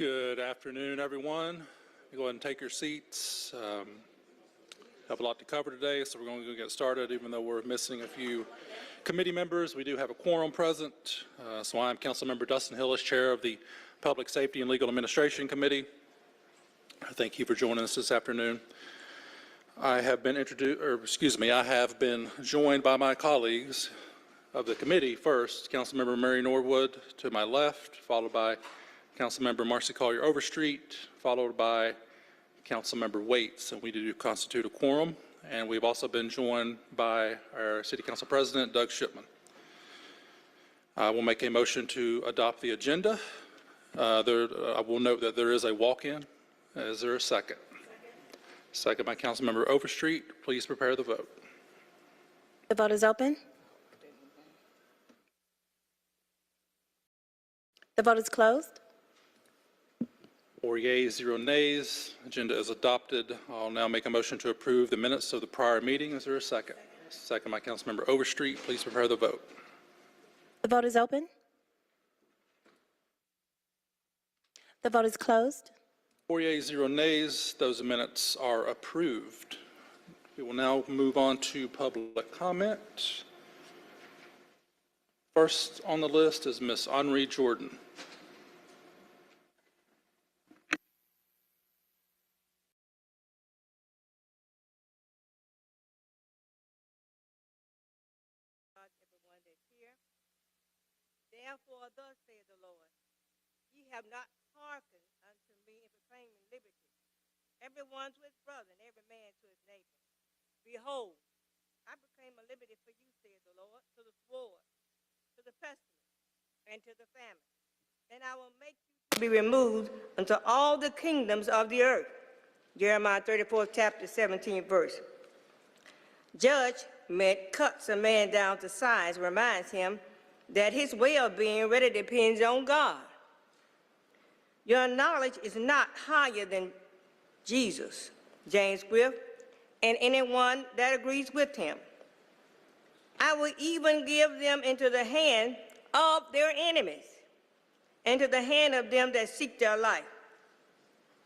Good afternoon, everyone. Go ahead and take your seats. Have a lot to cover today, so we're going to get started. Even though we're missing a few committee members, we do have a quorum present. So I'm Councilmember Dustin Hillis, Chair of the Public Safety and Legal Administration Committee. Thank you for joining us this afternoon. I have been joined by my colleagues of the committee. First, Councilmember Mary Norwood to my left, followed by Councilmember Marcy Collier Overstreet, followed by Councilmember Waits, and we do constitute a quorum. And we've also been joined by our City Council President, Doug Shipman. I will make a motion to adopt the agenda. I will note that there is a walk-in. Is there a second? Second by Councilmember Overstreet. Please prepare the vote. The vote is open. The vote is closed. 4 yeas, 0 nays. Agenda is adopted. I'll now make a motion to approve the minutes of the prior meeting. Is there a second? Second by Councilmember Overstreet. Please prepare the vote. The vote is open. The vote is closed. 4 yeas, 0 nays. Those minutes are approved. We will now move on to public comment. First on the list is Ms. Henri Jordan. Everyone that's here. Therefore, thus saith the Lord, ye have not hearkened unto me in proclaiming liberty, everyone to his brother, and every man to his neighbor. Behold, I proclaim a liberty for you, saith the Lord, to the sword, to the pestilence, and to the famine. And I will make you to be removed unto all the kingdoms of the earth. Jeremiah 34, chapter 17, verse. Judgment cuts a man down to size, reminds him that his well-being really depends on God. Your knowledge is not higher than Jesus, James Swift, and anyone that agrees with him. I will even give them into the hand of their enemies, into the hand of them that seek their life,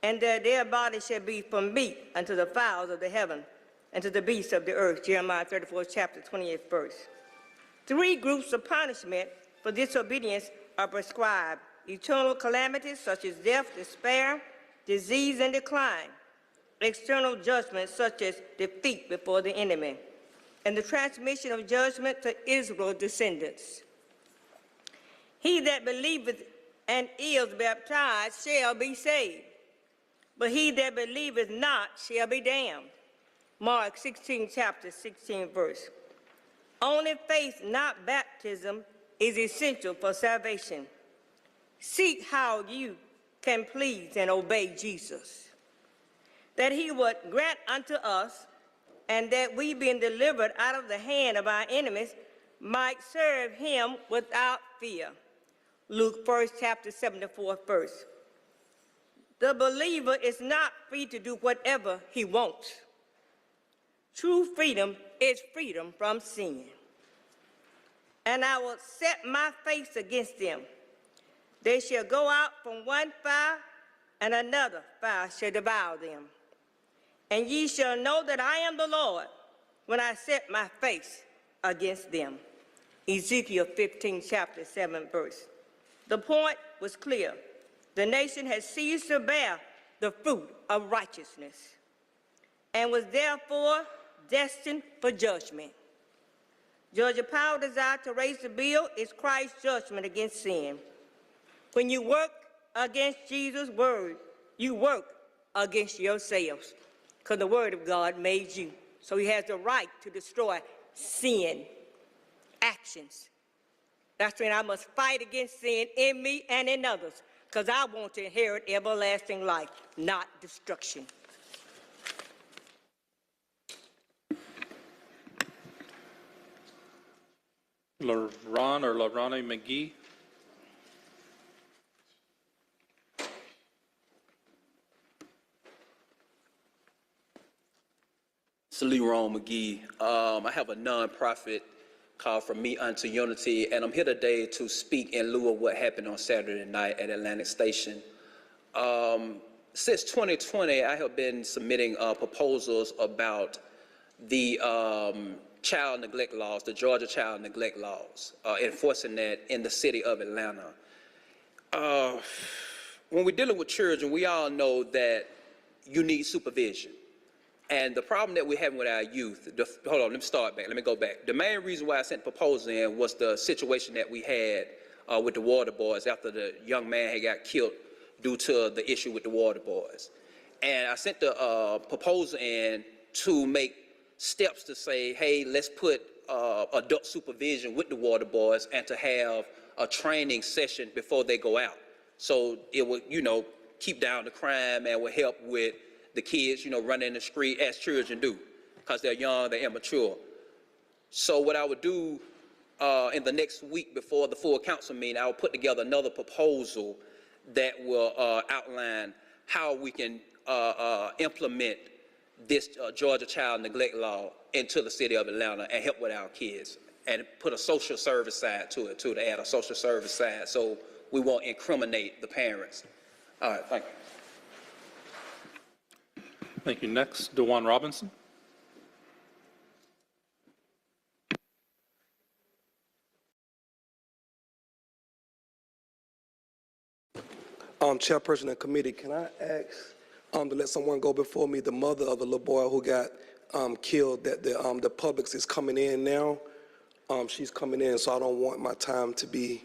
and that their body shall be for meat unto the fowls of the heaven, and to the beasts of the earth, Jeremiah 34, chapter 28th verse. 3 groups of punishment for disobedience are prescribed: eternal calamities such as death, despair, disease, and decline; external judgment such as defeat before the enemy; and the transmission of judgment to Israel's descendants. He that believeth and is baptized shall be saved, but he that believeth not shall be damned. Mark 16, chapter 16, verse. Only faith, not baptism, is essential for salvation. Seek how you can please and obey Jesus, that he would grant unto us, and that we, being delivered out of the hand of our enemies, might serve him without fear. Luke 1, chapter 74, verse. The believer is not free to do whatever he wants. True freedom is freedom from sin. And I will set my face against them. They shall go out from one fire, and another fire shall devour them. And ye shall know that I am the Lord, when I set my face against them. Ezekiel 15, chapter 7, verse. The point was clear. The nation had ceased to bear the fruit of righteousness, and was therefore destined for judgment. Georgia Power desire to raise the bill is Christ's judgment against sin. When you work against Jesus' word, you work against yourselves, because the word of God made you. So he has the right to destroy sin actions. That's when I must fight against sin in me and in others, because I want to inherit everlasting life, not destruction. LaRon or LaRonnie McGee. It's Leron McGee. I have a nonprofit called From Me Unto Unity, and I'm here today to speak in lieu of what happened on Saturday night at Atlantic Station. Since 2020, I have been submitting proposals about the child neglect laws, the Georgia child neglect laws, enforcing that in the city of Atlanta. When we're dealing with children, we all know that you need supervision. And the problem that we're having with our youth, hold on, let me start back, let me go back. The main reason why I sent the proposal in was the situation that we had with the water boys after the young man had got killed due to the issue with the water boys. And I sent the proposal in to make steps to say, hey, let's put adult supervision with the water boys and to have a training session before they go out. So it would, keep down the crime and would help with the kids, running the street as children do, because they're young, they're immature. So what I would do in the next week before the full council meeting, I will put together another proposal that will outline how we can implement this Georgia child neglect law into the city of Atlanta and help with our kids, and put a social service side to it too, to add a social service side so we won't incriminate the parents. All right, thank you. Thank you. Next, DeJuan Robinson. Chairperson of committee, can I ask to let someone go before me, the mother of the little boy who got killed, that the Publix is coming in now. She's coming in, so I don't want my time to be,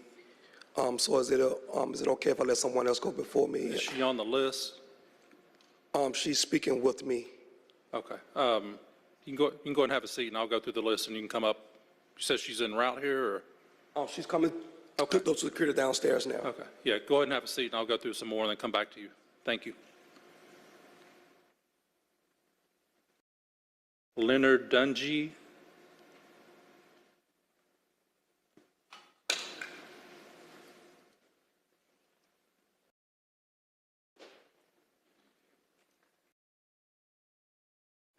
so is it okay if I let someone else go before me? Is she on the list? She's speaking with me. Okay. You can go ahead and have a seat, and I'll go through the list, and you can come up. You said she's en route here, or? She's coming, took those security downstairs now. Okay. Yeah, go ahead and have a seat, and I'll go through some more and then come back to you. Thank you. Leonard Dungy.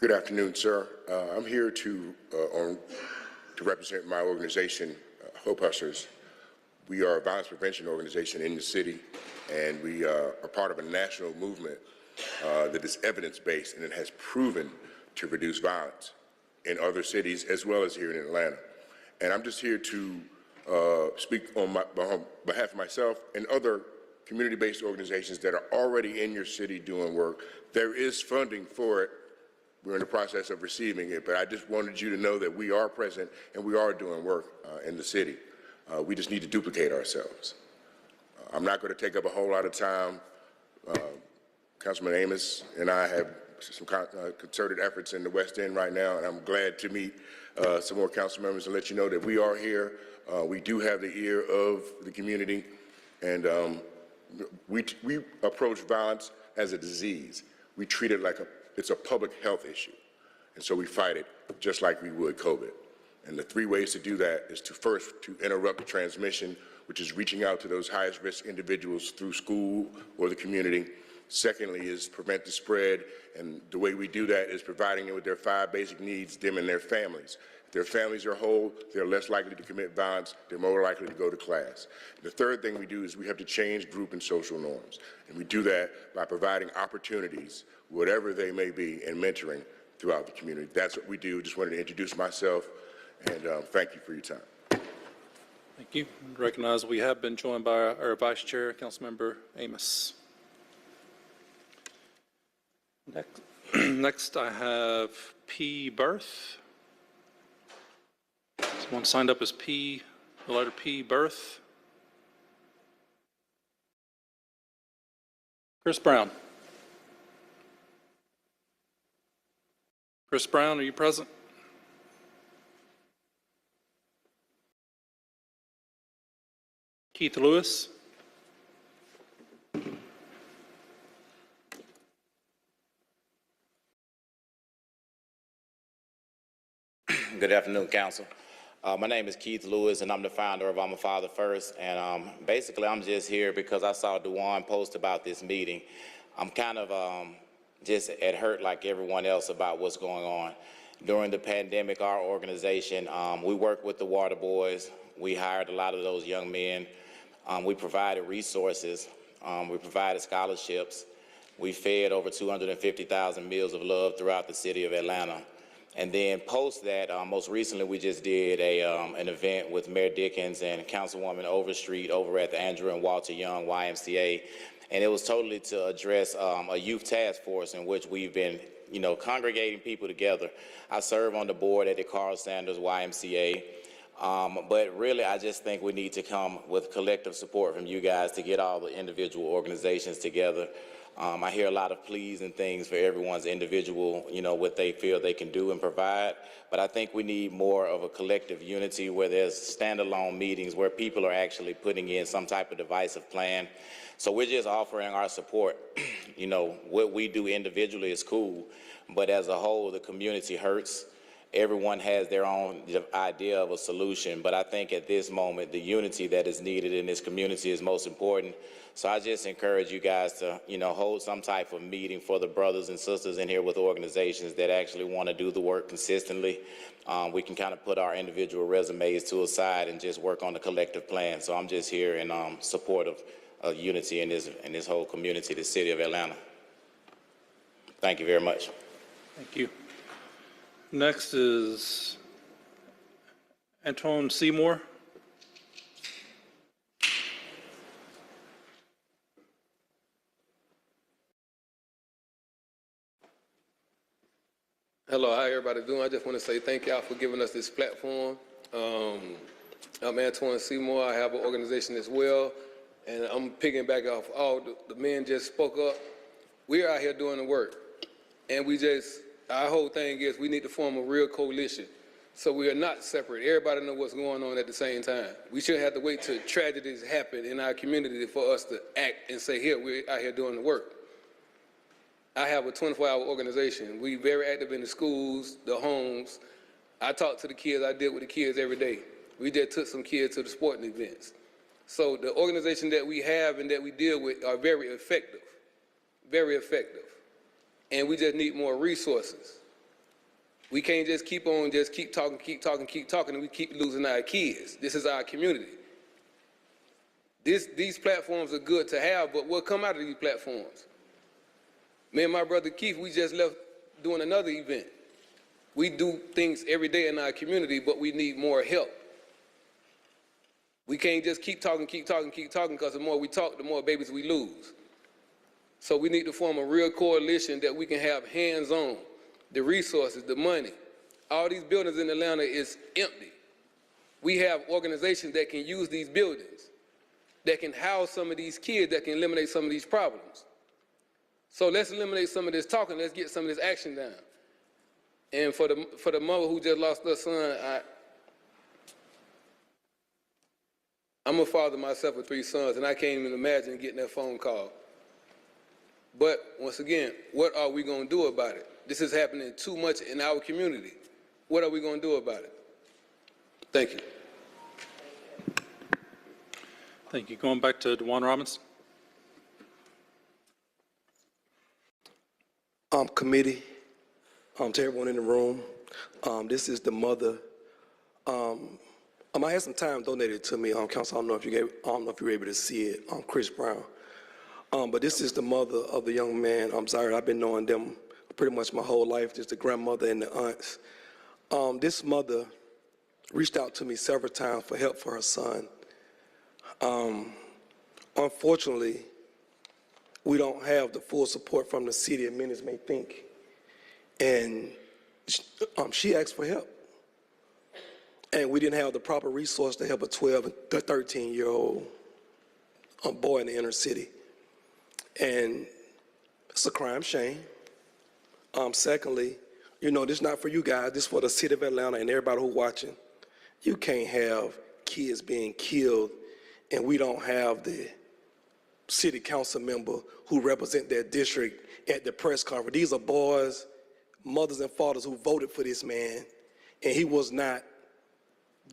Good afternoon, sir. I'm here to represent my organization, Hope Hustlers. We are a violence prevention organization in the city, and we are part of a national movement that is evidence-based, and it has proven to reduce violence in other cities as well as here in Atlanta. And I'm just here to speak on behalf of myself and other community-based organizations that are already in your city doing work. There is funding for it. We're in the process of receiving it, but I just wanted you to know that we are present and we are doing work in the city. We just need to duplicate ourselves. I'm not going to take up a whole lot of time. Councilman Amos and I have some concerted efforts in the West End right now, and I'm glad to meet some more council members and let you know that we are here. We do have the ear of the community, and we approach violence as a disease. We treat it like it's a public health issue, and so we fight it just like we would COVID. And the three ways to do that is to first, to interrupt the transmission, which is reaching out to those highest risk individuals through school or the community. Secondly is prevent the spread, and the way we do that is providing them with their 5 basic needs, them and their families. If their families are whole, they're less likely to commit violence, they're more likely to go to class. The third thing we do is we have to change group and social norms, and we do that by providing opportunities, whatever they may be, and mentoring throughout the community. That's what we do. Just wanted to introduce myself, and thank you for your time. Thank you. Recognize we have been joined by our Vice Chair, Councilmember Amos. Next, I have P. Birth. Someone signed up as P, the letter P, Birth. Chris Brown. Chris Brown, are you present? Keith Lewis. Good afternoon, Council. My name is Keith Lewis, and I'm the founder of I'm a Father First. And basically, I'm just here because I saw DeJuan post about this meeting. I'm kind of just at hurt like everyone else about what's going on. During the pandemic, our organization, we worked with the water boys. We hired a lot of those young men. We provided resources. We provided scholarships. We fed over 250,000 meals of love throughout the city of Atlanta. And then post that, most recently we just did an event with Mayor Dickens and Councilwoman Overstreet over at the Andrew and Walter Young YMCA. And it was totally to address a youth task force in which we've been, congregating people together. I serve on the board at the Carl Sanders YMCA. But really, I just think we need to come with collective support from you guys to get all the individual organizations together. I hear a lot of pleas and things for everyone's individual, what they feel they can do and provide. But I think we need more of a collective unity where there's standalone meetings where people are actually putting in some type of divisive plan. So we're just offering our support. What we do individually is cool, but as a whole, the community hurts. Everyone has their own idea of a solution, but I think at this moment, the unity that is needed in this community is most important. So I just encourage you guys to, hold some type of meeting for the brothers and sisters in here with organizations that actually want to do the work consistently. We can kind of put our individual resumes to a side and just work on the collective plan. So I'm just here in support of unity in this whole community, the city of Atlanta. Thank you very much. Thank you. Next is Antoine Seymour. Hello, how everybody doing? I just want to say thank y'all for giving us this platform. I'm Antoine Seymour. I have an organization as well, and I'm picking back off all the men just spoke up. We're out here doing the work, and our whole thing is we need to form a real coalition so we are not separate. Everybody know what's going on at the same time. We shouldn't have to wait till tragedies happen in our community for us to act and say, here, we're out here doing the work. I have a 24-hour organization. We're very active in the schools, the homes. I talk to the kids. I deal with the kids every day. We just took some kids to the sporting events. So the organization that we have and that we deal with are very effective, very effective. And we just need more resources. We can't just keep talking, and we keep losing our kids. This is our community. These platforms are good to have, but what come out of these platforms? Me and my brother Keith, we just left doing another event. We do things every day in our community, but we need more help. We can't just keep talking, because the more we talk, the more babies we lose. So we need to form a real coalition that we can have hands-on, the resources, the money. All these buildings in Atlanta is empty. We have organizations that can use these buildings, that can house some of these kids, that can eliminate some of these problems. So let's eliminate some of this talking. Let's get some of this action down. And for the mother who just lost her son, I'm a father myself of 3 sons, and I can't even imagine getting that phone call. But once again, what are we going to do about it? This is happening too much in our community. What are we going to do about it? Thank you. Thank you. Going back to DeJuan Robinson. Committee, to everyone in the room, this is the mother. I had some time donated to me, Council. I don't know if you were able to see it, Chris Brown. But this is the mother of the young man. I'm sorry, I've been knowing them pretty much my whole life, just the grandmother and the aunts. This mother reached out to me several times for help for her son. Unfortunately, we don't have the full support from the city as many may think. And she asked for help. And we didn't have the proper resource to help a 12 and 13-year-old boy in the inner city. And it's a crime shame. Secondly, this is not for you guys, this is for the city of Atlanta and everybody who's watching. You can't have kids being killed and we don't have the city council member who represent their district at the press conference. These are boys, mothers and fathers who voted for this man, and he was not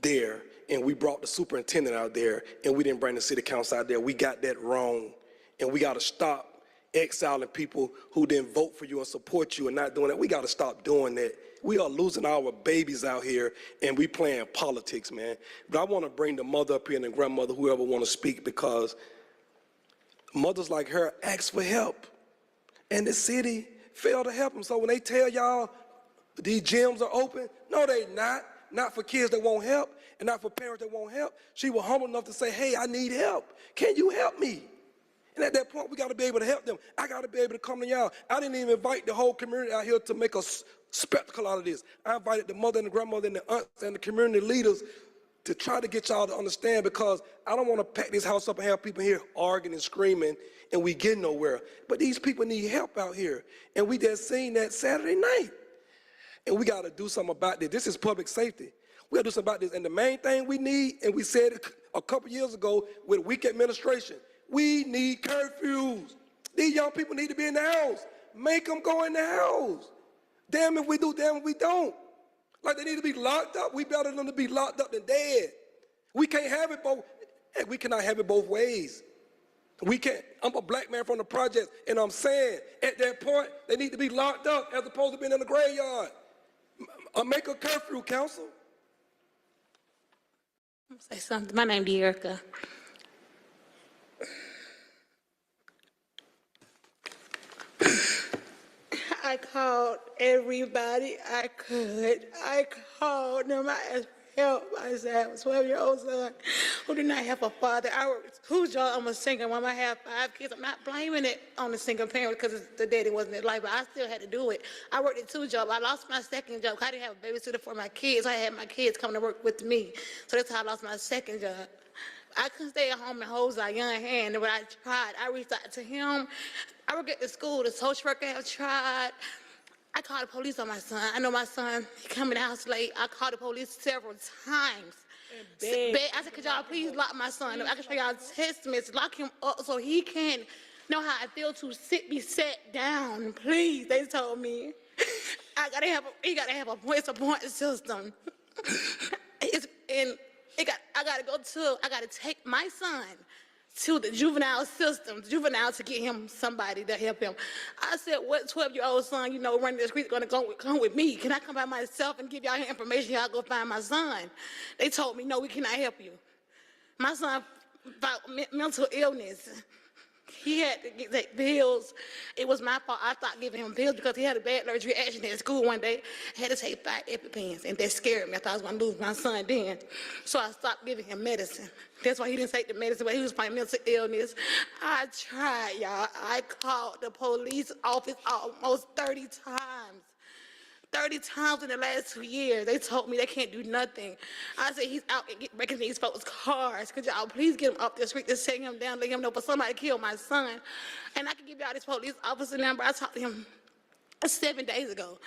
there, and we brought the superintendent out there, and we didn't bring the city council out there. We got that wrong, and we got to stop exiling people who didn't vote for you and support you and not doing that. We got to stop doing that. We are losing our babies out here, and we playing politics, man. But I want to bring the mother up here and the grandmother, whoever want to speak, because Mothers like her ask for help, and the city failed to help them. So when they tell y'all these gyms are open, no, they not. Not for kids that won't help, and not for parents that won't help. She was humble enough to say, hey, I need help. Can you help me? And at that point, we got to be able to help them. I got to be able to come to y'all. I didn't even invite the whole community out here to make a spectacle out of this. I invited the mother and the grandmother and the aunts and the community leaders to try to get y'all to understand, because I don't want to pack this house up and have people here arguing and screaming and we get nowhere. But these people need help out here. And we just seen that Saturday night. And we got to do something about this. This is public safety. We got to do something about this. And the main thing we need, and we said it a couple years ago with weak administration, we need curfews. These young people need to be in the house. Make them go in the house. Damn if we do, damn if we don't. Like they need to be locked up. We better than to be locked up than dead. We can't have it both. We cannot have it both ways. We can't. I'm a black man from the projects, and I'm saying at that point they need to be locked up as opposed to being in the graveyard. Make a curfew, council. Say something. My name is Erica. I called everybody I could. I called them. I asked for help. I said, I have a 12-year-old son who did not have a father. I worked 2 jobs. I'm a single mom. I have 5 kids. I'm not blaming it on the single parent because the daddy wasn't in life, but I still had to do it. I worked at 2 jobs. I lost my second job. I didn't have a babysitter for my kids. I had my kids coming to work with me. So that's how I lost my second job. I couldn't stay at home and hold our young hand, but I tried. I reached out to him. I work at the school. The social worker have tried. I called the police on my son. I know my son, he come in the house late. I called the police several times. I said, could y'all please lock my son up? I can show y'all testaments, lock him up so he can know how I feel to be sat down. Please, they told me. I gotta have a voice support system. I gotta take my son to the juvenile system, to get him somebody to help him. I said, what 12-year-old son, running the street gonna come with me? Can I come by myself and give y'all information? Y'all go find my son. They told me, no, we cannot help you. My son about mental illness. He had to take pills. It was my fault. I stopped giving him pills because he had a bad allergic reaction at school one day. I had to take 5 EpiPens, and that scared me. I thought I was going to lose my son then. So I stopped giving him medicine. That's why he didn't take the medicine, but he was fighting mental illness. I tried, y'all. I called the police office almost 30 times. 30 times in the last 2 years. They told me they can't do nothing. I said, he's out breaking these folks' cars. Could y'all please get him off the street to set him down, let him know, but somebody killed my son. And I can give y'all this police officer number. I talked to him 7 days ago.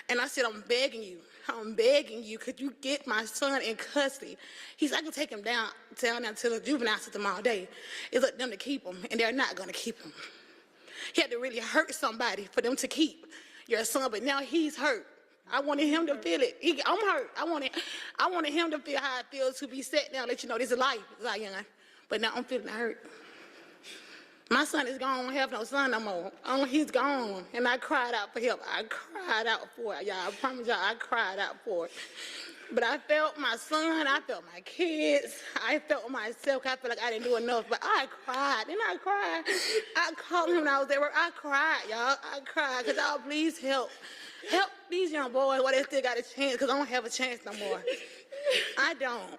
And I said, I'm begging you, could you get my son in custody? He said, I can take him down to the juvenile system all day. It's up to them to keep him, and they're not going to keep him. He had to really hurt somebody for them to keep your son, but now he's hurt. I wanted him to feel it. I'm hurt. I wanted him to feel how it feels to be sat down, let you know this is life, Zion. But now I'm feeling hurt. My son is gone. I don't have no son no more. He's gone. And I cried out for help. I cried out for it, y'all. I promise y'all, I cried out for it. But I felt my son. I felt my kids. I felt myself. I felt like I didn't do enough. But I cried. And I cried. I called him when I was at work. I cried, y'all. I cried. Could y'all please help? Help these young boys while they still got a chance, because I don't have a chance no more. I don't.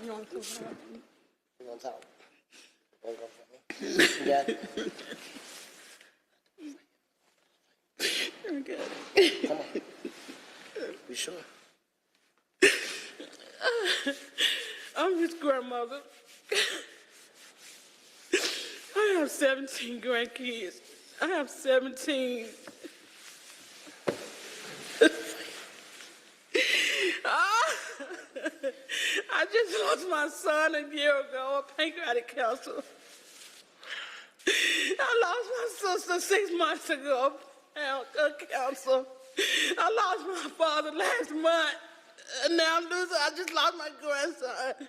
You want to talk? You want to talk? You got it? Okay. Come on. You sure? I'm his grandmother. I have 17 grandkids. I have 17. I just lost my son a year ago, a pancreatic cancer. I lost my sister 6 months ago, cancer. I lost my father last month. And now I just lost my grandson.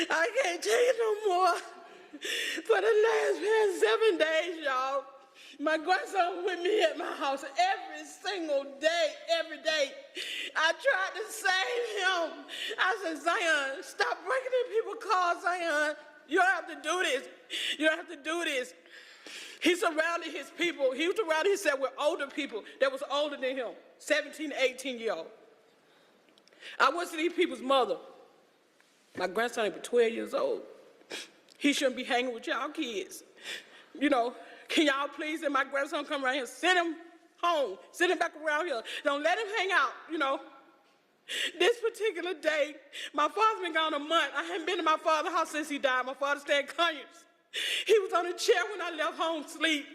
I can't take it no more. For the last 7 days, y'all, my grandson was with me at my house every single day, every day. I tried to save him. I said, Zion, stop breaking in people's cars, Zion. You don't have to do this. You don't have to do this. He surrounded his people. He surrounded himself with older people that was older than him, 17, 18-year-old. I went to these people's mother. My grandson is 12 years old. He shouldn't be hanging with y'all kids. You know, can y'all please let my grandson come around here? Send him home. Send him back around here. Don't let him hang out, you know. This particular day, my father's been gone a month. I haven't been to my father's house since he died. My father stayed in Conyers. He was on a chair when I left home to sleep.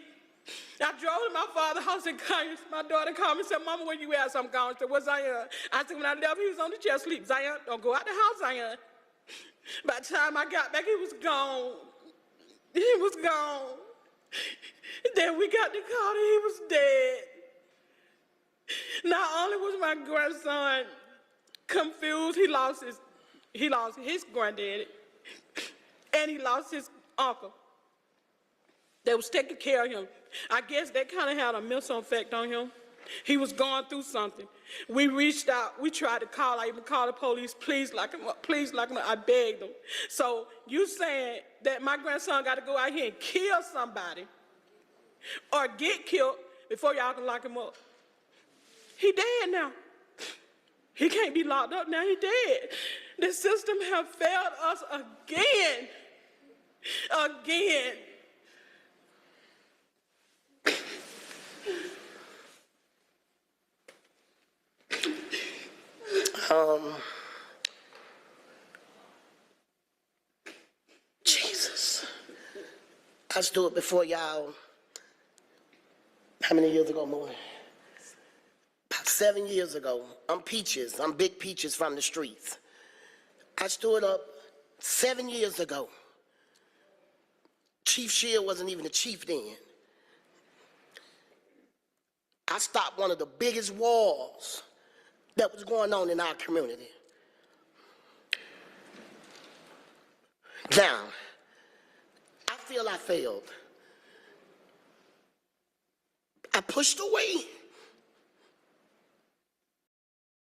I drove to my father's house in Conyers. My daughter called me and said, Mama, where you at? So I'm gone. She said, where's Zion? I said, when I left, he was on the chair asleep. Zion, don't go out the house, Zion. By the time I got back, he was gone. He was gone. Then we got the call that he was dead. Not only was my grandson confused, he lost his granddaddy, and he lost his uncle. They was taking care of him. I guess that kind of had a mental effect on him. He was going through something. We reached out. We tried to call. I even called the police. Please lock him up. Please lock him up. I begged them. So you saying that my grandson got to go out here and kill somebody or get killed before y'all can lock him up? He dead now. He can't be locked up now. He dead. The system have failed us again. Again. Jesus. I stood before y'all, how many years ago, more? About 7 years ago. I'm Peaches. I'm Big Peaches from the streets. I stood up 7 years ago. Chief Shield wasn't even the chief then. I stopped one of the biggest wars that was going on in our community. Now, I feel I failed. I pushed away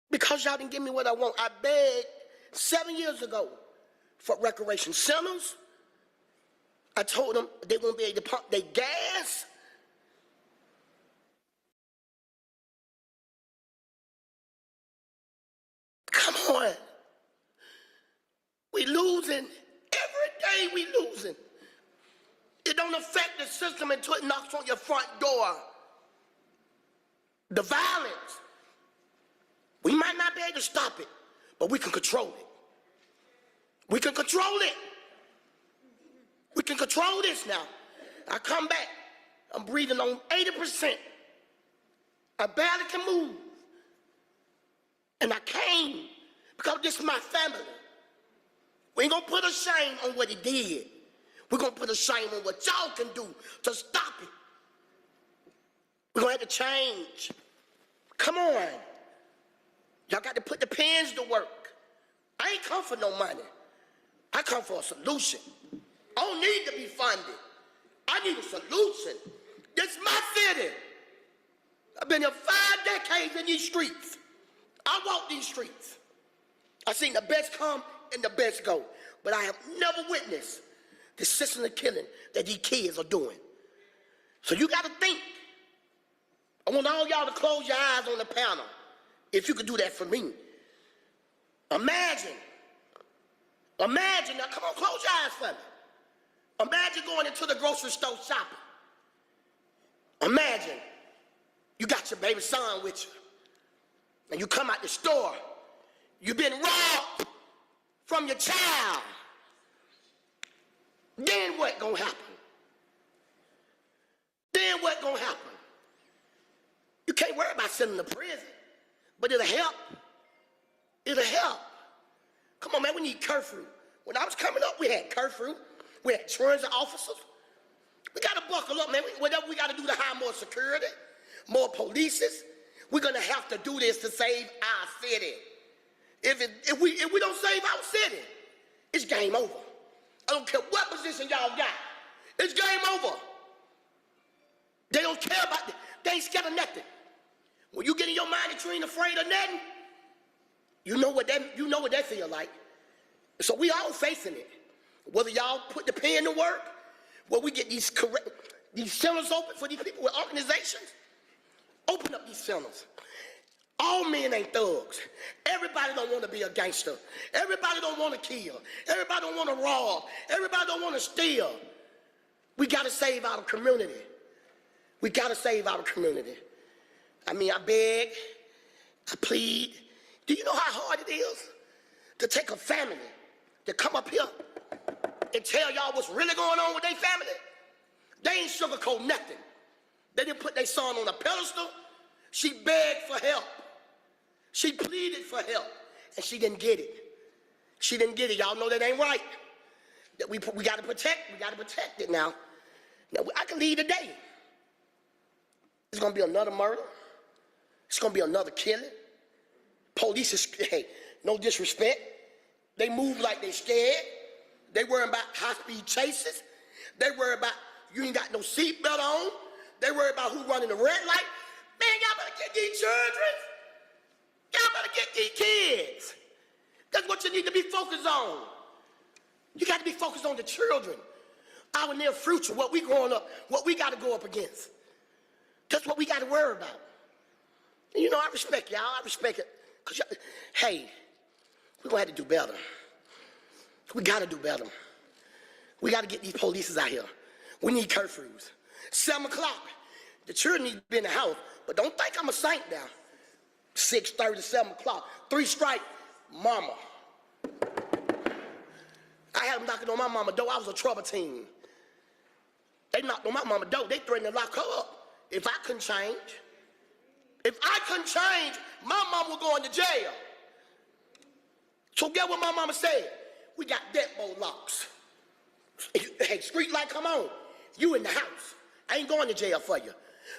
because y'all didn't give me what I want. I begged 7 years ago for recreation centers. I told them they won't be able to pump their gas. Come on. We losing. Every day we losing. It don't affect the system until it knocks on your front door. The violence. We might not be able to stop it, but we can control it. We can control it. We can control this now. I come back. I'm breathing on 80%. I barely can move. And I came because this is my family. We ain't gonna put a shame on what he did. We're gonna put a shame on what y'all can do to stop it. We're gonna have to change. Come on. Y'all got to put the pens to work. I ain't come for no money. I come for a solution. I don't need to be funded. I need a solution. This is my city. I've been here 5 decades in these streets. I walk these streets. I've seen the best come and the best go. But I have never witnessed the systematic killing that these kids are doing. So you got to think. I want all y'all to close your eyes on the panel, if you could do that for me. Imagine, now come on, close your eyes for me. Imagine going into the grocery store shopping. Imagine you got your baby son with you, and you come out the store, you've been robbed from your child. Then what gonna happen? Then what gonna happen? You can't worry about sending them to prison, but it'll help. It'll help. Come on, man, we need curfew. When I was coming up, we had curfew. We had transit officers. We got to buckle up, man. Whatever we got to do to hire more security, more polices, we're going to have to do this to save our city. If we don't save our city, it's game over. I don't care what position y'all got. It's game over. They don't care about it. They ain't scared of nothing. When you get in your mind that you ain't afraid of nothing, You know what that feel like. So we all facing it. Whether y'all put the pen to work, whether we get these centers open for these people with organizations, open up these centers. All men ain't thugs. Everybody don't want to be a gangster. Everybody don't want to kill. Everybody don't want to rob. Everybody don't want to steal. We got to save our community. We got to save our community. I mean, I beg, I plead. Do you know how hard it is to take a family to come up here and tell y'all what's really going on with their family? They ain't sugarcoat nothing. They didn't put their son on a pedestal. She begged for help. She pleaded for help, and she didn't get it. She didn't get it. Y'all know that ain't right. That we got to protect it now. Now, I can leave today. It's going to be another murder. It's going to be another killing. Police is, hey, no disrespect. They move like they scared. They worry about high-speed chases. They worry about you ain't got no seatbelt on. They worry about who running the red light. Man, y'all better get these children. Y'all better get these kids. That's what you need to be focused on. You got to be focused on the children. Our near future, what we growing up, what we got to go up against. That's what we got to worry about. And you know, I respect y'all. I respect it. Because, hey, we're going to have to do better. We got to do better. We got to get these polices out here. We need curfews. 7 o'clock. The children need to be in the house. But don't think I'm a saint now. 6:30, 7 o'clock. 3 strike, mama. I had them knocking on my mama door. I was a trouble teen. They knocked on my mama door. They threatened to lock her up if I couldn't change. If I couldn't change, my mama was going to jail. So get what my mama said. We got deadbolt locks. Hey, street light, come on. You in the house. I ain't going to jail for you.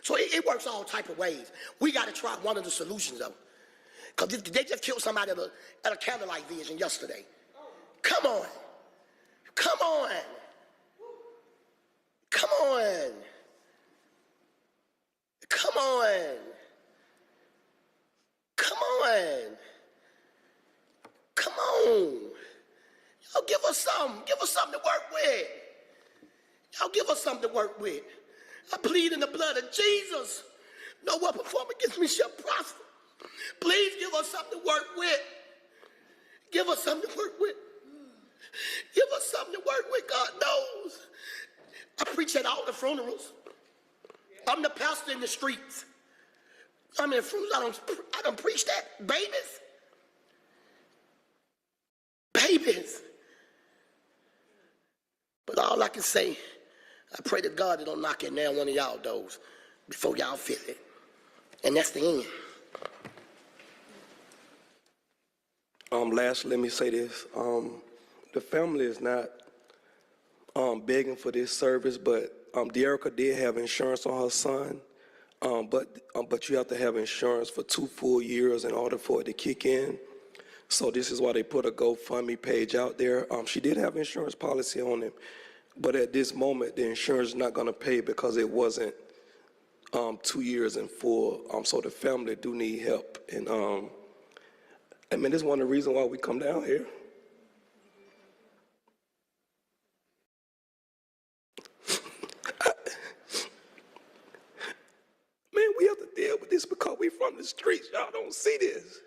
So it works all type of ways. We got to try one of the solutions, though. Because they just killed somebody at a candlelight vision yesterday. Come on. Come on. Come on. Come on. Come on. Come on. Y'all give us something. Give us something to work with. Y'all give us something to work with. I plead in the blood of Jesus. No weapon formed against me shall prosper. Please give us something to work with. Give us something to work with. Give us something to work with. God knows. I preach at all the funerals. I'm the pastor in the streets. I'm in the funerals. I don't preach that. Babies. Babies. But all I can say, I pray to God that don't knock it down one of y'all doors before y'all feel it. And that's the end. Lastly, let me say this. The family is not begging for this service, but De'Erica did have insurance on her son. But you have to have insurance for 2 full years in order for it to kick in. So this is why they put a GoFundMe page out there. She did have insurance policy on him, but at this moment, the insurance is not going to pay because it wasn't 2 years in full. So the family do need help. And I mean, this is one of the reasons why we come down here. Man, we have to deal with this because we from the streets. Y'all don't see this.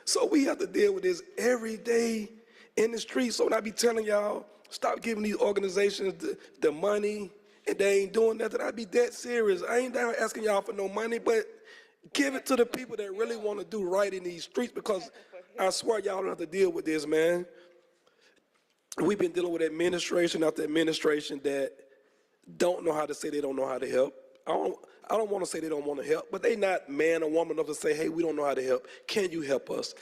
So we have to deal with this every day in the streets. So when I be telling y'all, stop giving these organizations the money and they ain't doing nothing, I be dead serious. I ain't down asking y'all for no money, but give it to the people that really want to do right in these streets, because I swear y'all don't have to deal with this, man. We've been dealing with administration after administration that don't know how to say they don't know how to help. I don't want to say they don't want to help, but they not man or woman enough to say, hey, we don't know how to help. Can you help us?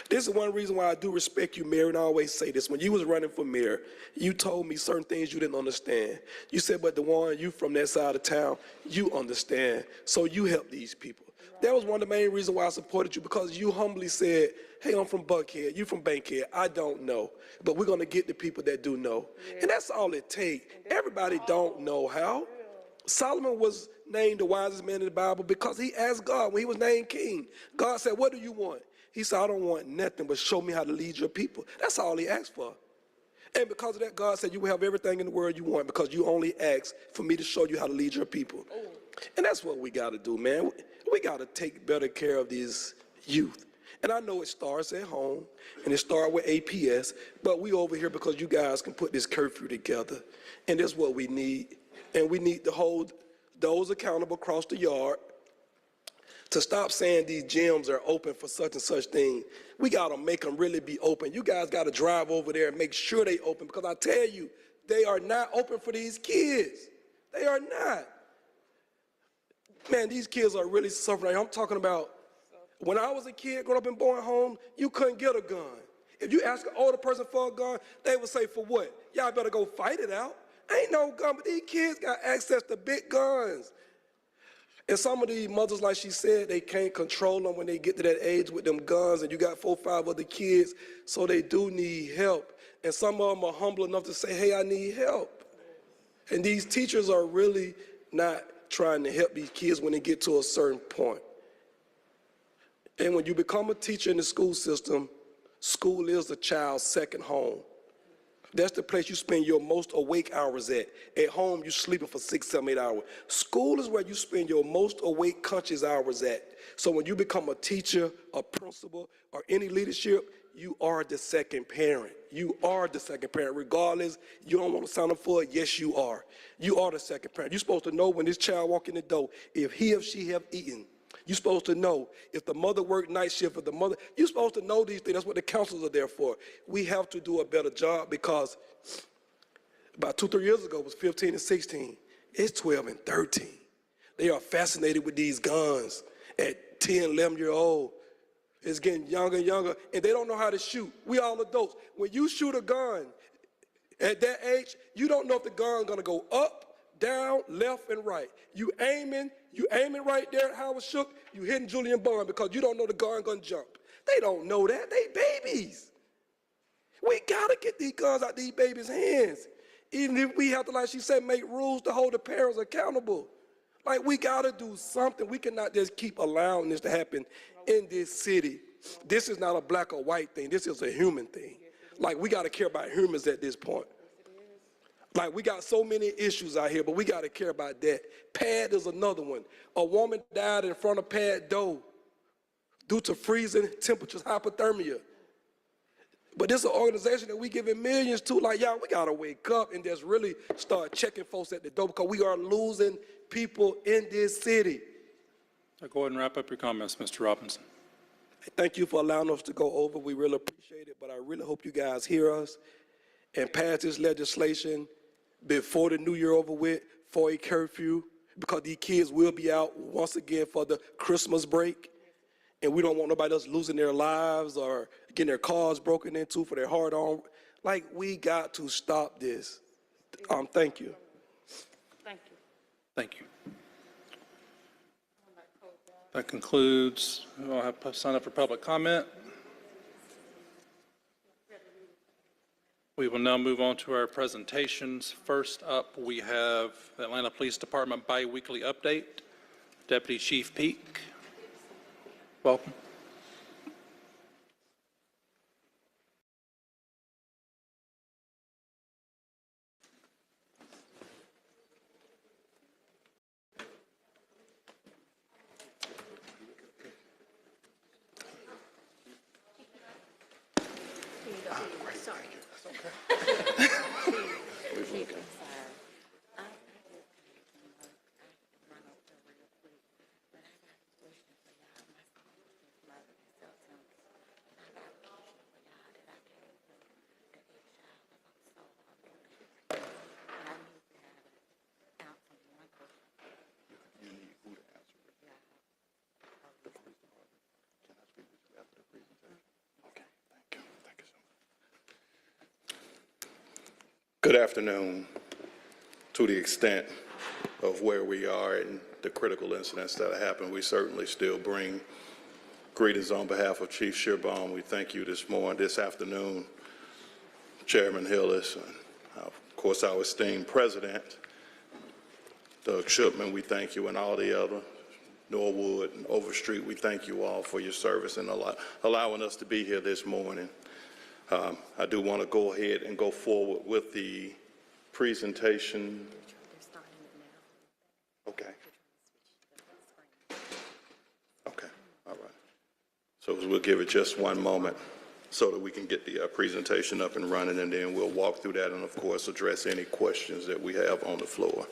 This is one reason why I do respect you, Mayor, and I always say this. When you was running for mayor, you told me certain things you didn't understand. You said, but DeJuan, you from that side of town, you understand, so you help these people. That was one of the main reasons why I supported you, because you humbly said, hey, I'm from Buckhead, you from Bankhead, I don't know, but we're going to get the people that do know. Yeah. And that's all it takes. Everybody don't know how. Solomon was named the wisest man in the Bible because he asked God when he was named king. God said, what do you want? He said, I don't want nothing but show me how to lead your people. That's all he asked for. And because of that, God said, you will have everything in the world you want because you only asked for me to show you how to lead your people. And that's what we got to do, man. We got to take better care of these youth. And I know it starts at home, and it starts with APS, but we over here because you guys can put this curfew together, and that's what we need. And we need to hold those accountable across the yard to stop saying these gyms are open for such and such thing. We got to make them really be open. You guys got to drive over there and make sure they open, because I tell you, they are not open for these kids. They are not. Man, these kids are really suffering. I'm talking about when I was a kid growing up in Bowen Home, you couldn't get a gun. If you ask an older person for a gun, they would say, for what? Y'all better go fight it out. Ain't no gun, but these kids got access to big guns. And some of these mothers, like she said, they can't control them when they get to that age with them guns, and you got 4 or 5 other kids, so they do need help. And some of them are humble enough to say, hey, I need help. And these teachers are really not trying to help these kids when they get to a certain point. And when you become a teacher in the school system, school is the child's second home. That's the place you spend your most awake hours at. At home, you're sleeping for 6, 7, 8 hours. School is where you spend your most awake conscious hours at. So when you become a teacher, a principal, or any leadership, you are the second parent. You are the second parent. Regardless, you don't want to sign up for it, yes, you are. You are the second parent. You're supposed to know when this child walk in the door, if he or she have eaten. You're supposed to know if the mother worked night shift, if the mother, you're supposed to know these things. That's what the counselors are there for. We have to do a better job, because about 2, 3 years ago it was 15 and 16. It's 12 and 13. They are fascinated with these guns at 10, 11 years old. It's getting younger and younger, and they don't know how to shoot. We all adults. When you shoot a gun at that age, you don't know if the gun's gonna go up, down, left, and right. You aiming right there at Howard Shook, you hitting Julian Bond because you don't know the gun gonna jump. They don't know that, they babies. We gotta get these guns out these babies' hands. Even if we have to, like she said, make rules to hold the parents accountable. Like, we gotta do something. We cannot just keep allowing this to happen in this city. This is not a black or white thing, this is a human thing. Like, we gotta care about humans at this point. Like, we got so many issues out here, but we got to care about that. Pad is another one. A woman died in front of Pad Doe due to freezing temperatures, hypothermia. But this is an organization that we giving millions to. Like, y'all, we got to wake up and just really start checking folks at the door, because we are losing people in this city. Go ahead and wrap up your comments, Mr. Robinson. Thank you for allowing us to go over. We really appreciate it, but I really hope you guys hear us and pass this legislation before the new year over with, for a curfew, because these kids will be out once again for the Christmas break, and we don't want nobody else losing their lives or getting their cars broken into for their hard-on. Like, we got to stop this. Thank you. Thank you. Thank you. That concludes, I'll have to sign up for public comment. We will now move on to our presentations. First up, we have the Atlanta Police Department Biweekly Update. Deputy Chief Peak, welcome. Good afternoon. To the extent of where we are and the critical incidents that have happened, we certainly still bring greetings on behalf of Chief Shearbaum. We thank you this afternoon, Chairman Hillis, and of course our esteemed President, Doug Shupman. We thank you, and all the other Norwood, and Overstreet. We thank you all for your service and allowing us to be here this morning. I do want to go ahead and go forward with the presentation. Okay. Okay, all right. So we'll give it just one moment so that we can get the presentation up and running, and then we'll walk through that and, of course, address any questions that we have on the floor.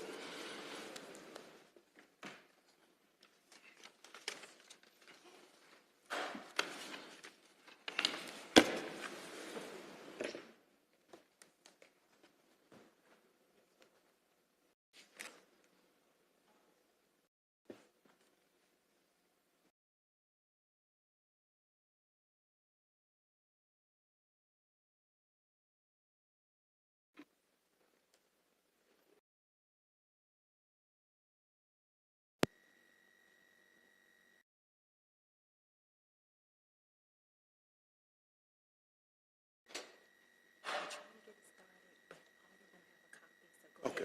Okay.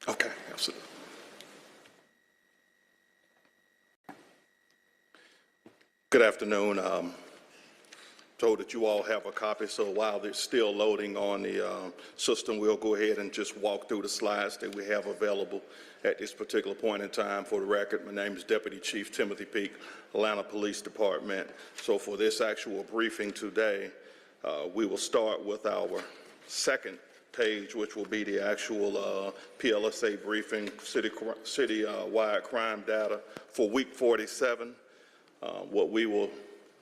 Okay, absolutely. Good afternoon. Told that you all have a copy, so while they're still loading on the system, we'll go ahead and just walk through the slides that we have available at this particular point in time. For the record, my name is Deputy Chief Timothy Peak, Atlanta Police Department. So for this actual briefing today, we will start with our second page, which will be the actual PLSA briefing, city-wide crime data for week 47. What we will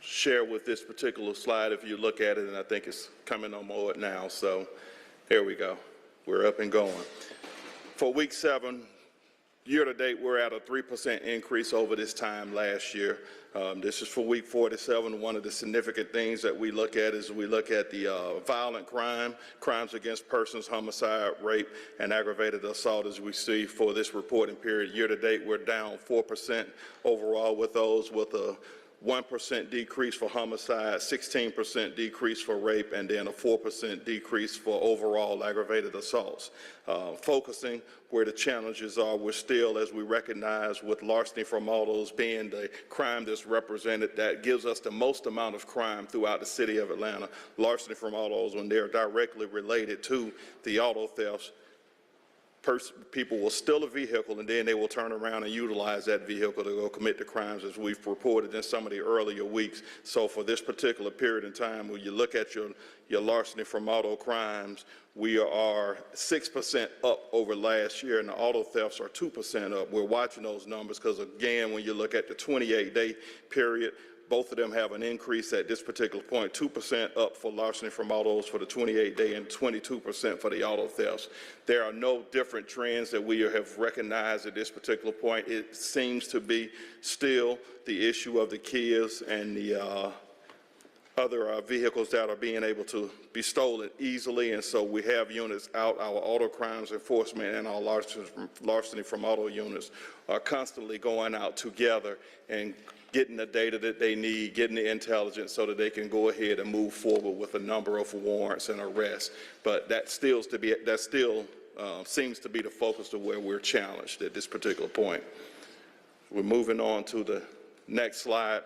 share with this particular slide, if you look at it, and I think it's coming on board now, so there we go. We're up and going. For week 7, year to date, we're at a 3% increase over this time last year. This is for week 47. One of the significant things that we look at is we look at the violent crime, crimes against persons, homicide, rape, and aggravated assault, as we see for this reporting period. Year to date, we're down 4% overall with those, with a 1% decrease for homicide, 16% decrease for rape, and then a 4% decrease for overall aggravated assaults. Focusing where the challenges are, we're still, as we recognize, with larceny from autos being the crime that's represented, that gives us the most amount of crime throughout the city of Atlanta. Larceny from autos, when they're directly related to the auto thefts, people will steal a vehicle and then they will turn around and utilize that vehicle to go commit the crimes, as we've reported in some of the earlier weeks. So for this particular period in time, when you look at your larceny from auto crimes, we are 6% up over last year, and the auto thefts are 2% up. We're watching those numbers because, again, when you look at the 28-day period, both of them have an increase at this particular point, 2% up for larceny from autos for the 28-day and 22% for the auto thefts. There are no different trends that we have recognized at this particular point. It seems to be still the issue of the kids and the other vehicles that are being able to be stolen easily, and so we have units out. Our auto crimes enforcement and our larceny from auto units are constantly going out together and getting the data that they need, getting the intelligence so that they can go ahead and move forward with a number of warrants and arrests. But that still seems to be the focus of where we're challenged at this particular point. We're moving on to the next slide.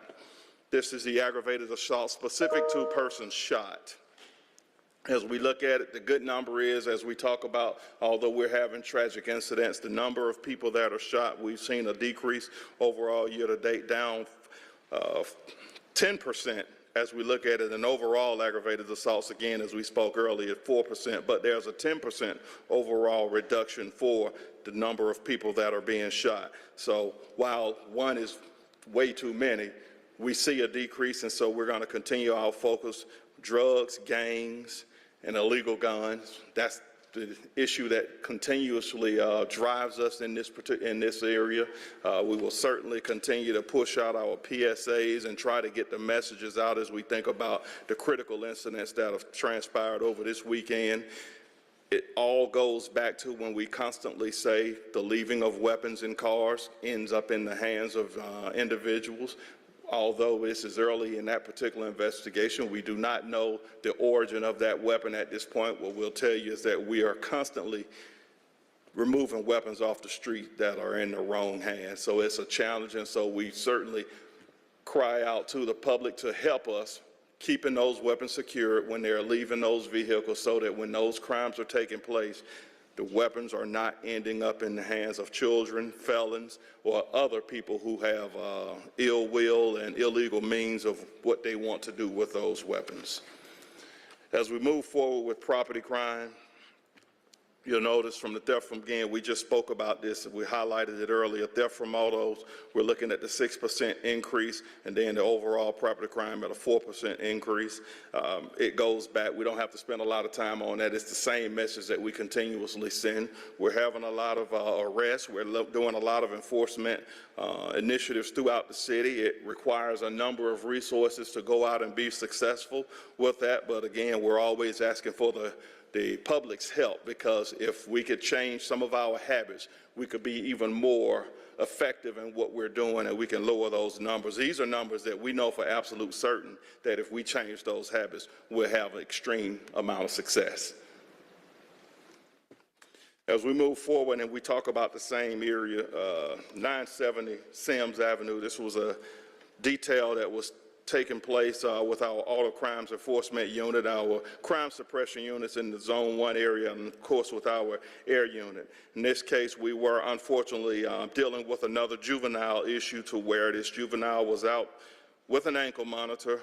This is the aggravated assault specific to persons shot. As we look at it, the good number is, as we talk about, although we're having tragic incidents, the number of people that are shot, we've seen a decrease overall year to date, down 10% as we look at it. And overall aggravated assaults, again, as we spoke earlier, 4%, but there's a 10% overall reduction for the number of people that are being shot. So while one is way too many, we see a decrease, and so we're going to continue our focus. Drugs, gangs, and illegal guns, that's the issue that continuously drives us in this area. We will certainly continue to push out our PSAs and try to get the messages out as we think about the critical incidents that have transpired over this weekend. It all goes back to when we constantly say the leaving of weapons in cars ends up in the hands of individuals. Although this is early in that particular investigation, we do not know the origin of that weapon at this point. What we'll tell you is that we are constantly removing weapons off the street that are in the wrong hands. So it's a challenge, and so we certainly cry out to the public to help us keeping those weapons secured when they're leaving those vehicles, so that when those crimes are taking place, the weapons are not ending up in the hands of children, felons, or other people who have ill will and illegal means of what they want to do with those weapons. As we move forward with property crime, you'll notice from the theft from, again, we just spoke about this, we highlighted it earlier, theft from autos, we're looking at the 6% increase, and then the overall property crime at a 4% increase. It goes back, we don't have to spend a lot of time on that. It's the same message that we continuously send. We're having a lot of arrests, we're doing a lot of enforcement initiatives throughout the city. It requires a number of resources to go out and be successful with that, but again, we're always asking for the public's help, because if we could change some of our habits, we could be even more effective in what we're doing, and we can lower those numbers. These are numbers that we know for absolute certain that if we change those habits, we'll have an extreme amount of success. As we move forward and we talk about the same area, 970 Sims Avenue, this was a detail that was taking place with our auto crimes enforcement unit, our crime suppression units in the Zone 1 area, and of course with our air unit. In this case, we were unfortunately dealing with another juvenile issue, to where this juvenile was out with an ankle monitor,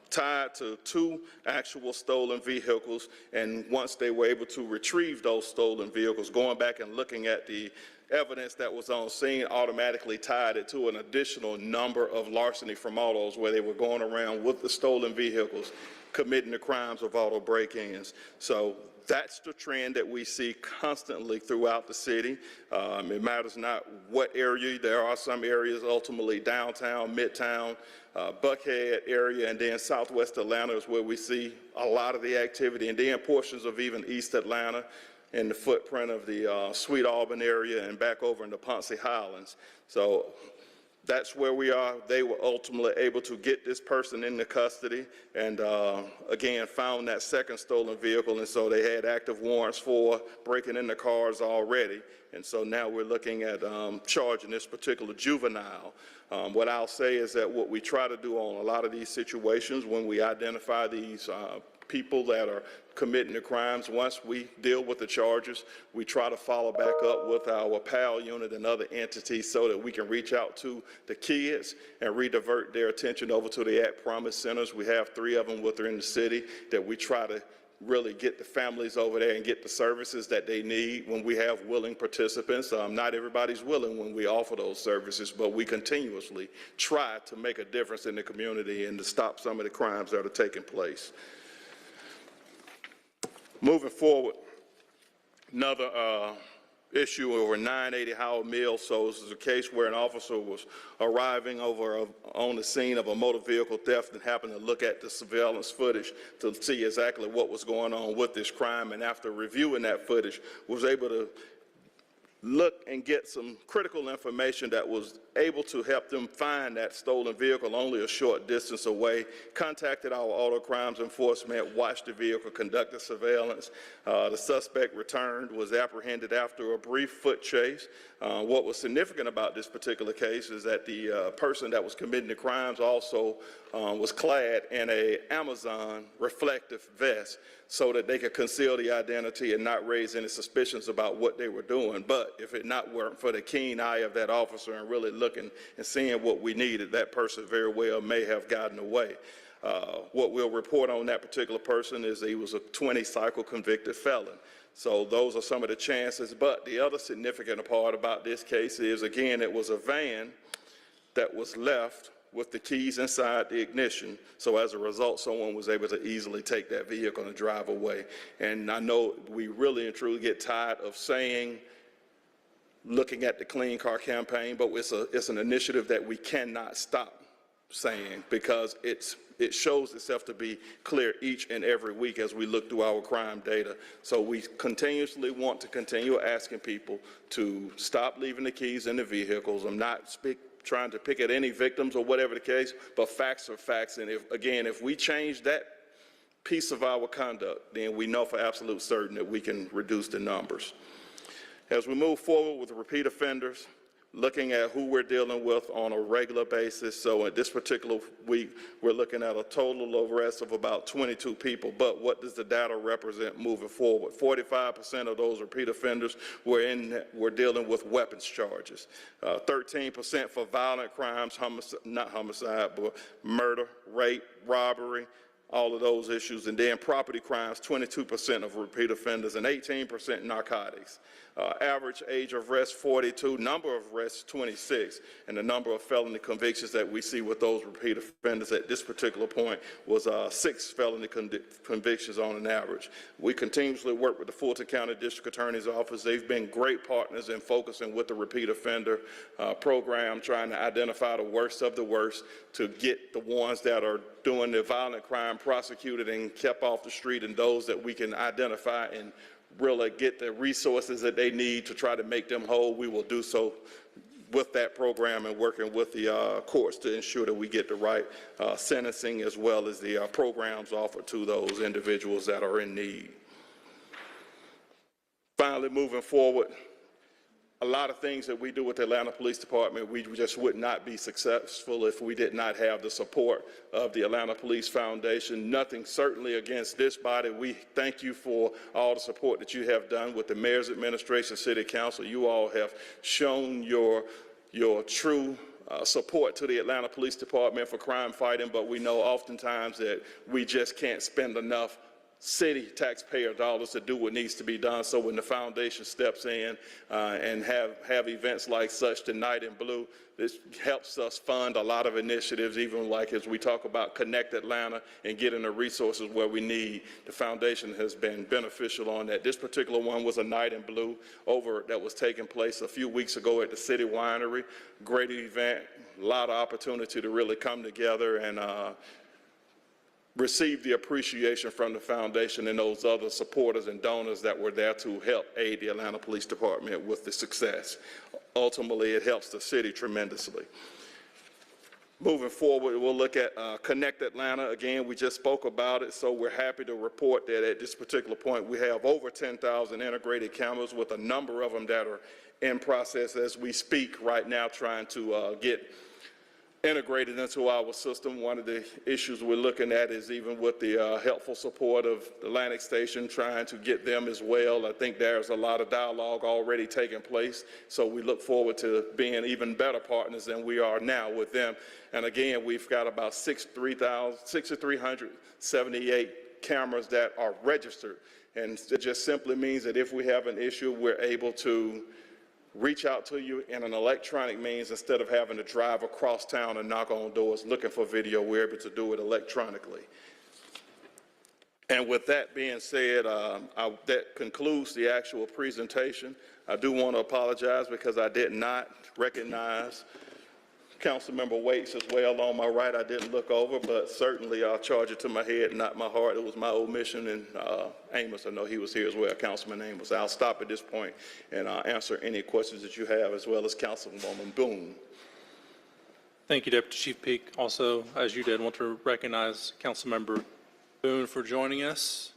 tied to 2 actual stolen vehicles, and once they were able to retrieve those stolen vehicles, going back and looking at the evidence that was on scene, automatically tied it to an additional number of larceny from autos, where they were going around with the stolen vehicles, committing the crimes of auto break-ins. So that's the trend that we see constantly throughout the city. It matters not what area. There are some areas, ultimately downtown, midtown, Buckhead area, and then Southwest Atlanta is where we see a lot of the activity, and then portions of even East Atlanta, in the footprint of the Sweet Auburn area, and back over in the Ponce Highlands. So that's where we are. They were ultimately able to get this person into custody, and again, found that second stolen vehicle, and so they had active warrants for breaking into cars already. And so now we're looking at charging this particular juvenile. What I'll say is that what we try to do on a lot of these situations, when we identify these people that are committing the crimes, once we deal with the charges, we try to follow back up with our PAL unit and other entities, so that we can reach out to the kids and redivert their attention over to the At Promise centers. We have 3 of them within the city that we try to really get the families over there and get the services that they need when we have willing participants. Not everybody's willing when we offer those services, but we continuously try to make a difference in the community and to stop some of the crimes that are taking place. Moving forward, another issue over 980 Howard Mills. So this is a case where an officer was arriving on the scene of a motor vehicle theft and happened to look at the surveillance footage to see exactly what was going on with this crime, and after reviewing that footage, was able to look and get some critical information that was able to help them find that stolen vehicle only a short distance away, contacted our auto crimes enforcement, watched the vehicle, conducted surveillance. The suspect returned, was apprehended after a brief foot chase. What was significant about this particular case is that the person that was committing the crimes also was clad in an Amazon reflective vest, so that they could conceal the identity and not raise any suspicions about what they were doing. But if it not weren't for the keen eye of that officer and really looking and seeing what we needed, that person very well may have gotten away. What we'll report on that particular person is he was a 20-cycle convicted felon. So those are some of the chances. But the other significant part about this case is, again, it was a van that was left with the keys inside the ignition. So as a result, someone was able to easily take that vehicle and drive away. And I know we really and truly get tired of saying, looking at the Clean Car Campaign, but it's an initiative that we cannot stop saying, because it shows itself to be clear each and every week as we look through our crime data. So we continuously want to continue asking people to stop leaving the keys in the vehicles. I'm not trying to pick at any victims or whatever the case, but facts are facts. And if we change that piece of our conduct, then we know for absolute certain that we can reduce the numbers. As we move forward with repeat offenders, looking at who we're dealing with on a regular basis. So in this particular week, we're looking at a total of arrests of about 22 people. But what does the data represent moving forward? 45% of those repeat offenders were dealing with weapons charges. 13% for violent crimes, not homicide, but murder, rape, robbery, all of those issues. And then property crimes, 22% of repeat offenders, and 18% narcotics. Average age of arrest, 42, number of arrests, 26, and the number of felony convictions that we see with those repeat offenders at this particular point was 6 felony convictions on an average. We continuously work with the Fulton County District Attorney's Office. They've been great partners in focusing with the repeat offender program, trying to identify the worst of the worst to get the ones that are doing the violent crime prosecuted and kept off the street, and those that we can identify and really get the resources that they need to try to make them whole. We will do so with that program and working with the courts to ensure that we get the right sentencing as well as the programs offered to those individuals that are in need. Finally, moving forward, a lot of things that we do with the Atlanta Police Department, we just would not be successful if we did not have the support of the Atlanta Police Foundation. Nothing certainly against this body. We thank you for all the support that you have done with the Mayor's Administration, City Council. You all have shown your true support to the Atlanta Police Department for crime fighting, but we know oftentimes that we just can't spend enough city taxpayer dollars to do what needs to be done. So when the foundation steps in and have events like such, Tonight in Blue, this helps us fund a lot of initiatives, even like as we talk about Connect Atlanta and getting the resources where we need. The foundation has been beneficial on that. This particular one was a Night in Blue that was taking place a few weeks ago at the City Winery. Great event, a lot of opportunity to really come together and receive the appreciation from the foundation and those other supporters and donors that were there to help aid the Atlanta Police Department with the success. Ultimately, it helps the city tremendously. Moving forward, we'll look at Connect Atlanta. Again, we just spoke about it, so we're happy to report that at this particular point, we have over 10,000 integrated cameras with a number of them that are in process as we speak right now, trying to get integrated into our system. One of the issues we're looking at is even with the helpful support of Atlantic Station, trying to get them as well. I think there's a lot of dialogue already taking place, so we look forward to being even better partners than we are now with them. And again, we've got about 6,378 cameras that are registered, and it just simply means that if we have an issue, we're able to reach out to you in an electronic means instead of having to drive across town and knock on doors looking for video. We're able to do it electronically. And with that being said, that concludes the actual presentation. I do want to apologize because I did not recognize Councilmember Waits as well on my right. I didn't look over, but certainly I'll charge it to my head, not my heart. It was my omission. And Amos, I know he was here as well, Councilman Amos. I'll stop at this point and answer any questions that you have, as well as Councilwoman Boone. Thank you, Deputy Chief Peak. Also, as you did, want to recognize Councilmember Boone for joining us.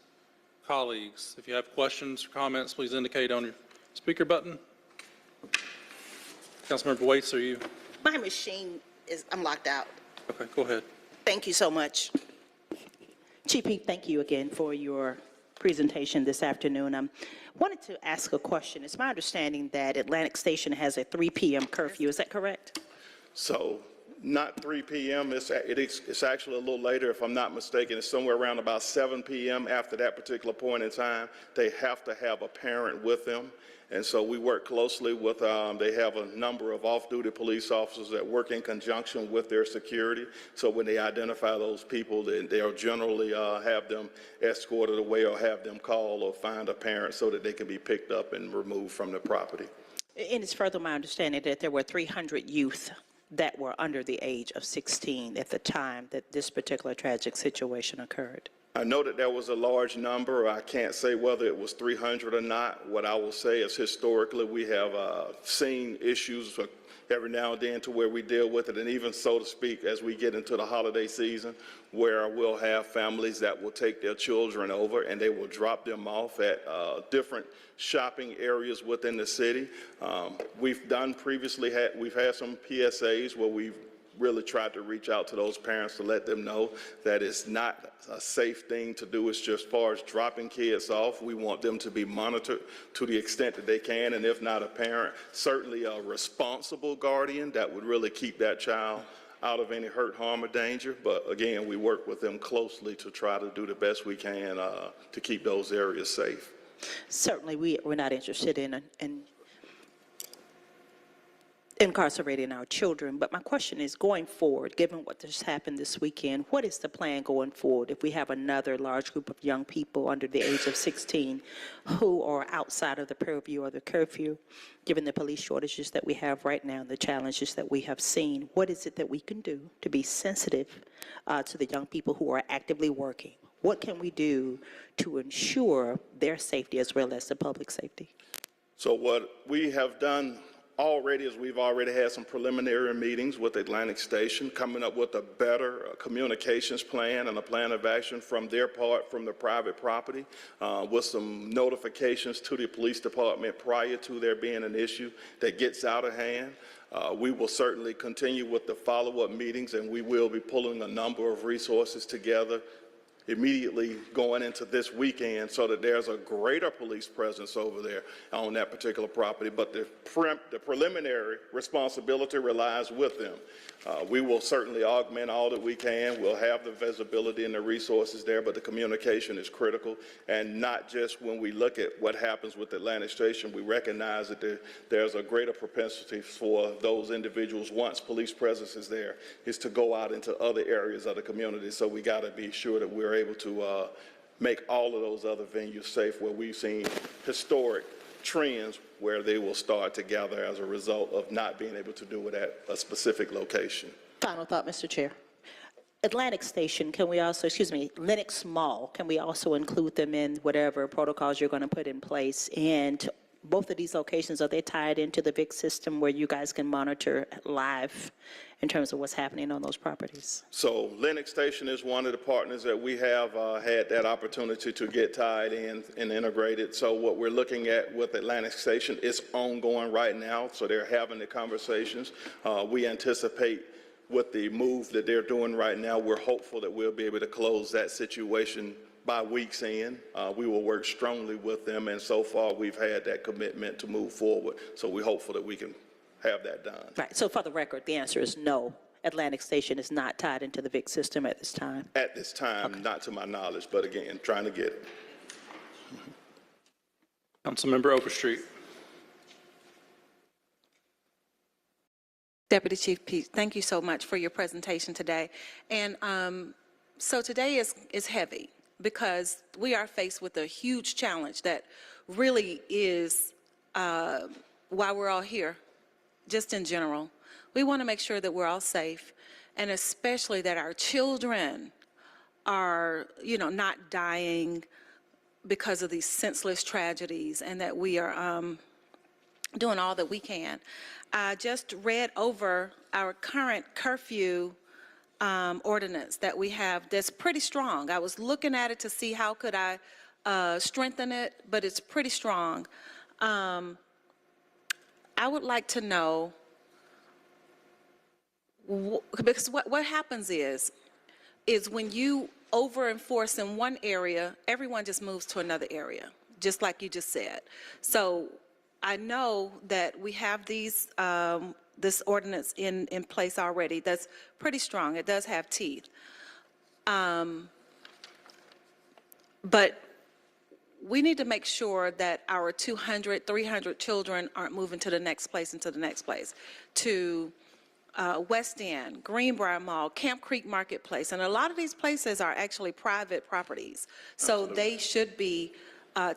Colleagues, if you have questions or comments, please indicate on your speaker button. Councilmember Waits, are you? My machine I'm locked out. Okay, go ahead. Thank you so much. Chief Peak, thank you again for your presentation this afternoon. I wanted to ask a question. It's my understanding that Atlantic Station has a 3 p.m. curfew. Is that correct? So not 3 p.m. It's actually a little later, if I'm not mistaken. It's somewhere around about 7 p.m. After that particular point in time, they have to have a parent with them. And so we work closely with, they have a number of off-duty police officers that work in conjunction with their security. So when they identify those people, they'll generally have them escorted away or have them call or find a parent so that they can be picked up and removed from the property. And it's further my understanding that there were 300 youth that were under the age of 16 at the time that this particular tragic situation occurred. I know that there was a large number. I can't say whether it was 300 or not. What I will say is historically we have seen issues every now and then to where we deal with it, and even so to speak as we get into the holiday season where we'll have families that will take their children over and they will drop them off at different shopping areas within the city. We've done previously, we've had some PSAs where we've really tried to reach out to those parents to let them know that it's not a safe thing to do. It's just as far as dropping kids off. We want them to be monitored to the extent that they can, and if not a parent, certainly a responsible guardian that would really keep that child out of any hurt, harm, or danger. But again, we work with them closely to try to do the best we can to keep those areas safe. Certainly, we're not interested in incarcerating our children, but my question is, going forward, given what just happened this weekend, what is the plan going forward if we have another large group of young people under the age of 16 who are outside of the purview of the curfew, given the police shortages that we have right now and the challenges that we have seen? What is it that we can do to be sensitive to the young people who are actively working? What can we do to ensure their safety as well as the public safety? So what we have done already is we've already had some preliminary meetings with Atlantic Station, coming up with a better communications plan and a plan of action from their part, from the private property, with some notifications to the police department prior to there being an issue that gets out of hand. We will certainly continue with the follow-up meetings, and we will be pulling a number of resources together immediately going into this weekend so that there's a greater police presence over there on that particular property. But the preliminary responsibility relies with them. We will certainly augment all that we can. We'll have the visibility and the resources there, but the communication is critical. And not just when we look at what happens with Atlantic Station, we recognize that there's a greater propensity for those individuals, once police presence is there, is to go out into other areas of the community. So we got to be sure that we're able to make all of those other venues safe, where we've seen historic trends where they will start to gather as a result of not being able to do it at a specific location. Final thought, Mr. Chair. Atlantic Station, can we also, Lenox Mall, can we also include them in whatever protocols you're going to put in place? And both of these locations, are they tied into the VIC system where you guys can monitor live in terms of what's happening on those properties? So Lenox Station is one of the partners that we have had that opportunity to get tied in and integrated. So what we're looking at with Atlantic Station is ongoing right now. So they're having the conversations. We anticipate with the move that they're doing right now, we're hopeful that we'll be able to close that situation by week's end. We will work strongly with them, and so far we've had that commitment to move forward. So we're hopeful that we can have that done. Right, so for the record, the answer is no. Atlantic Station is not tied into the VIC system at this time. At this time, not to my knowledge, but again, trying to get it. Councilmember Overstreet. Deputy Chief Pete, thank you so much for your presentation today. And so today is heavy because we are faced with a huge challenge that really is why we're all here, just in general. We want to make sure that we're all safe, and especially that our children are, not dying because of these senseless tragedies, and that we are doing all that we can. I just read over our current curfew ordinance that we have that's pretty strong. I was looking at it to see how could I strengthen it, but it's pretty strong. I would like to know, because what happens is when you over-enforce in one area, everyone just moves to another area, just like you just said. So I know that we have these this ordinance in place already that's pretty strong. It does have teeth. But we need to make sure that our 200, 300 children aren't moving to the next place and to the next place, to West End, Greenbrier Mall, Camp Creek Marketplace. And a lot of these places are actually private properties. So they should be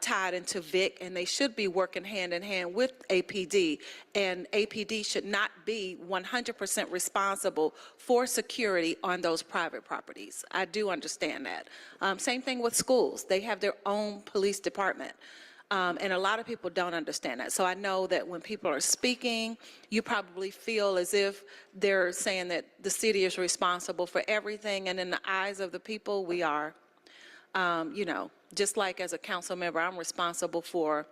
tied into VIC, and they should be working hand in hand with APD. And APD should not be 100% responsible for security on those private properties. I do understand that. Same thing with schools. They have their own police department. And a lot of people don't understand that. So I know that when people are speaking, you probably feel as if they're saying that the city is responsible for everything. And in the eyes of the people, we are. You know, just like as a council member, I'm responsible for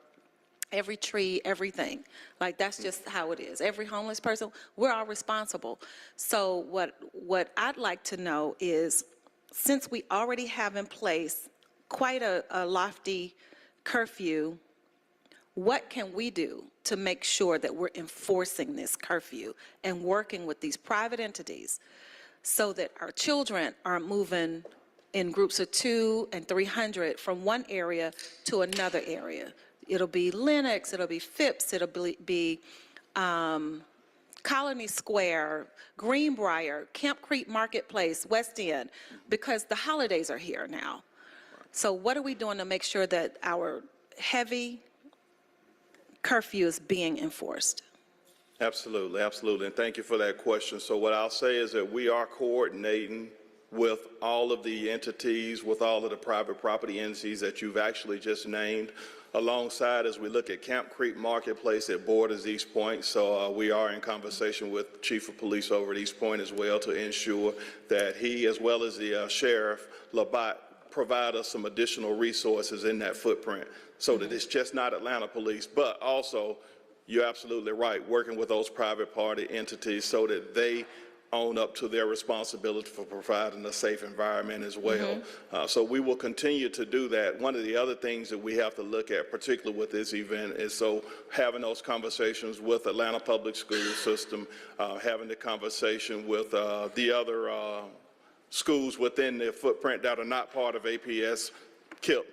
every tree, everything. Like, that's just how it is. Every homeless person, we're all responsible. So what I'd like to know is, since we already have in place quite a lofty curfew, what can we do to make sure that we're enforcing this curfew and working with these private entities so that our children aren't moving in groups of 200 and 300 from one area to another area? It'll be Lenox, it'll be Phipps, it'll be Colony Square, Greenbrier, Camp Creek Marketplace, West End, because the holidays are here now. So what are we doing to make sure that our heavy curfew is being enforced? Absolutely, absolutely, and thank you for that question. So what I'll say is that we are coordinating with all of the entities, with all of the private property entities that you've actually just named, alongside as we look at Camp Creek Marketplace that borders East Point. So we are in conversation with Chief of Police over at East Point as well to ensure that he, as well as the Sheriff Labatt, provide us some additional resources in that footprint so that it's just not Atlanta Police, but also, you're absolutely right, working with those private party entities so that they own up to their responsibility for providing a safe environment as well. So we will continue to do that. One of the other things that we have to look at, particularly with this event, is so having those conversations with Atlanta Public School System, having the conversation with the other schools within their footprint that are not part of APS, KIP,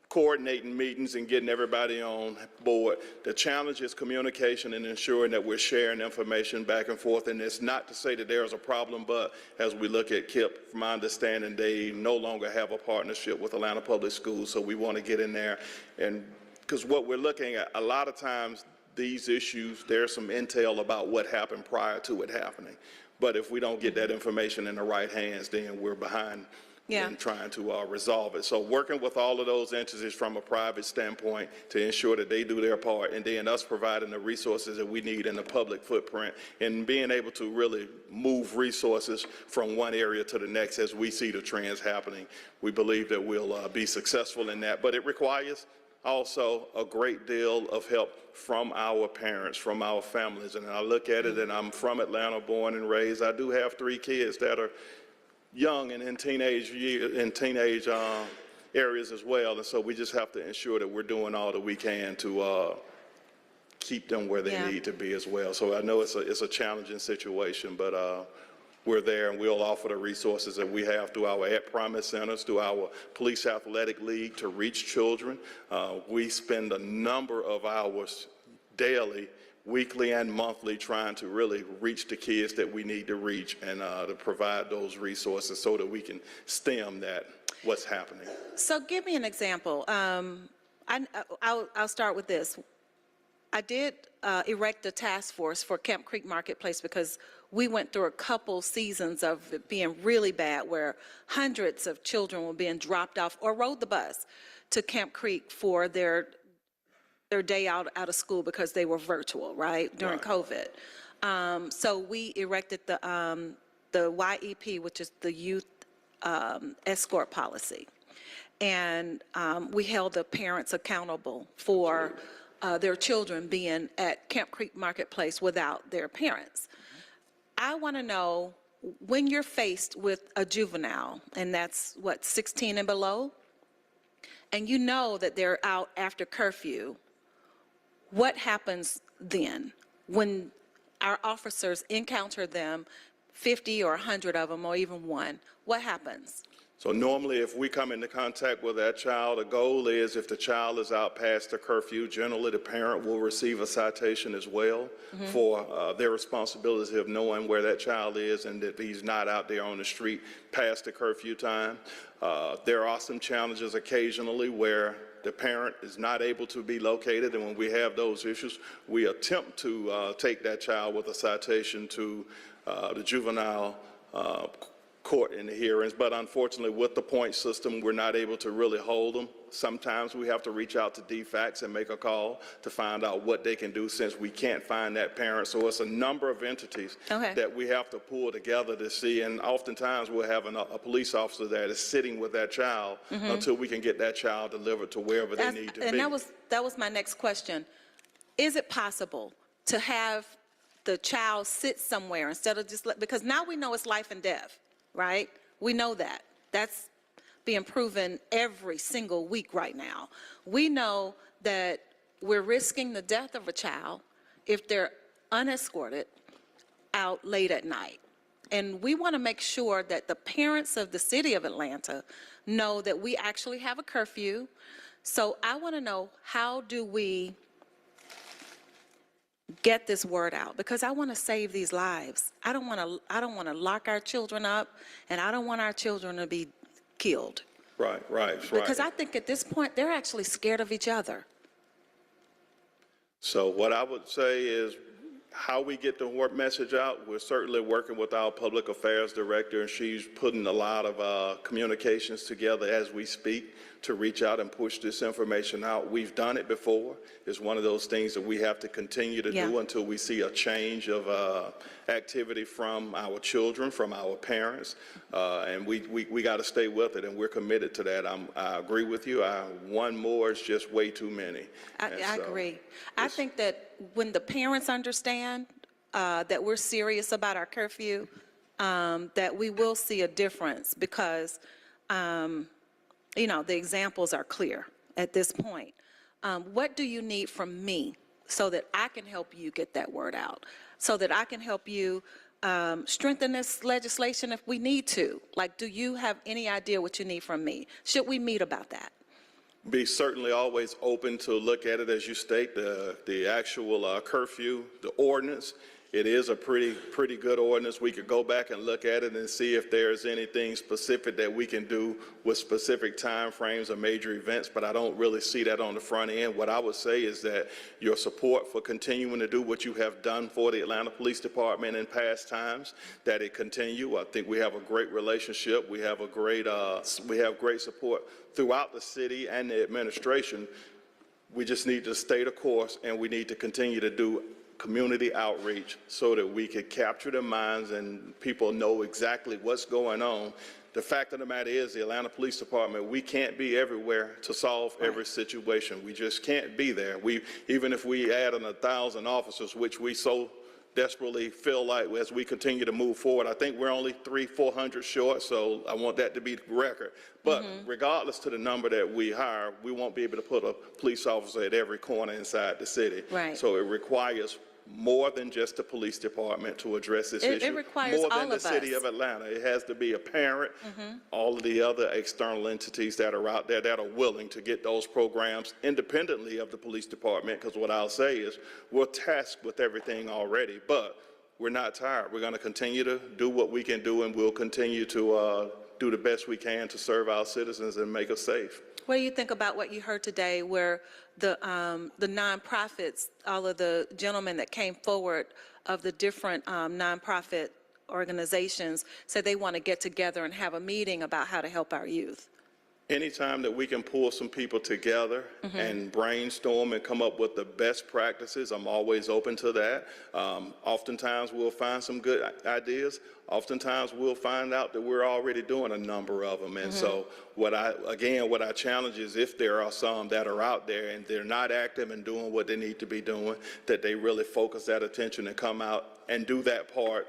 coordinating meetings and getting everybody on board. The challenge is communication and ensuring that we're sharing information back and forth. And it's not to say that there's a problem, but as we look at KIP, from my understanding, they no longer have a partnership with Atlanta Public Schools. So we want to get in there, and because what we're looking at, a lot of times these issues, there's some intel about what happened prior to it happening. But if we don't get that information in the right hands, then we're behind in trying to resolve it. So working with all of those entities from a private standpoint to ensure that they do their part, and then us providing the resources that we need in the public footprint, and being able to really move resources from one area to the next as we see the trends happening. We believe that we'll be successful in that, but it requires also a great deal of help from our parents, from our families. And I look at it, and I'm from Atlanta, born and raised. I do have 3 kids that are young and in teenage areas as well, and so we just have to ensure that we're doing all that we can to keep them where they need to be as well. So I know it's a challenging situation, but we're there, and we'll offer the resources that we have through our At Promise centers, through our Police Athletic League to reach children. We spend a number of hours daily, weekly and monthly, trying to really reach the kids that we need to reach, and to provide those resources so that we can stem what's happening. So give me an example. I'll start with this. I did erect a task force for Camp Creek Marketplace because we went through a couple seasons of it being really bad, where hundreds of children were being dropped off or rode the bus to Camp Creek for their day out of school because they were virtual, right, during COVID. So we erected the YEP, which is the Youth Escort Policy. And we held the parents accountable for their children being at Camp Creek Marketplace without their parents. I want to know, when you're faced with a juvenile, and that's, 16 and below, and you know that they're out after curfew, what happens then when our officers encounter them, 50 or 100 of them, or even one? What happens? So normally, if we come into contact with that child, the goal is, if the child is out past the curfew, generally the parent will receive a citation as well for their responsibility of knowing where that child is and that he's not out there on the street past the curfew time. There are some challenges occasionally where the parent is not able to be located, and when we have those issues, we attempt to take that child with a citation to the juvenile court in the hearings. But unfortunately, with the point system, we're not able to really hold them. Sometimes we have to reach out to DFACS and make a call to find out what they can do since we can't find that parent. So it's a number of entities that we have to pull together to see. And oftentimes we'll have a police officer that is sitting with that child until we can get that child delivered to wherever they need to be. And that was my next question. Is it possible to have the child sit somewhere instead of just, because now we know it's life and death, right? We know that. That's being proven every single week right now. We know that we're risking the death of a child if they're unescorted out late at night. And we want to make sure that the parents of the city of Atlanta know that we actually have a curfew. So I want to know, how do we get this word out? Because I want to save these lives. I don't want to lock our children up, and I don't want our children to be killed. Right. Because I think at this point, they're actually scared of each other. So what I would say is, how we get the message out, we're certainly working with our public affairs director, and she's putting a lot of communications together as we speak to reach out and push this information out. We've done it before. It's one of those things that we have to continue to do until we see a change of activity from our children, from our parents, and we got to stay with it, and we're committed to that. I agree with you. One more is just way too many. I agree. I think that when the parents understand that we're serious about our curfew, that we will see a difference, because you know, the examples are clear at this point. What do you need from me so that I can help you get that word out, so that I can help you strengthen this legislation if we need to? Like, do you have any idea what you need from me? Should we meet about that? Be certainly always open to look at it, as you state, the actual curfew, the ordinance. It is a pretty good ordinance. We could go back and look at it and see if there's anything specific that we can do with specific time frames or major events, but I don't really see that on the front end. What I would say is that your support for continuing to do what you have done for the Atlanta Police Department in past times, that it continue. I think we have a great relationship. We have great support throughout the city and the administration. We just need to stay the course, and we need to continue to do community outreach so that we could capture the minds and people know exactly what's going on. The fact of the matter is, the Atlanta Police Department, we can't be everywhere to solve every situation. We just can't be there. Even if we add 1,000 officers, which we so desperately feel like as we continue to move forward, I think we're only 300-400 short, so I want that to be the record. But regardless to the number that we hire, we won't be able to put a police officer at every corner inside the city. Right. So it requires more than just the police department to address this issue. It requires more all than the of city us. of Atlanta. It has to be a parent, all of the other external entities that are out there that are willing to get those programs independently of the police department, because what I'll say is, we're tasked with everything already, but we're not tired. We're going to continue to do what we can do, and we'll continue to do the best we can to serve our citizens and make us safe. What do you think about what you heard today, where the nonprofits, all of the gentlemen that came forward of the different nonprofit organizations, said they want to get together and have a meeting about how to help our youth? Anytime that we can pull some people together and brainstorm and come up with the best practices, I'm always open to that. Oftentimes we'll find some good ideas. Oftentimes we'll find out that we're already doing a number of them. And so what I challenge is, if there are some that are out there and they're not active and doing what they need to be doing, that they really focus that attention and come out and do that part.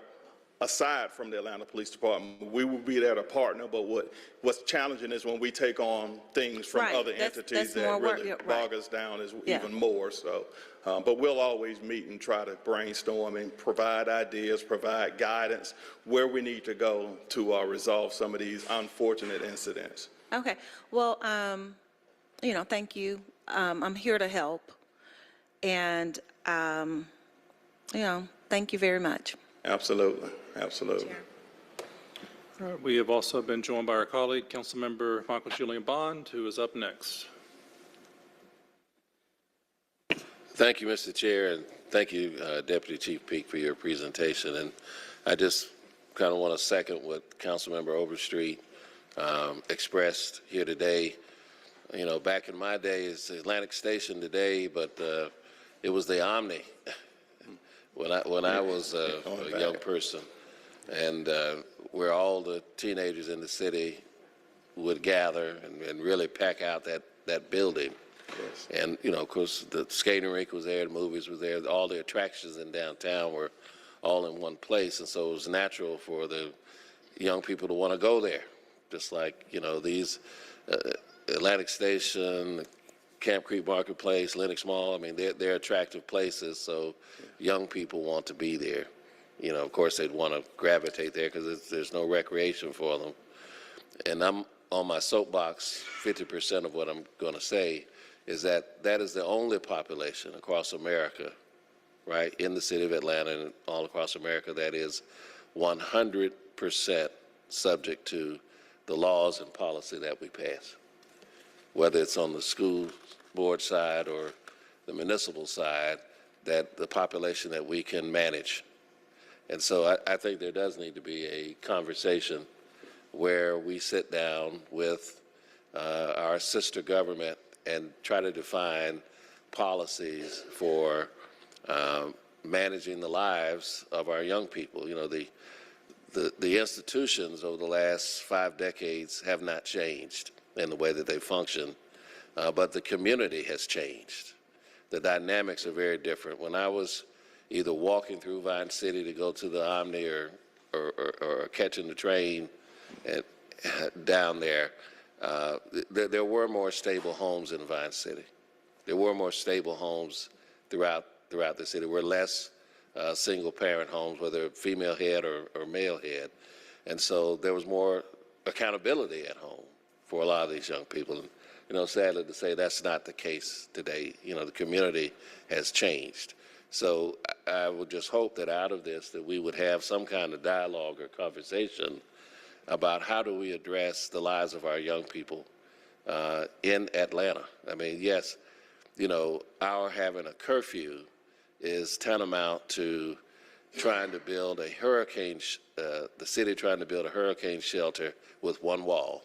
Aside from the Atlanta Police Department, we will be there to partner, but what's challenging is when we take on things from other entities that really bog us down even more. So, but we'll always meet and try to brainstorm and provide ideas, provide guidance where we need to go to resolve some of these unfortunate incidents. Okay. Well, you know, thank you. I'm here to help, and you know, thank you very much. Absolutely, absolutely. All right, we have also been joined by our colleague, Councilmember Michael Julian Bond, who is up next. Thank you, Mr. Chair, and thank you, Deputy Chief Peak, for your presentation. And I just kind of want to second what Councilmember Overstreet expressed here today. You know, back in my days, Atlantic Station today, but it was the Omni when I was a young person, and where all the teenagers in the city would gather and really pack out that building. Yes. And, you know, of course, the skating rink was there, the movies were there, all the attractions in downtown were all in one place, and so it was natural for the young people to want to go there, just like, you know, these Atlantic Station, Camp Creek Marketplace, Lenox Mall, I mean, they're attractive places, so young people want to be there. You know, of course, they'd want to gravitate there because there's no recreation for them. And I'm on my soapbox, 50% of what I'm going to say is that is the only population across America, right, in the city of Atlanta and all across America that is 100% subject to the laws and policy that we pass, whether it's on the school board side or the municipal side, that the population that we can manage. And so I think there does need to be a conversation where we sit down with our sister government and try to define policies for managing the lives of our young people. You know, the institutions over the last 5 decades have not changed in the way that they function, but the community has changed. The dynamics are very different. When I was either walking through Vine City to go to the Omni or catching the train down there, there were more stable homes in Vine City. There were more stable homes throughout the city. There were less single-parent homes, whether female head or male head. And so there was more accountability at home for a lot of these young people. And, you know, sadly to say, that's not the case today. You know, the community has changed. So I would just hope that out of this that we would have some kind of dialogue or conversation about how do we address the lives of our young people in Atlanta. I mean, yes, you know, our having a curfew is tantamount to trying to build a hurricane, the city trying to build a hurricane shelter with one wall,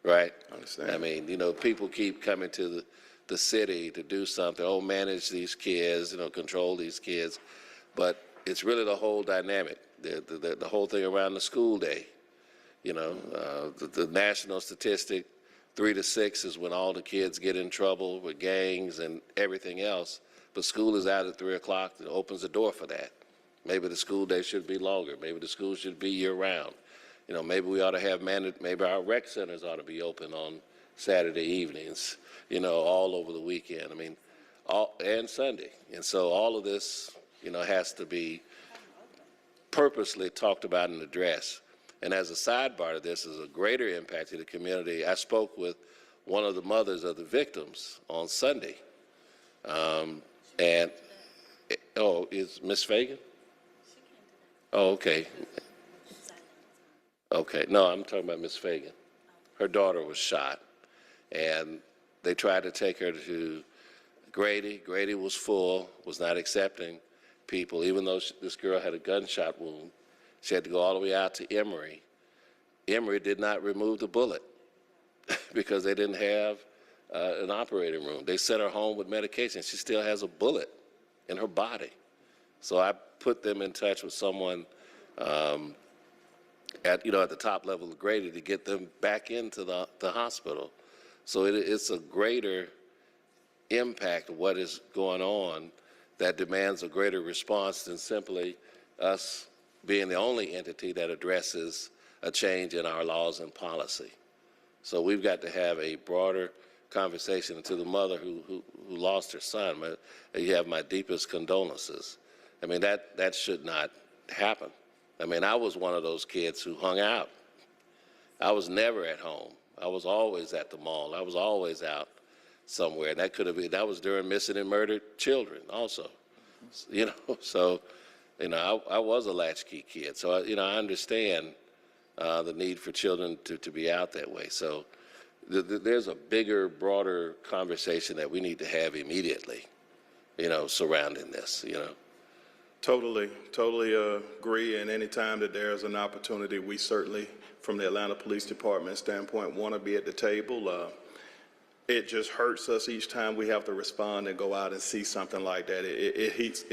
right? I understand. I mean, you know, people keep coming to the city to do something, manage these kids, you know, control these kids, but it's really the whole dynamic. The whole thing around the school day, you know, the national statistic, 3 to 6 is when all the kids get in trouble with gangs and everything else. But school is out at 3 o'clock. It opens the door for that. Maybe the school day should be longer. Maybe the school should be year round. You know, maybe we ought to have maybe our rec centers ought to be open on Saturday evenings, you know, all over the weekend. I mean, and Sunday. And so all of this, you know, has to be purposely talked about and addressed. And as a sidebar to this, is a greater impact to the community. I spoke with one of the mothers of the victims on Sunday. Is Miss Fagan? Oh, okay. Okay, no, I'm talking about Miss Fagan. Her daughter was shot, and they tried to take her to Grady. Grady was full, was not accepting people, even though this girl had a gunshot wound. She had to go all the way out to Emory. Emory did not remove the bullet because they didn't have an operating room. They sent her home with medication. She still has a bullet in her body. So I put them in touch with someone at the top level of Grady to get them back into the hospital. So it's a greater impact of what is going on that demands a greater response than simply us being the only entity that addresses a change in our laws and policy. So we've got to have a broader conversation. And to the mother who lost her son, you have my deepest condolences. I mean, that should not happen. I mean, I was one of those kids who hung out. I was never at home. I was always at the mall. I was always out somewhere. And that was during missing and murdered children also. You know, so, you know, I was a latchkey kid. So, you know, I understand the need for children to be out that way. So there's a bigger, broader conversation that we need to have immediately, surrounding this, Totally agree. And anytime that there's an opportunity, we certainly, from the Atlanta Police Department standpoint, want to be at the table. It just hurts us each time we have to respond and go out and see something like that. It hits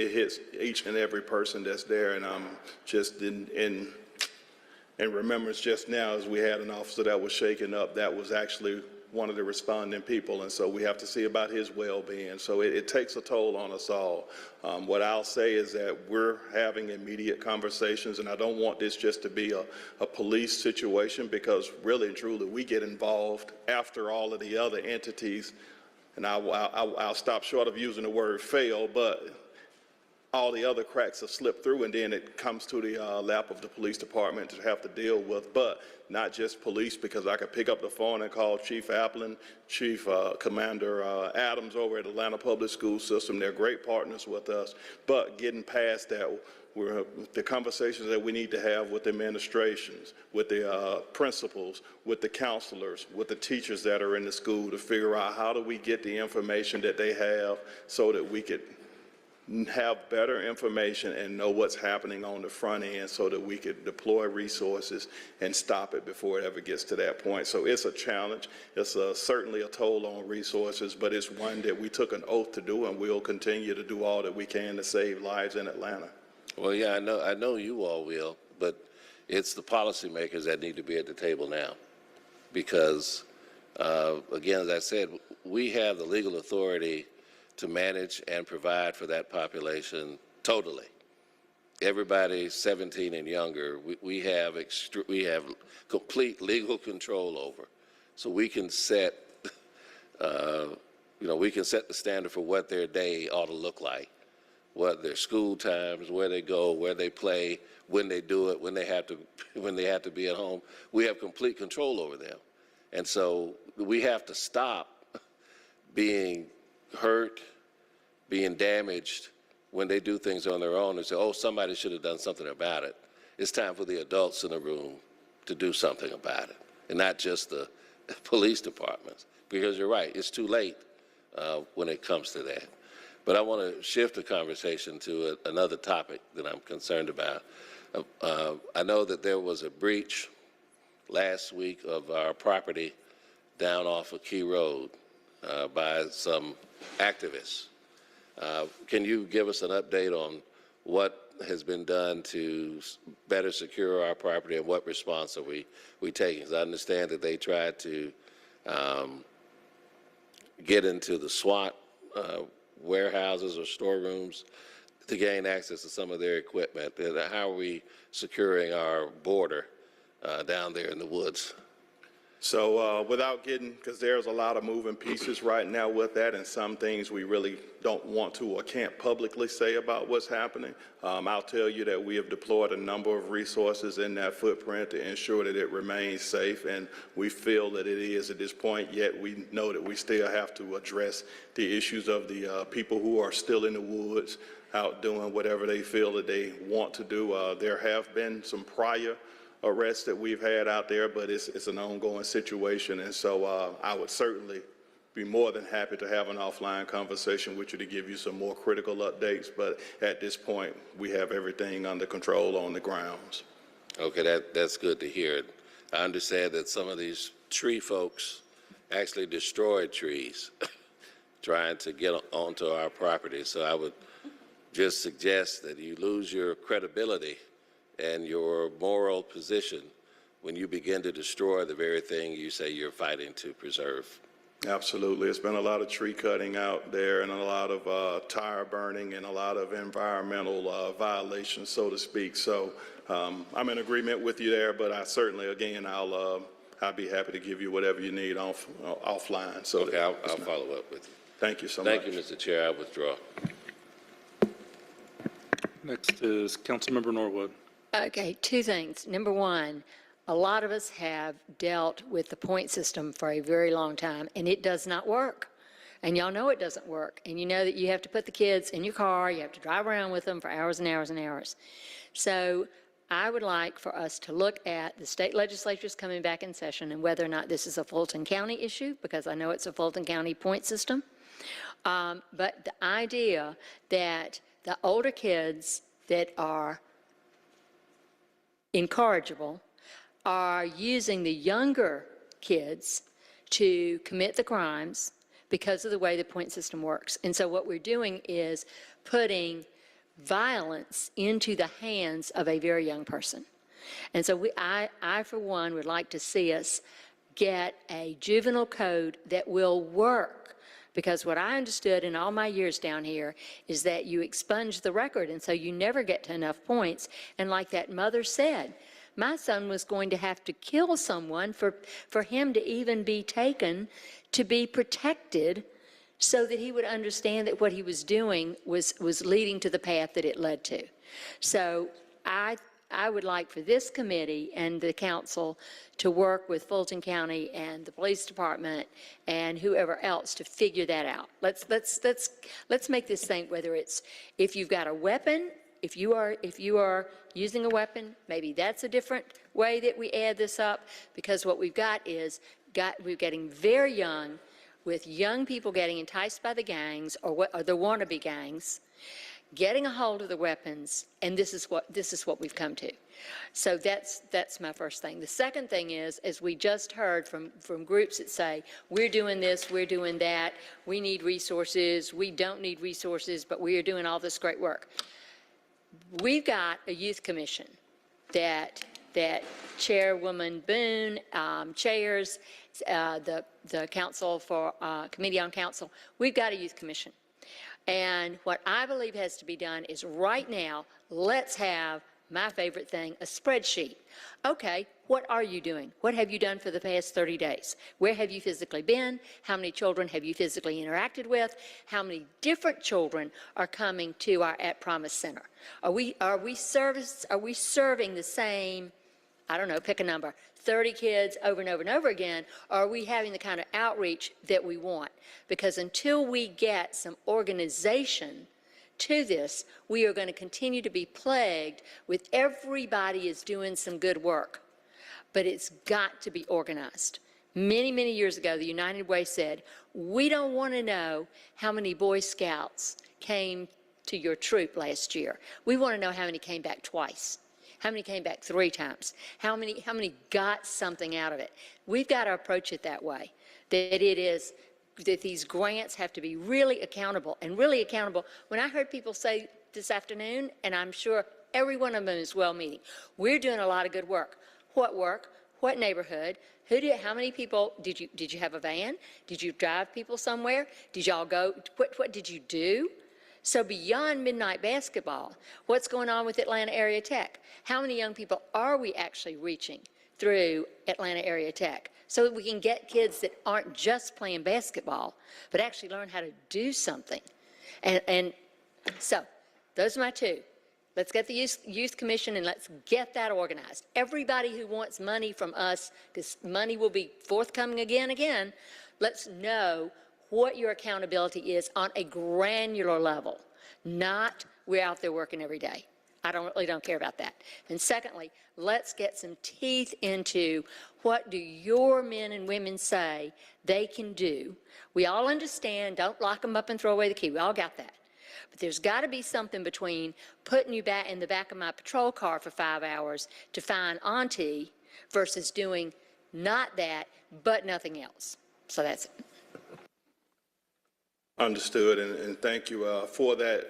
each and every person that's there. And I'm just in remembrance just now, as we had an officer that was shaken up, that was actually one of the responding people, and so we have to see about his well-being. So it takes a toll on us all. What I'll say is that we're having immediate conversations, and I don't want this just to be a police situation, because really and truly we get involved after all of the other entities, and I'll stop short of using the word fail, but all the other cracks have slipped through, and then it comes to the lap of the police department to have to deal with. But not just police, because I could pick up the phone and call Chief Applin, Chief Commander Adams over at Atlanta Public School System. They're great partners with us. But getting past that, the conversations that we need to have with the administrations, with the principals, with the counselors, with the teachers that are in the school, to figure out how do we get the information that they have so that we could have better information and know what's happening on the front end, so that we could deploy resources and stop it before it ever gets to that point. So it's a challenge. It's certainly a toll on resources, but it's one that we took an oath to do, and we'll continue to do all that we can to save lives in Atlanta. Well, yeah, I know you all will, but it's the policymakers that need to be at the table now, because, again, as I said, we have the legal authority to manage and provide for that population totally. Everybody 17 and younger, we have complete legal control over. So we can set, we can set the standard for what their day ought to look like, what their school times, where they go, where they play, when they do it, when they have to be at home. We have complete control over them. And so we have to stop being hurt, being damaged when they do things on their own and say, oh, somebody should have done something about it. It's time for the adults in the room to do something about it, and not just the police departments, because you're right, it's too late when it comes to that. But I want to shift the conversation to another topic that I'm concerned about. I know that there was a breach last week of our property down off of Key Road by some activists. Can you give us an update on what has been done to better secure our property, and what response are we taking? Because I understand that they tried to get into the SWAT warehouses or storerooms to gain access to some of their equipment. How are we securing our border down there in the woods? So without getting, because there's a lot of moving pieces right now with that, and some things we really don't want to or can't publicly say about what's happening. I'll tell you that we have deployed a number of resources in that footprint to ensure that it remains safe, and we feel that it is at this point, yet we know that we still have to address the issues of the people who are still in the woods out doing whatever they feel that they want to do. There have been some prior arrests that we've had out there, but it's an ongoing situation, and so I would certainly be more than happy to have an offline conversation with you to give you some more critical updates, but at this point, we have everything under control on the grounds. Okay, that's good to hear. I understand that some of these tree folks actually destroyed trees trying to get onto our property, so I would just suggest that you lose your credibility and your moral position when you begin to destroy the very thing you say you're fighting to preserve. Absolutely. It's been a lot of tree cutting out there, and a lot of tire burning, and a lot of environmental violations, so to speak. So I'm in agreement with you there, but I certainly, again, I'll be happy to give you whatever you need offline. So okay, I'll follow up with you. Thank you so much. Thank you, Mr. Chair. I withdraw. Next is Councilmember Norwood. Okay, two things. Number one, a lot of us have dealt with the point system for a very long time, and it does not work. And y'all know it doesn't work. And you know that you have to put the kids in your car, you have to drive around with them for hours and hours and hours. So I would like for us to look at the state legislatures coming back in session and whether or not this is a Fulton County issue, because I know it's a Fulton County point system. But the idea that the older kids that are incorrigible are using the younger kids to commit the crimes because of the way the point system works. And so what we're doing is putting violence into the hands of a very young person. And so I, for one, would like to see us get a juvenile code that will work. Because what I understood in all my years down here is that you expunge the record, and so you never get to enough points. And like that mother said, my son was going to have to kill someone for him to even be taken to be protected, so that he would understand that what he was doing was leading to the path that it led to. So I would like for this committee and the council to work with Fulton County and the police department and whoever else to figure that out. Let's make this thing, whether it's, if you've got a weapon, if you are using a weapon, maybe that's a different way that we add this up, because what we've got is, we're getting very young, with young people getting enticed by the gangs or the wannabe gangs, getting a hold of the weapons, and this is what we've come to. So that's my first thing. The second thing is, as we just heard from groups that say, we're doing this, we're doing that, we need resources, we don't need resources, but we are doing all this great work. We've got a youth commission that Chairwoman Boone chairs, the council for Committee on Council. We've got a youth commission. And what I believe has to be done is, right now, let's have, my favorite thing, a spreadsheet. Okay, what are you doing? What have you done for the past 30 days? Where have you physically been? How many children have you physically interacted with? How many different children are coming to our At Promise Center? Are we serving the same, I don't know, pick a number, 30 kids over and over and over again? Or are we having the kind of outreach that we want? Because until we get some organization to this, we are going to continue to be plagued with everybody is doing some good work, but it's got to be organized. Many, many years ago, the United Way said, we don't want to know how many Boy Scouts came to your troop last year. We want to know how many came back twice. How many came back 3 times? How many got something out of it? We've got to approach it that way, that these grants have to be really accountable, and really accountable. When I heard people say this afternoon, and I'm sure every one of them is well-meaning, we're doing a lot of good work. What work? What neighborhood? How many people, did you have a van? Did you drive people somewhere? Did y'all go, what did you do? So beyond midnight basketball, what's going on with Atlanta Area Tech? How many young people are we actually reaching through Atlanta Area Tech, so that we can get kids that aren't just playing basketball, but actually learn how to do something? And so those are my 2. Let's get the youth commission and let's get that organized. Everybody who wants money from us, because money will be forthcoming again, let's know what your accountability is on a granular level, not we're out there working every day. I really don't care about that. And secondly, let's get some teeth into what do your men and women say they can do. We all understand, don't lock them up and throw away the key. We all got that. But there's got to be something between putting you back in the back of my patrol car for 5 hours to find auntie versus doing not that, but nothing else. So that's it. Understood, and thank you for that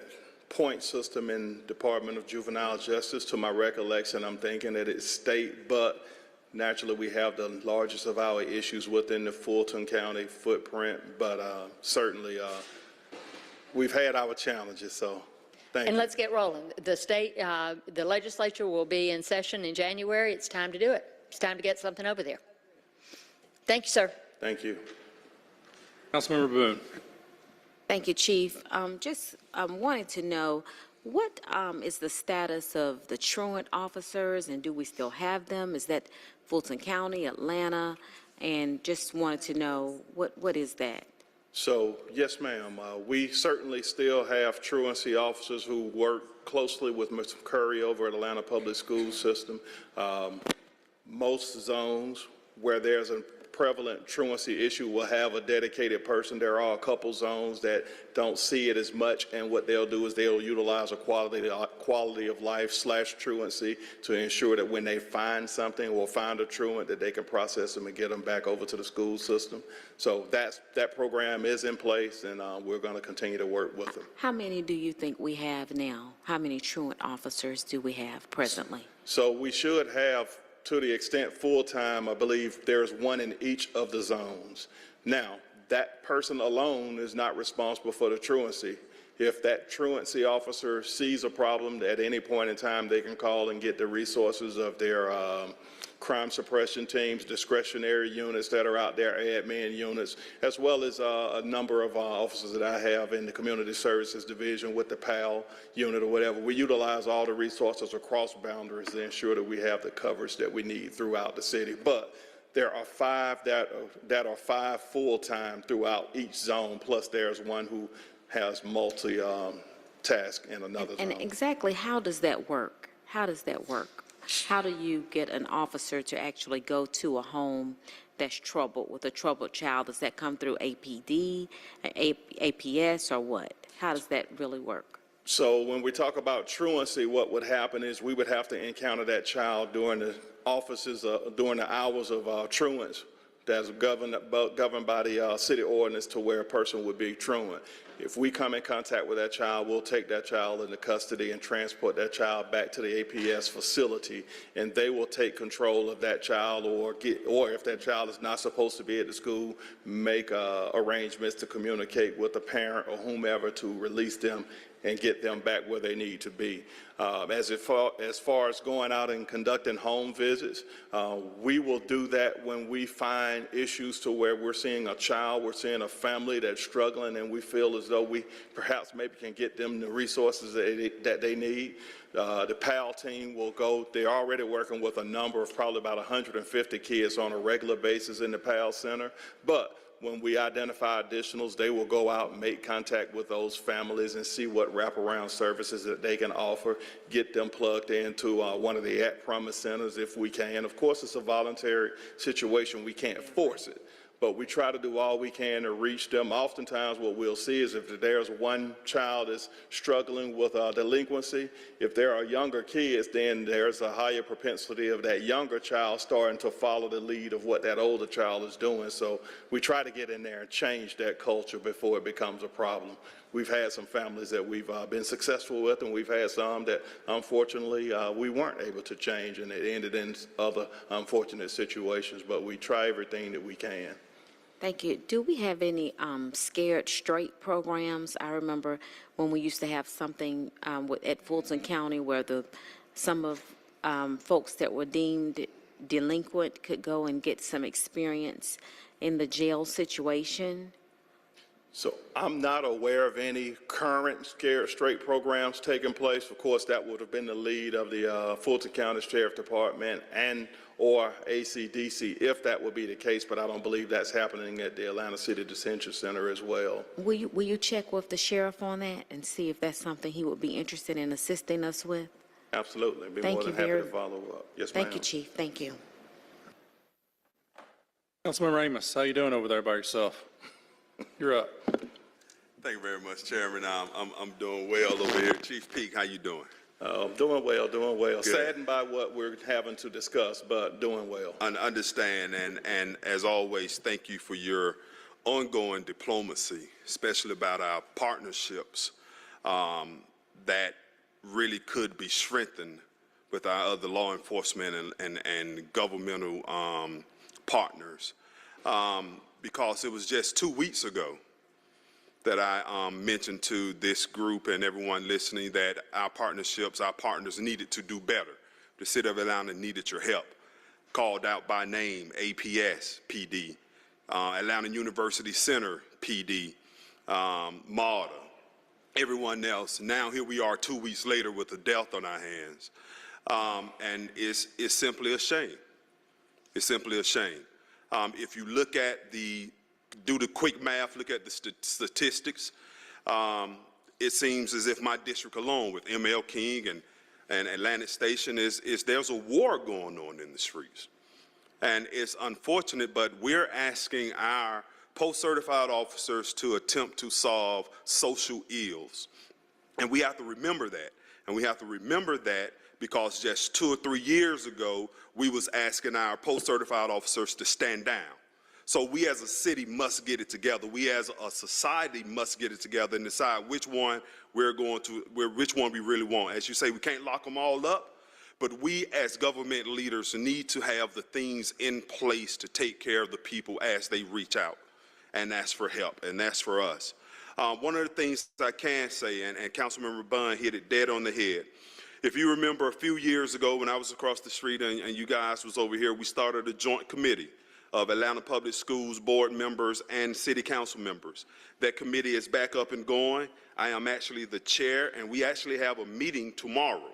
point system in Department of Juvenile Justice. To my recollection, I'm thinking that it's state, but naturally we have the largest of our issues within the Fulton County footprint, but certainly we've had our challenges, so thank you. And let's get rolling. The state, the legislature will be in session in January. It's time to do it. It's time to get something over there. Thank you, sir. Thank you. Councilmember Boone. Thank you, Chief. Just wanted to know, what is the status of the truant officers, and do we still have them? Is that Fulton County, Atlanta? And just wanted to know, what is that? So, yes, ma'am. We certainly still have truancy officers who work closely with Mr. Curry over at Atlanta Public School System. Most zones where there's a prevalent truancy issue will have a dedicated person. There are a couple zones that don't see it as much, and what they'll do is they'll utilize a quality of life / truancy to ensure that when they find something or find a truant, that they can process them and get them back over to the school system. So that program is in place, and we're going to continue to work with them. How many do you think we have now? How many truant officers do we have presently? So we should have, to the extent full-time, I believe there's one in each of the zones. Now, that person alone is not responsible for the truancy. If that truancy officer sees a problem, at any point in time, they can call and get the resources of their crime suppression teams, discretionary units that are out there, admin units, as well as a number of officers that I have in the Community Services Division with the PAL unit or whatever. We utilize all the resources across boundaries to ensure that we have the coverage that we need throughout the city. But there are 5 that are 5 full-time throughout each zone, plus there's one who has multi-task in another zone. And exactly how does that work? How does that work? How do you get an officer to actually go to a home that's troubled with a troubled child? Does that come through APD, APS, or what? How does that really work? So when we talk about truancy, what would happen is we would have to encounter that child during the during the hours of truants that's governed by the city ordinance to where a person would be truant. If we come in contact with that child, we'll take that child into custody and transport that child back to the APS facility, and they will take control of that child, or if that child is not supposed to be at the school, make arrangements to communicate with the parent or whomever to release them and get them back where they need to be. As far as going out and conducting home visits, we will do that when we find issues to where we're seeing a child, we're seeing a family that's struggling, and we feel as though we perhaps maybe can get them the resources that they need. The PAL team will go. They're already working with a number of probably about 150 kids on a regular basis in the PAL Center. But when we identify additionals, they will go out and make contact with those families and see what wraparound services that they can offer, get them plugged into one of the at-promise centers if we can. Of course, it's a voluntary situation. We can't force it. But we try to do all we can to reach them. Oftentimes what we'll see is if there's one child that's struggling with delinquency, if there are younger kids, then there's a higher propensity of that younger child starting to follow the lead of what that older child is doing. So we try to get in there and change that culture before it becomes a problem. We've had some families that we've been successful with, and we've had some that unfortunately we weren't able to change, and it ended in other unfortunate situations, but we try everything that we can. Thank you. Do we have any Scared Straight programs? I remember when we used to have something at Fulton County where some of folks that were deemed delinquent could go and get some experience in the jail situation. So I'm not aware of any current Scared Straight programs taking place. Of course, that would have been the lead of the Fulton County Sheriff Department or ACDC, if that would be the case, but I don't believe that's happening at the Atlanta City Detention Center as well. Will you check with the sheriff on that and see if that's something he would be interested in assisting us with? Absolutely. Be more than happy to follow up. Yes, ma'am. Thank you, Chief. Thank you. Councilmember Amos, how you doing over there by yourself? You're up. Thank you very much, Chairman. I'm doing well over here. Chief Peak, how you doing? Doing well, doing well. Good. Saddened by what we're having to discuss, but doing well. I understand, and as always, thank you for your ongoing diplomacy, especially about our partnerships that really could be strengthened with our other law enforcement and governmental partners. Because it was just 2 weeks ago that I mentioned to this group and everyone listening that our partners needed to do better. The city of Atlanta needed your help. Called out by name, APS PD, Atlanta University Center PD, MARTA, everyone else. Now here we are 2 weeks later with a death on our hands. And it's simply a shame. It's simply a shame. If you look at the do the quick math, look at the statistics, it seems as if my district alone with ML King and Atlantic Station there's a war going on in the streets. And it's unfortunate, but we're asking our post-certified officers to attempt to solve social ills. And we have to remember that. And we have to remember that because just 2 or 3 years ago, we was asking our post-certified officers to stand down. So we as a city must get it together. We as a society must get it together and decide which one which one we really want. As you say, we can't lock them all up, but we as government leaders need to have the things in place to take care of the people as they reach out and ask for help, and that's for us. One of the things I can say, and Councilmember Bunn hit it dead on the head, if you remember a few years ago when I was across the street and you guys was over here, we started a joint committee of Atlanta Public Schools board members and city council members. That committee is back up and going. I am actually the chair, and we actually have a meeting tomorrow.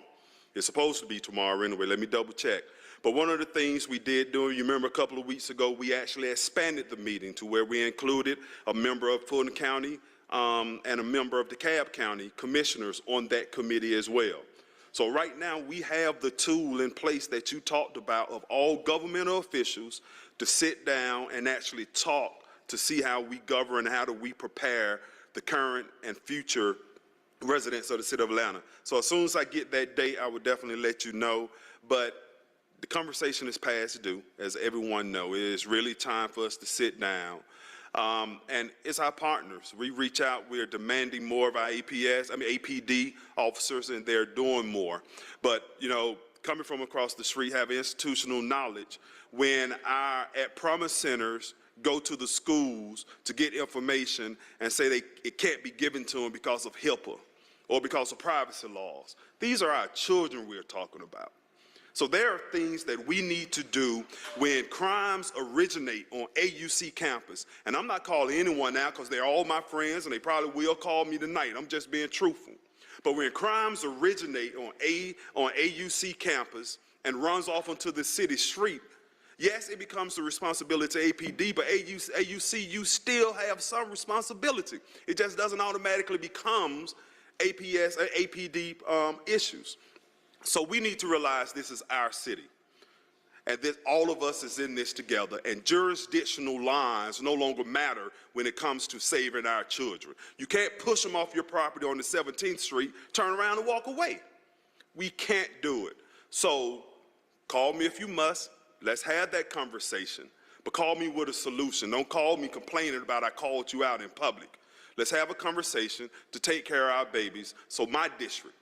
It's supposed to be tomorrow anyway, let me double check. But one of the things we did do, you remember a couple of weeks ago, we actually expanded the meeting to where we included a member of Fulton County and a member of DeKalb County commissioners on that committee as well. So right now we have the tool in place that you talked about of all governmental officials to sit down and actually talk to see how we govern, how do we prepare the current and future residents of the city of Atlanta. So as soon as I get that date, I will definitely let you know. But the conversation is past due, as everyone knows. It is really time for us to sit down. And it's our partners. We reach out, we're demanding more of our APD officers, and they're doing more. But, you know, coming from across the street, have institutional knowledge, when our at-promise centers go to the schools to get information and say it can't be given to them because of HIPAA or because of privacy laws. These are our children we're talking about. So there are things that we need to do when crimes originate on AUC campus. And I'm not calling anyone out because they're all my friends and they probably will call me tonight. I'm just being truthful. But when crimes originate on AUC campus and runs off onto the city street, yes, it becomes the responsibility of APD, but AUC, you still have some responsibility. It just doesn't automatically become APS or APD issues. So we need to realize this is our city, and that all of us is in this together, and jurisdictional lines no longer matter when it comes to saving our children. You can't push them off your property on the 17th Street, turn around and walk away. We can't do it. So call me if you must. Let's have that conversation, but call me with a solution. Don't call me complaining about I called you out in public. Let's have a conversation to take care of our babies so my district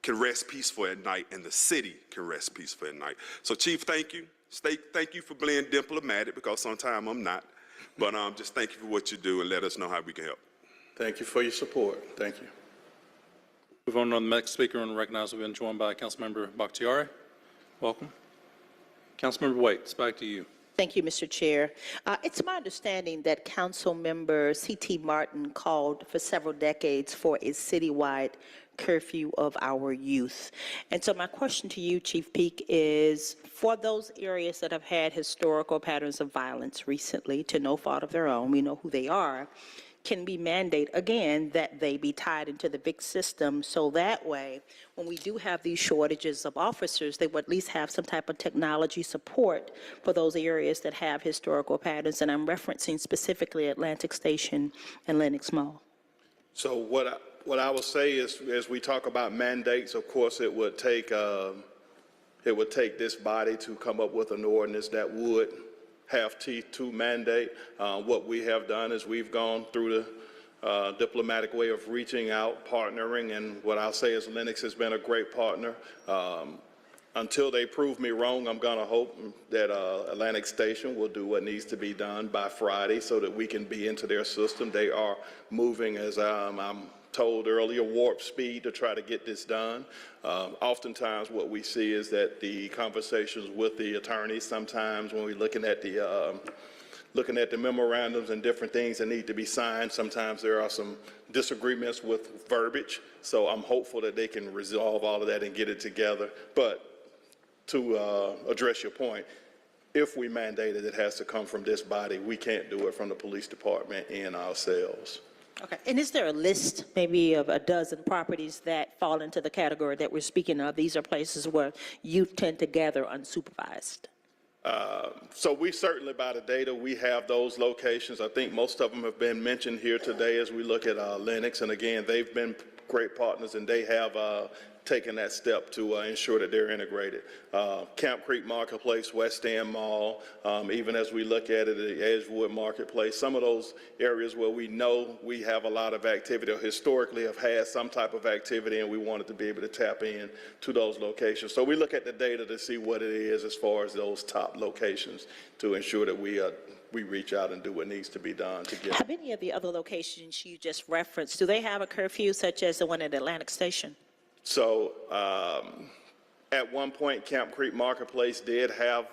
can rest peaceful at night and the city can rest peaceful at night. So Chief, thank you. Thank you for being diplomatic, because sometimes I'm not. But just thank you for what you do and let us know how we can help. Thank you for your support. Thank you. Move on to the next speaker and recognize we've been joined by Councilmember Bakhtiari. Welcome. Councilmember Waits, back to you. Thank you, Mr. Chair. It's my understanding that Councilmember C.T. Martin called for several decades for a citywide curfew of our youth. And so my question to you, Chief Peak, is for those areas that have had historical patterns of violence recently, to no fault of their own, we know who they are, can we mandate, again, that they be tied into the VIC system, so that way, when we do have these shortages of officers, they would at least have some type of technology support for those areas that have historical patterns, and I'm referencing specifically Atlantic Station and Lenox Mall. So what I will say is, as we talk about mandates, of course, it would take this body to come up with an ordinance that would have teeth to mandate. What we have done is we've gone through the diplomatic way of reaching out, partnering, and what I'll say is Lenox has been a great partner. Until they prove me wrong, I'm going to hope that Atlantic Station will do what needs to be done by Friday so that we can be into their system. They are moving, as I'm told earlier, warp speed to try to get this done. Oftentimes what we see is that the conversations with the attorneys, sometimes when we're looking at the memorandums and different things that need to be signed, sometimes there are some disagreements with verbiage. So I'm hopeful that they can resolve all of that and get it together. But to address your point, if we mandate it, it has to come from this body. We can't do it from the police department and ourselves. Okay. And is there a list maybe of a dozen properties that fall into the category that we're speaking of? These are places where youth tend to gather unsupervised. So we certainly, by the data, we have those locations. I think most of them have been mentioned here today as we look at Lennox. And again, they've been great partners, and they have taken that step to ensure that they're integrated. Camp Creek Marketplace, West End Mall, even as we look at it, the Edgewood Marketplace, some of those areas where we know we have a lot of activity or historically have had some type of activity, and we wanted to be able to tap in to those locations. So we look at the data to see what it is as far as those top locations to ensure that we reach out and do what needs to be done to get. Have any of the other locations you just referenced, do they have a curfew such as the one at Atlantic Station? So at one point, Camp Creek Marketplace did have,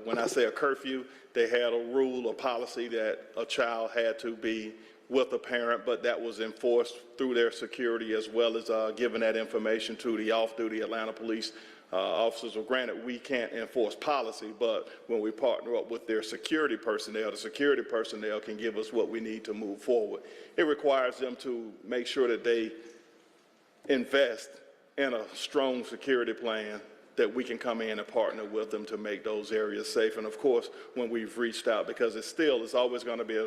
when I say a curfew, they had a rule or policy that a child had to be with a parent, but that was enforced through their security as well as giving that information to the off-duty Atlanta police officers. Well, granted, we can't enforce policy, but when we partner up with their security personnel, the security personnel can give us what we need to move forward. It requires them to make sure that they invest in a strong security plan that we can come in and partner with them to make those areas safe. And of course, when we've reached out, because it's always going to be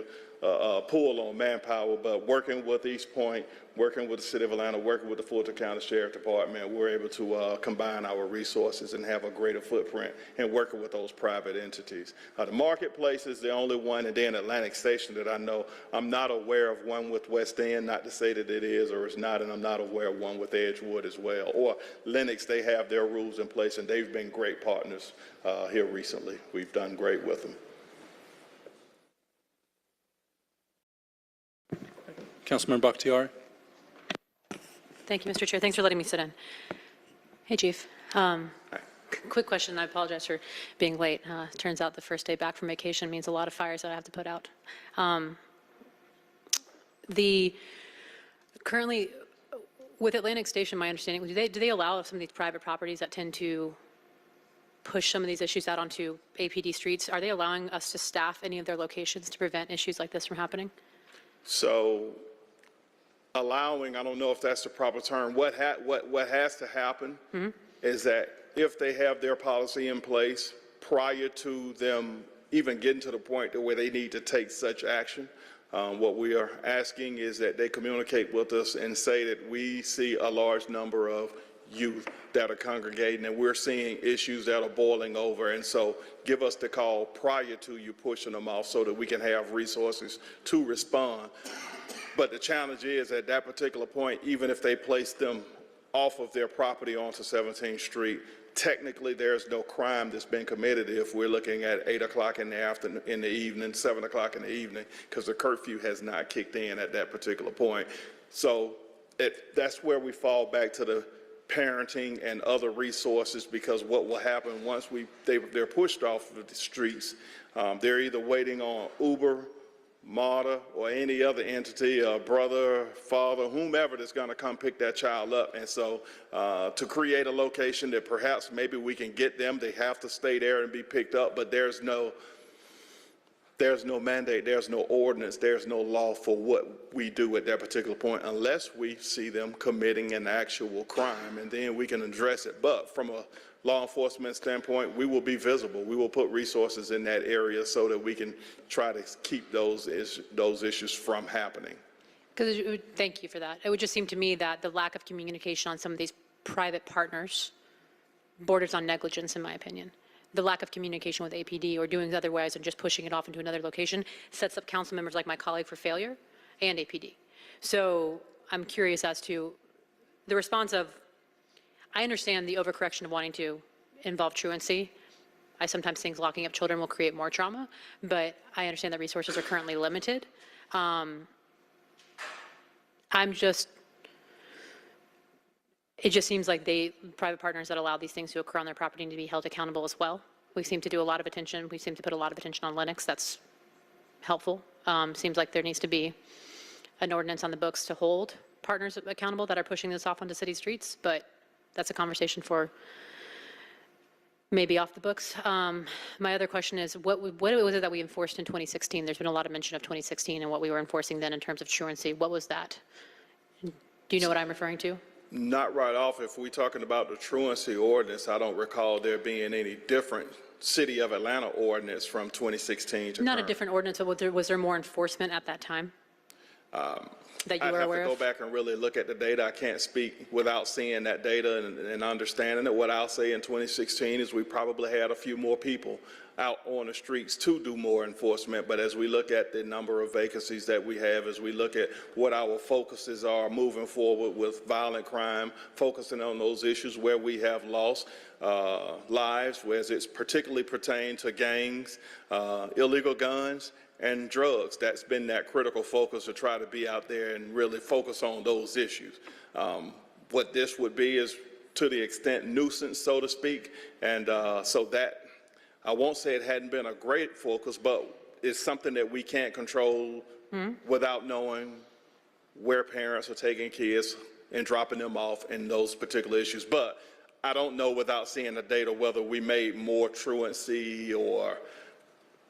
a pull on manpower, but working with East Point, working with the City of Atlanta, working with the Fulton County Sheriff Department, we're able to combine our resources and have a greater footprint and working with those private entities. The Marketplace is the only one, and then Atlantic Station that I know. I'm not aware of one with West End, not to say that it is or it's not, and I'm not aware of one with Edgewood as well. Or Lennox, they have their rules in place, and they've been great partners here recently. We've done great with them. Councilmember Bakhtiari. Thank you, Mr. Chair. Thanks for letting me sit in. Hey, Chief. Quick question. I apologize for being late. Turns out the first day back from vacation means a lot of fires that I have to put out. Currently, with Atlantic Station, my understanding, do they allow some of these private properties that tend to push some of these issues out onto APD streets? Are they allowing us to staff any of their locations to prevent issues like this from happening? So allowing, I don't know if that's the proper term, what has to happen is that if they have their policy in place prior to them even getting to the point where they need to take such action, what we are asking is that they communicate with us and say that we see a large number of youth that are congregating and we're seeing issues that are boiling over, and so give us the call prior to you pushing them off so that we can have resources to respond. But the challenge is at that particular point, even if they place them off of their property onto 17th Street, technically there's no crime that's been committed if we're looking at 8 o'clock in the afternoon, in the evening, 7 o'clock in the evening, because the curfew has not kicked in at that particular point. So that's where we fall back to the parenting and other resources, because what will happen once they're pushed off of the streets, they're either waiting on Uber, MARTA, or any other entity, a brother, father, whomever that's going to come pick that child up. And so to create a location that perhaps maybe we can get them, they have to stay there and be picked up, but there's no mandate, there's no ordinance, there's no law for what we do at that particular point unless we see them committing an actual crime, and then we can address it. But from a law enforcement standpoint, we will be visible. We will put resources in that area so that we can try to keep those issues from happening. Thank you for that. It would just seem to me that the lack of communication on some of these private partners borders on negligence, in my opinion. The lack of communication with APD or doing it otherwise and just pushing it off into another location sets up council members like my colleague for failure and APD. So I'm curious as to the response of, I understand the overcorrection of wanting to involve truancy. I sometimes think locking up children will create more trauma, but I understand that resources are currently limited. It just seems like private partners that allow these things to occur on their property need to be held accountable as well. We seem to do a lot of attention. We seem to put a lot of attention on Lennox. That's helpful. Seems like there needs to be an ordinance on the books to hold partners accountable that are pushing this off onto city streets, but that's a conversation for maybe off the books. My other question is, what was it that we enforced in 2016? There's been a lot of mention of 2016 and what we were enforcing then in terms of truancy. What was that? Do you know what I'm referring to? Not right off. If we're talking about the truancy ordinance, I don't recall there being any different City of Atlanta ordinance from 2016 to Not current. a different ordinance, but was there more enforcement at that time that you were aware I'd have to of? go back and really look at the data. I can't speak without seeing that data and understanding it. What I'll say in 2016 is we probably had a few more people out on the streets to do more enforcement. But as we look at the number of vacancies that we have, as we look at what our focuses are moving forward with violent crime, focusing on those issues where we have lost lives, whereas it's particularly pertained to gangs, illegal guns, and drugs. That's been that critical focus to try to be out there and really focus on those issues. What this would be is to the extent nuisance, so to speak, and so that, I won't say it hadn't been a great focus, but it's something that we can't control without knowing where parents are taking kids and dropping them off in those particular issues. But I don't know without seeing the data whether we made more truancy or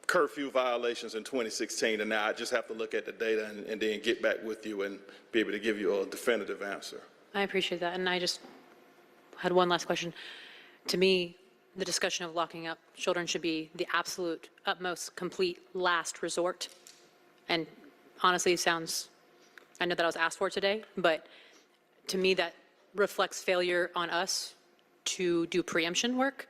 curfew violations in 2016, and now I just have to look at the data and then get back with you and be able to give you a definitive answer. I appreciate that. And I just had one last question. To me, the discussion of locking up children should be the absolute, utmost, complete last resort. And honestly, it sounds, I know that I was asked for today, but to me that reflects failure on us to do preemption work.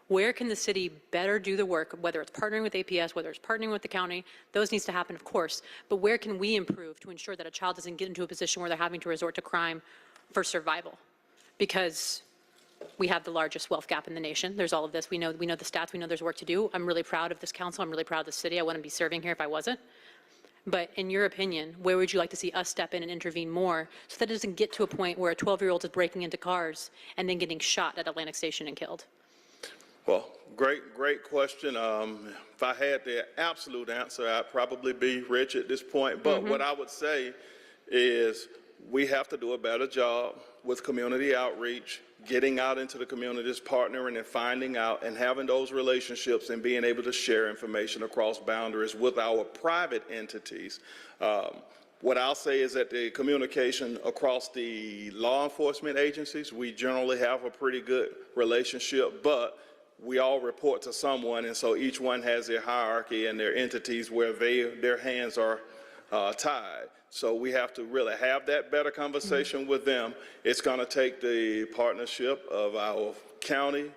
Where can the city better do the work, whether it's partnering with APS, whether it's partnering with the county? Those needs to happen, of course. But where can we improve to ensure that a child doesn't get into a position where they're having to resort to crime for survival? Because we have the largest wealth gap in the nation. There's all of this. We know the stats. We know there's work to do. I'm really proud of this council. I'm really proud of the city. I wouldn't be serving here if I wasn't. But in your opinion, where would you like to see us step in and intervene more so that it doesn't get to a point where a 12-year-old is breaking into cars and then getting shot at Atlantic Station and killed? Well, great question. If I had the absolute answer, I'd probably be rich at this point. But what I would say is we have to do a better job with community outreach, getting out into the communities, partnering and finding out and having those relationships and being able to share information across boundaries with our private entities. What I'll say is that the communication across the law enforcement agencies, we generally have a pretty good relationship, but we all report to someone, and so each one has their hierarchy and their entities where their hands are tied. So we have to really have that better conversation with them. It's going to take the partnership of our county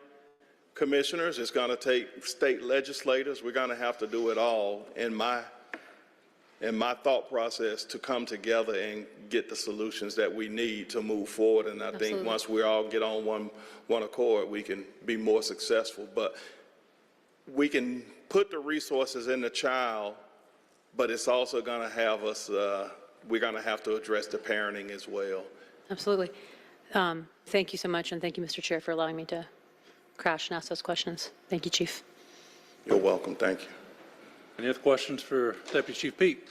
commissioners. It's going to take state legislators. We're going to have to do it all in my thought process to come together and get the solutions that we need to move forward. And I think once we all get on one accord, we can be more successful. But we can put the resources in the child, but it's also going to have us, we're going to have to address the parenting as well. Absolutely. Thank you so much, and thank you, Mr. Chair, for allowing me to crash and ask those questions. Thank you, Chief. You're welcome. Thank you. Any other questions for Deputy Chief Peak?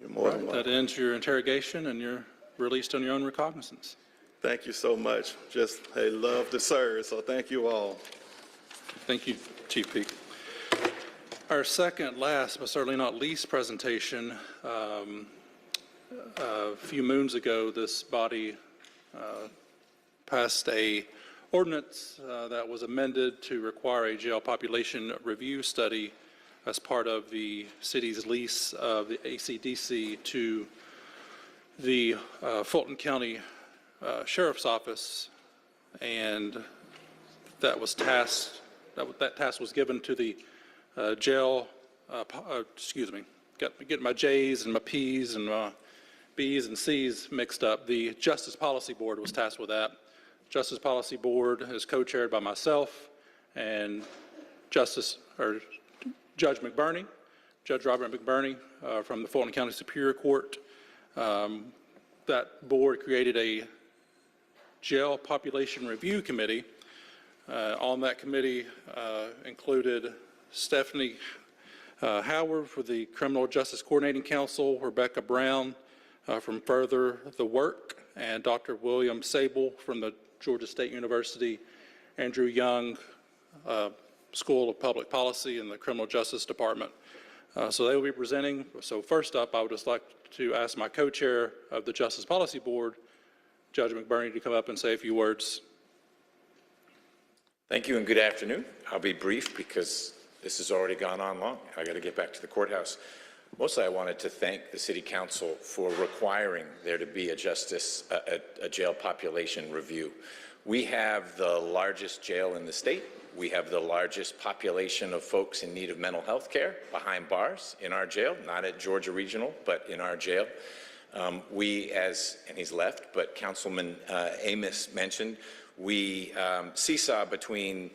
You're more than welcome. That ends your interrogation, and you're released on your own recognizance. Thank you so much. Just, hey, love to serve, so thank you all. Thank you, Chief Peak. Our second, last, but certainly not least presentation, a few moons ago, this body passed a ordinance that was amended to require a jail population review study as part of the city's lease of the ACDC to the Fulton County Sheriff's Office, and that was tasked. That task was given to the jail. Getting my J's and my P's and my B's and C's mixed up. The Justice Policy Board was tasked with that. Justice Policy Board is co-chaired by myself and Judge McBurney, Judge Robert McBurney from the Fulton County Superior Court. That board created a jail population review committee. On that committee included Stephanie Howard for the Criminal Justice Coordinating Council, Rebecca Brown from Further the Work, and Dr. William Sable from the Georgia State University Andrew Young School of Public Policy in the Criminal Justice Department. So they will be presenting. So first up, I would just like to ask my co-chair of the Justice Policy Board, Judge McBurney, to come up and say a few words. Thank you and good afternoon. I'll be brief because this has already gone on long. I got to get back to the courthouse. Mostly I wanted to thank the City Council for requiring there to be a jail population review. We have the largest jail in the state. We have the largest population of folks in need of mental health care behind bars in our jail, not at Georgia Regional, but in our jail. And he's left, but Councilman Amos mentioned, we seesaw between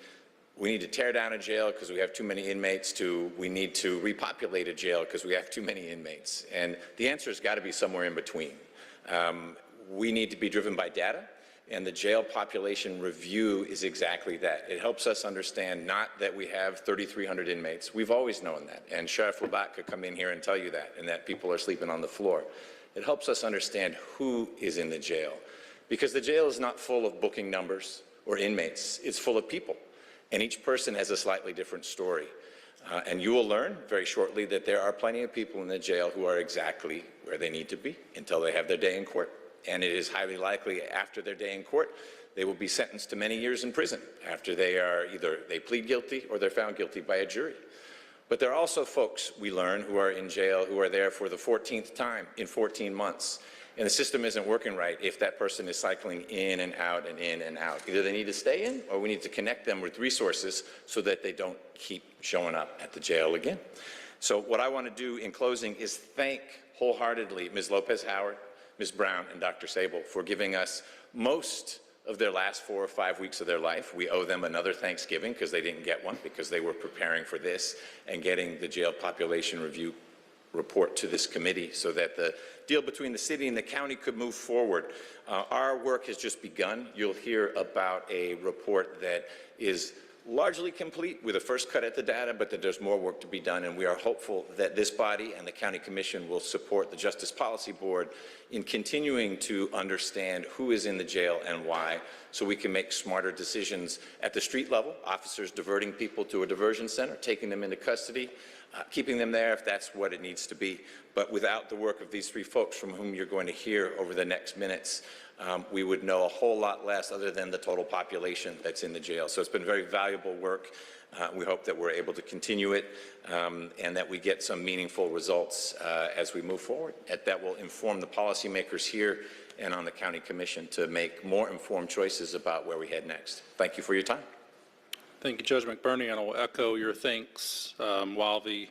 we need to tear down a jail because we have too many inmates to we need to repopulate a jail because we have too many inmates. And the answer has got to be somewhere in between. We need to be driven by data, and the jail population review is exactly that. It helps us understand not that we have 3,300 inmates. We've always known that, and Sheriff Labatt could come in here and tell you that, and that people are sleeping on the floor. It helps us understand who is in the jail, because the jail is not full of booking numbers or inmates. It's full of people. And each person has a slightly different story. And you will learn very shortly that there are plenty of people in the jail who are exactly where they need to be until they have their day in court. And it is highly likely after their day in court, they will be sentenced to many years in prison after they are either they plead guilty or they're found guilty by a jury. But there are also folks, we learn, who are in jail who are there for the 14th time in 14 months. And the system isn't working right if that person is cycling in and out and in and out. Either they need to stay in, or we need to connect them with resources so that they don't keep showing up at the jail again. So what I want to do in closing is thank wholeheartedly Ms. Lopez-Howard, Ms. Brown, and Dr. Sable for giving us most of their last 4 or 5 weeks of their life. We owe them another Thanksgiving because they didn't get one because they were preparing for this and getting the jail population review report to this committee so that the deal between the city and the county could move forward. Our work has just begun. You'll hear about a report that is largely complete with a first cut at the data, but that there's more work to be done, and we are hopeful that this body and the County Commission will support the Justice Policy Board in continuing to understand who is in the jail and why, so we can make smarter decisions at the street level, officers diverting people to a diversion center, taking them into custody, keeping them there if that's what it needs to be. But without the work of these 3 folks from whom you're going to hear over the next minutes, we would know a whole lot less other than the total population that's in the jail. So it's been very valuable work. We hope that we're able to continue it and that we get some meaningful results as we move forward. That will inform the policymakers here and on the County Commission to make more informed choices about where we head next. Thank you for your time. Thank you, Judge McBurney, and I'll echo your thanks. While the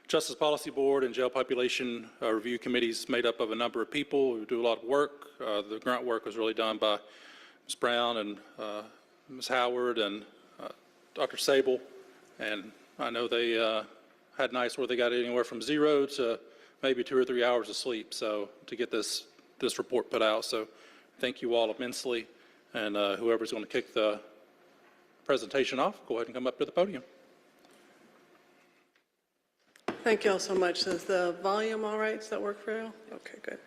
Justice Policy Board and Jail Population Review Committees made up of a number of people who do a lot of work, the grunt work was really done by Ms. Brown and Ms. Howard and Dr. Sable, and I know they had nights where they got anywhere from 0 to maybe 2 or 3 hours of sleep, so to get this report put out. So thank you all immensely, and whoever's going to kick the presentation off, go ahead and come up to the podium. Thank you all so much. Is the volume all right? Does that work for you? Okay, good.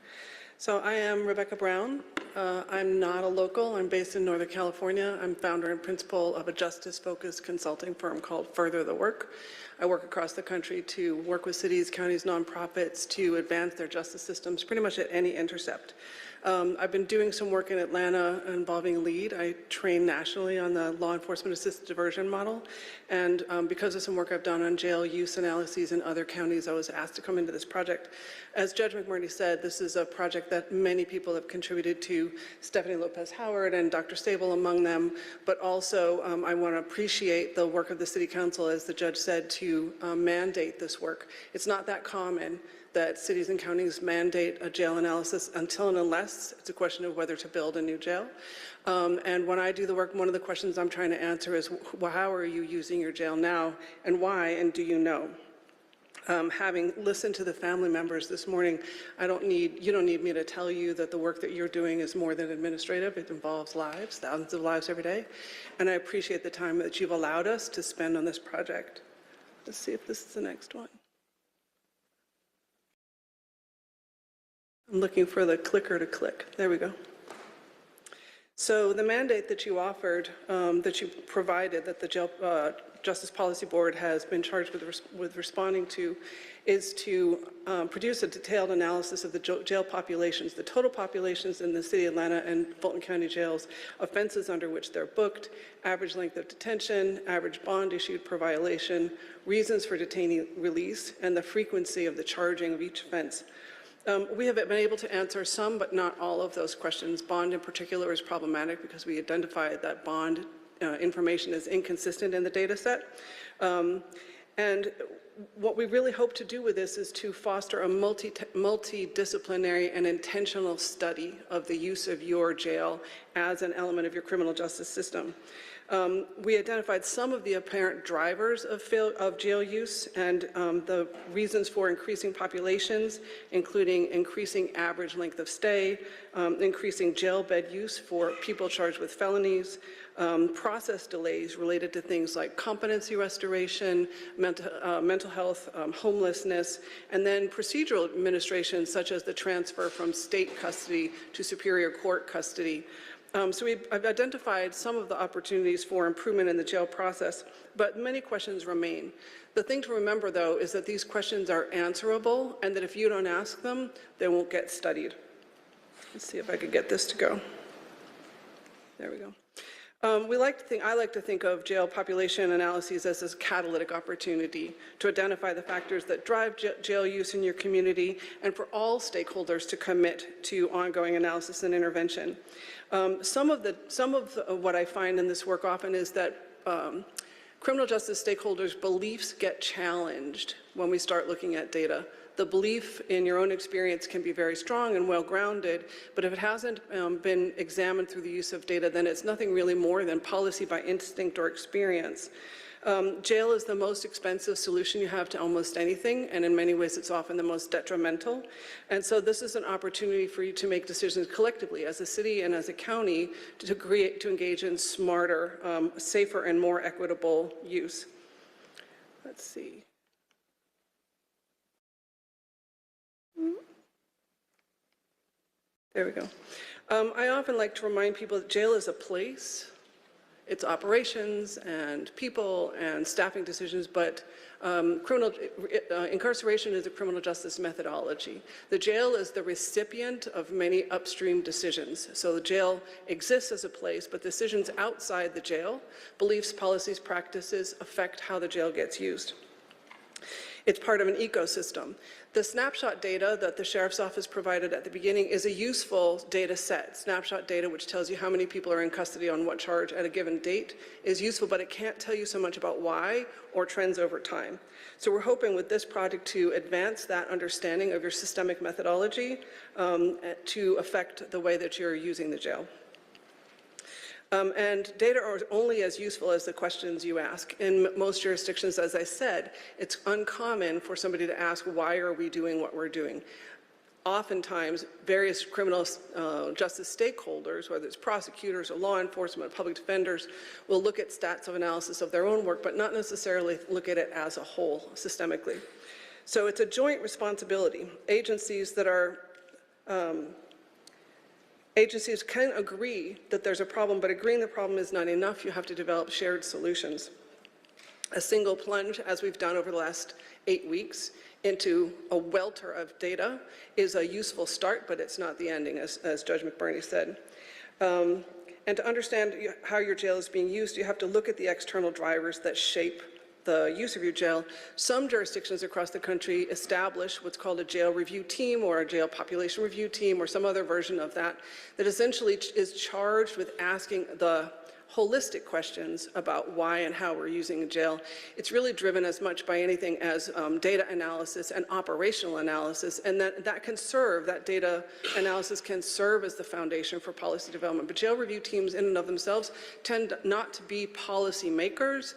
So I am Rebecca Brown. I'm not a local. I'm based in Northern California. I'm founder and principal of a justice-focused consulting firm called Further the Work. I work across the country to work with cities, counties, nonprofits to advance their justice systems pretty much at any intercept. I've been doing some work in Atlanta involving LEAD. I train nationally on the law enforcement assisted diversion model. And because of some work I've done on jail use analyses in other counties, I was asked to come into this project. As Judge McBurney said, this is a project that many people have contributed to, Stephanie Lopez-Howard and Dr. Sable among them, but also I want to appreciate the work of the City Council, as the judge said, to mandate this work. It's not that common that cities and counties mandate a jail analysis until and unless it's a question of whether to build a new jail. And when I do the work, one of the questions I'm trying to answer is, well, how are you using your jail now, and why, and do you know? Having listened to the family members this morning, you don't need me to tell you that the work that you're doing is more than administrative. It involves lives, thousands of lives every day. And I appreciate the time that you've allowed us to spend on this project. Let's see if this is the next one. I'm looking for the clicker to click. There we go. So the mandate that you offered, that you provided, that the Justice Policy Board has been charged with responding to, is to produce a detailed analysis of the jail populations, the total populations in the City of Atlanta and Fulton County jails, offenses under which they're booked, average length of detention, average bond issued per violation, reasons for detainee release, and the frequency of the charging of each offense. We have been able to answer some, but not all of those questions. Bond in particular is problematic because we identified that bond information is inconsistent in the data set. And what we really hope to do with this is to foster a multidisciplinary and intentional study of the use of your jail as an element of your criminal justice system. We identified some of the apparent drivers of jail use and the reasons for increasing populations, including increasing average length of stay, increasing jail bed use for people charged with felonies, process delays related to things like competency restoration, mental health, homelessness, and then procedural administration such as the transfer from state custody to superior court custody. So I've identified some of the opportunities for improvement in the jail process, but many questions remain. The thing to remember, though, is that these questions are answerable and that if you don't ask them, they won't get studied. Let's see if I could get this to go. There we go. I like to think of jail population analyses as this catalytic opportunity to identify the factors that drive jail use in your community and for all stakeholders to commit to ongoing analysis and intervention. Some of what I find in this work often is that criminal justice stakeholders' beliefs get challenged when we start looking at data. The belief in your own experience can be very strong and well-grounded, but if it hasn't been examined through the use of data, then it's nothing really more than policy by instinct or experience. Jail is the most expensive solution you have to almost anything, and in many ways it's often the most detrimental. And so this is an opportunity for you to make decisions collectively as a city and as a county to engage in smarter, safer, and more equitable use. Let's see. There we go. I often like to remind people that jail is a place. It's operations and people and staffing decisions, but incarceration is a criminal justice methodology. The jail is the recipient of many upstream decisions. So the jail exists as a place, but decisions outside the jail, beliefs, policies, practices affect how the jail gets used. It's part of an ecosystem. The snapshot data that the Sheriff's Office provided at the beginning is a useful data set. Snapshot data, which tells you how many people are in custody on what charge at a given date, is useful, but it can't tell you so much about why or trends over time. So we're hoping with this project to advance that understanding of your systemic methodology to affect the way that you're using the jail. And data are only as useful as the questions you ask. In most jurisdictions, as I said, it's uncommon for somebody to ask, why are we doing what we're doing? Oftentimes, various criminal justice stakeholders, whether it's prosecutors or law enforcement, or public defenders, will look at stats of analysis of their own work, but not necessarily look at it as a whole, systemically. So it's a joint responsibility. Agencies can agree that there's a problem, but agreeing the problem is not enough. You have to develop shared solutions. A single plunge, as we've done over the last 8 weeks, into a welter of data is a useful start, but it's not the ending, as Judge McBurney said. And to understand how your jail is being used, you have to look at the external drivers that shape the use of your jail. Some jurisdictions across the country establish what's called a jail review team or a jail population review team or some other version of that essentially is charged with asking the holistic questions about why and how we're using a jail. It's really driven as much by anything as data analysis and operational analysis, and that data analysis can serve as the foundation for policy development. But jail review teams in and of themselves tend not to be policy makers.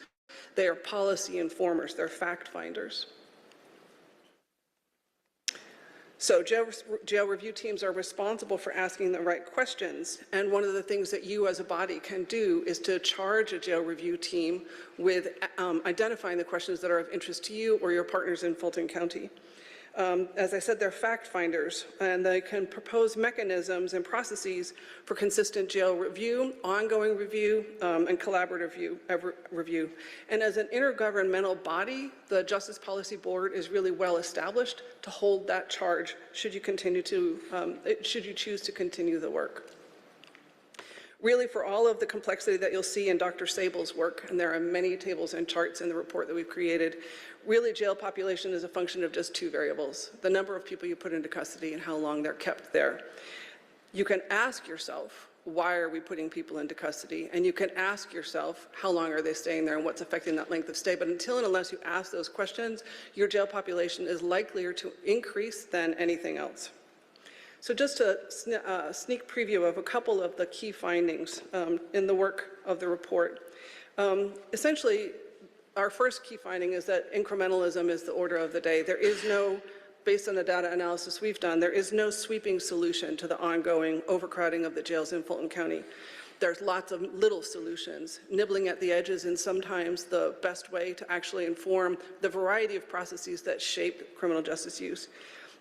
They are policy informers, they're fact finders. So jail review teams are responsible for asking the right questions, and one of the things that you as a body can do is to charge a jail review team with identifying the questions that are of interest to you or your partners in Fulton County. As I said, they're fact finders, and they can propose mechanisms and processes for consistent jail review, ongoing review, and collaborative review. And as an intergovernmental body, the Justice Policy Board is really well established to hold that charge should you choose to continue the work. Really, for all of the complexity that you'll see in Dr. Sable's work, and there are many tables and charts in the report that we've created, really jail population is a function of just two variables: the number of people you put into custody and how long they're kept there. You can ask yourself, why are we putting people into custody? And you can ask yourself, how long are they staying there and what's affecting that length of stay? But until and unless you ask those questions, your jail population is likelier to increase than anything else. So just a sneak preview of a couple of the key findings in the work of the report. Essentially, our first key finding is that incrementalism is the order of the day. There is no, based on the data analysis we've done, there is no sweeping solution to the ongoing overcrowding of the jails in Fulton County. There's lots of little solutions. Nibbling at the edges is sometimes the best way to actually inform the variety of processes that shape criminal justice use.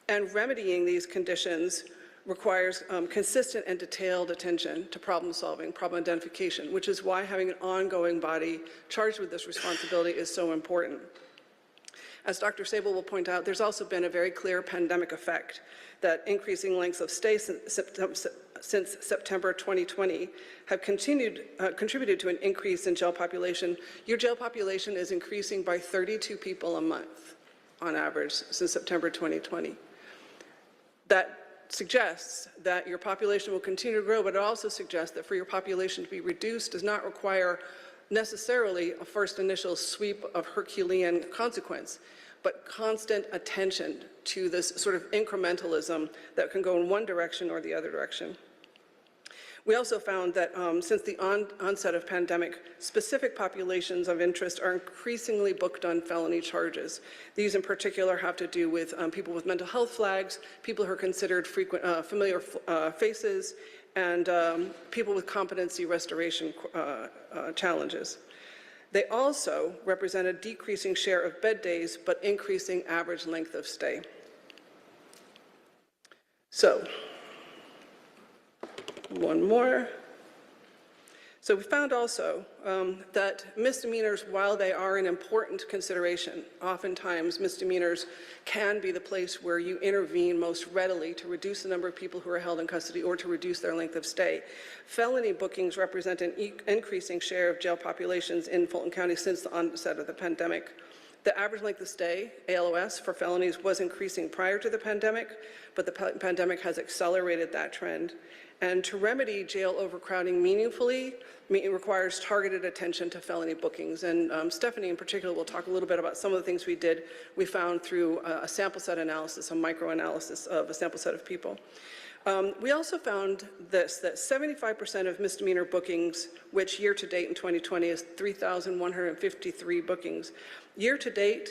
And remedying these conditions requires consistent and detailed attention to problem solving, problem identification, which is why having an ongoing body charged with this responsibility is so important. As Dr. Sable will point out, there's also been a very clear pandemic effect that increasing lengths of stay since September 2020 have contributed to an increase in jail population. Your jail population is increasing by 32 people a month on average since September 2020. That suggests that your population will continue to grow, but it also suggests that for your population to be reduced does not require necessarily a first initial sweep of Herculean consequence, but constant attention to this sort of incrementalism that can go in one direction or the other direction. We also found that since the onset of pandemic, specific populations of interest are increasingly booked on felony charges. These in particular have to do with people with mental health flags, people who are considered familiar faces, and people with competency restoration challenges. They also represent a decreasing share of bed days, but increasing average length of stay. So, one more. So we found also that misdemeanors, while they are an important consideration, oftentimes misdemeanors can be the place where you intervene most readily to reduce the number of people who are held in custody or to reduce their length of stay. Felony bookings represent an increasing share of jail populations in Fulton County since the onset of the pandemic. The average length of stay, ALOS, for felonies was increasing prior to the pandemic, but the pandemic has accelerated that trend. And to remedy jail overcrowding meaningfully, it requires targeted attention to felony bookings. And Stephanie in particular will talk a little bit about some of the things we found through a sample set analysis, a microanalysis of a sample set of people. We also found this, that 75% of misdemeanor bookings, which year to date in 2020 is 3,153 bookings, year to date,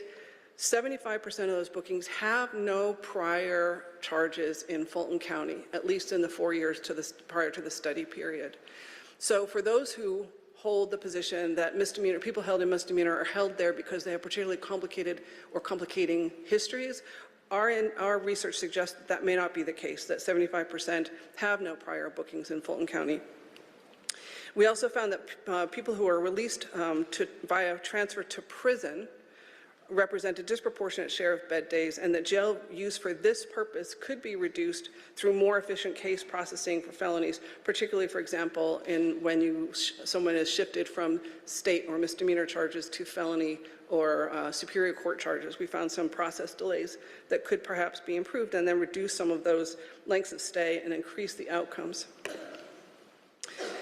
75% of those bookings have no prior charges in Fulton County, at least in the 4 years prior to the study period. So for those who hold the position that people held in misdemeanor are held there because they have particularly complicated or complicating histories, our research suggests that may not be the case, that 75% have no prior bookings in Fulton County. We also found that people who are released via transfer to prison represent a disproportionate share of bed days, and that jail use for this purpose could be reduced through more efficient case processing for felonies, particularly, for example, when someone is shifted from state or misdemeanor charges to felony or superior court charges. We found some process delays that could perhaps be improved and then reduce some of those lengths of stay and increase the outcomes.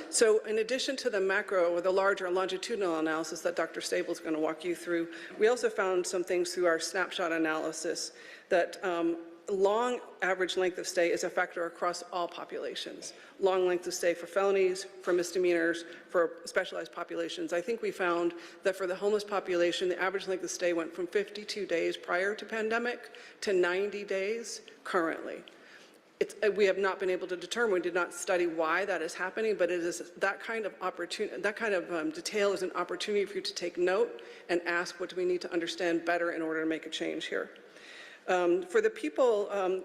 So in addition to the macro or the larger longitudinal analysis that Dr. Stable is going to walk you through, we also found some things through our snapshot analysis that long average length of stay is a factor across all populations. Long length of stay for felonies, for misdemeanors, for specialized populations. I think we found that for the homeless population, the average length of stay went from 52 days prior to pandemic to 90 days currently. We have not been able to determine, we did not study why that is happening, but it is that kind of opportunity, that kind of detail is an opportunity for you to take note and ask what do we need to understand better in order to make a change here. For the people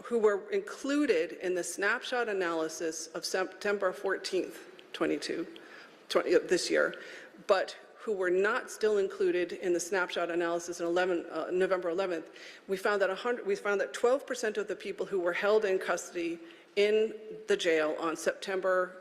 who were included in the snapshot analysis of September 14th, this year, but who were not still included in the snapshot analysis on November 11th, we found that 12% of the people who were held in custody in the jail on September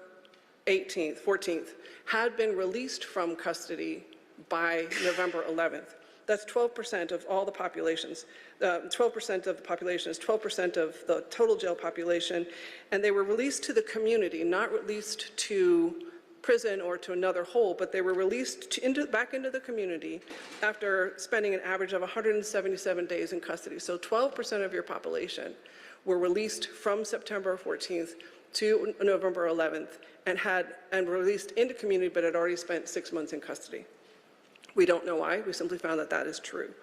14th, had been released from custody by November 11th. That's 12% of all the populations. 12% of the population is 12% of the total jail population, and they were released to the community, not released to prison or to another hole, but they were released back into the community after spending an average of 177 days in custody. So 12% of your population were released from September 14th to November 11th and released into community, but had already spent 6 months in custody. We don't know why. We simply found that that is true.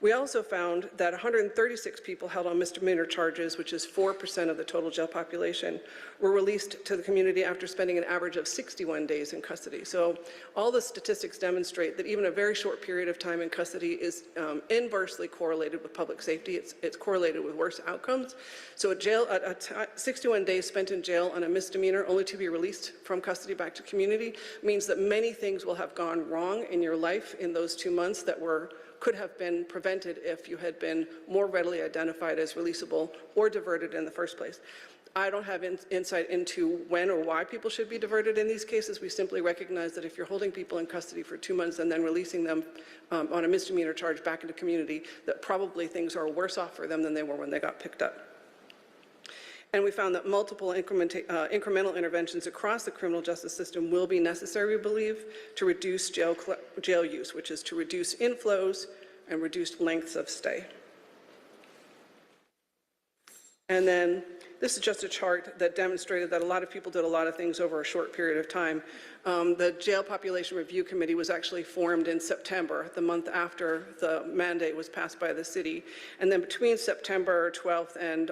We also found that 136 people held on misdemeanor charges, which is 4% of the total jail population, were released to the community after spending an average of 61 days in custody. So all the statistics demonstrate that even a very short period of time in custody is inversely correlated with public safety. It's correlated with worse outcomes. So 61 days spent in jail on a misdemeanor only to be released from custody back to community means that many things will have gone wrong in your life in those 2 months that could have been prevented if you had been more readily identified as releasable or diverted in the first place. I don't have insight into when or why people should be diverted in these cases. We simply recognize that if you're holding people in custody for 2 months and then releasing them on a misdemeanor charge back into community, that probably things are worse off for them than they were when they got picked up. And we found that multiple incremental interventions across the criminal justice system will be necessary, we believe, to reduce jail use, which is to reduce inflows and reduce lengths of stay. And then this is just a chart that demonstrated that a lot of people did a lot of things over a short period of time. The Jail Population Review Committee was actually formed in September, the month after the mandate was passed by the city. And then between September 12th and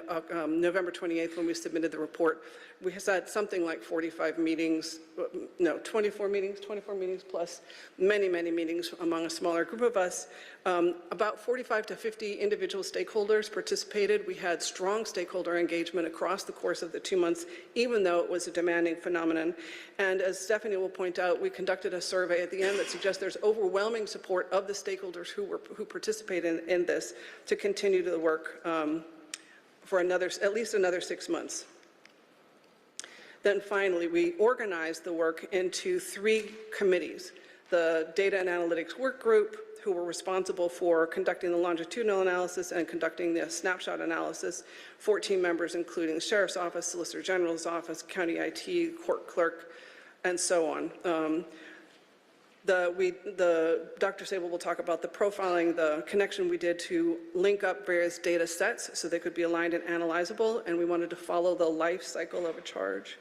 November 28th, when we submitted the report, we had something like 24 meetings plus many meetings among a smaller group of us. About 45 to 50 individual stakeholders participated. We had strong stakeholder engagement across the course of the 2 months, even though it was a demanding phenomenon. And as Stephanie will point out, we conducted a survey at the end that suggests there's overwhelming support of the stakeholders who participated in this to continue the work for at least another 6 months. Then finally, we organized the work into 3 committees. The Data and Analytics Work Group, who were responsible for conducting the longitudinal analysis and conducting the snapshot analysis, 14 members including the Sheriff's Office, Solicitor General's Office, County IT, Court Clerk, and so on. Dr. Sable will talk about the profiling, the connection we did to link up various data sets so they could be aligned and analyzable, and we wanted to follow the life cycle of a charge.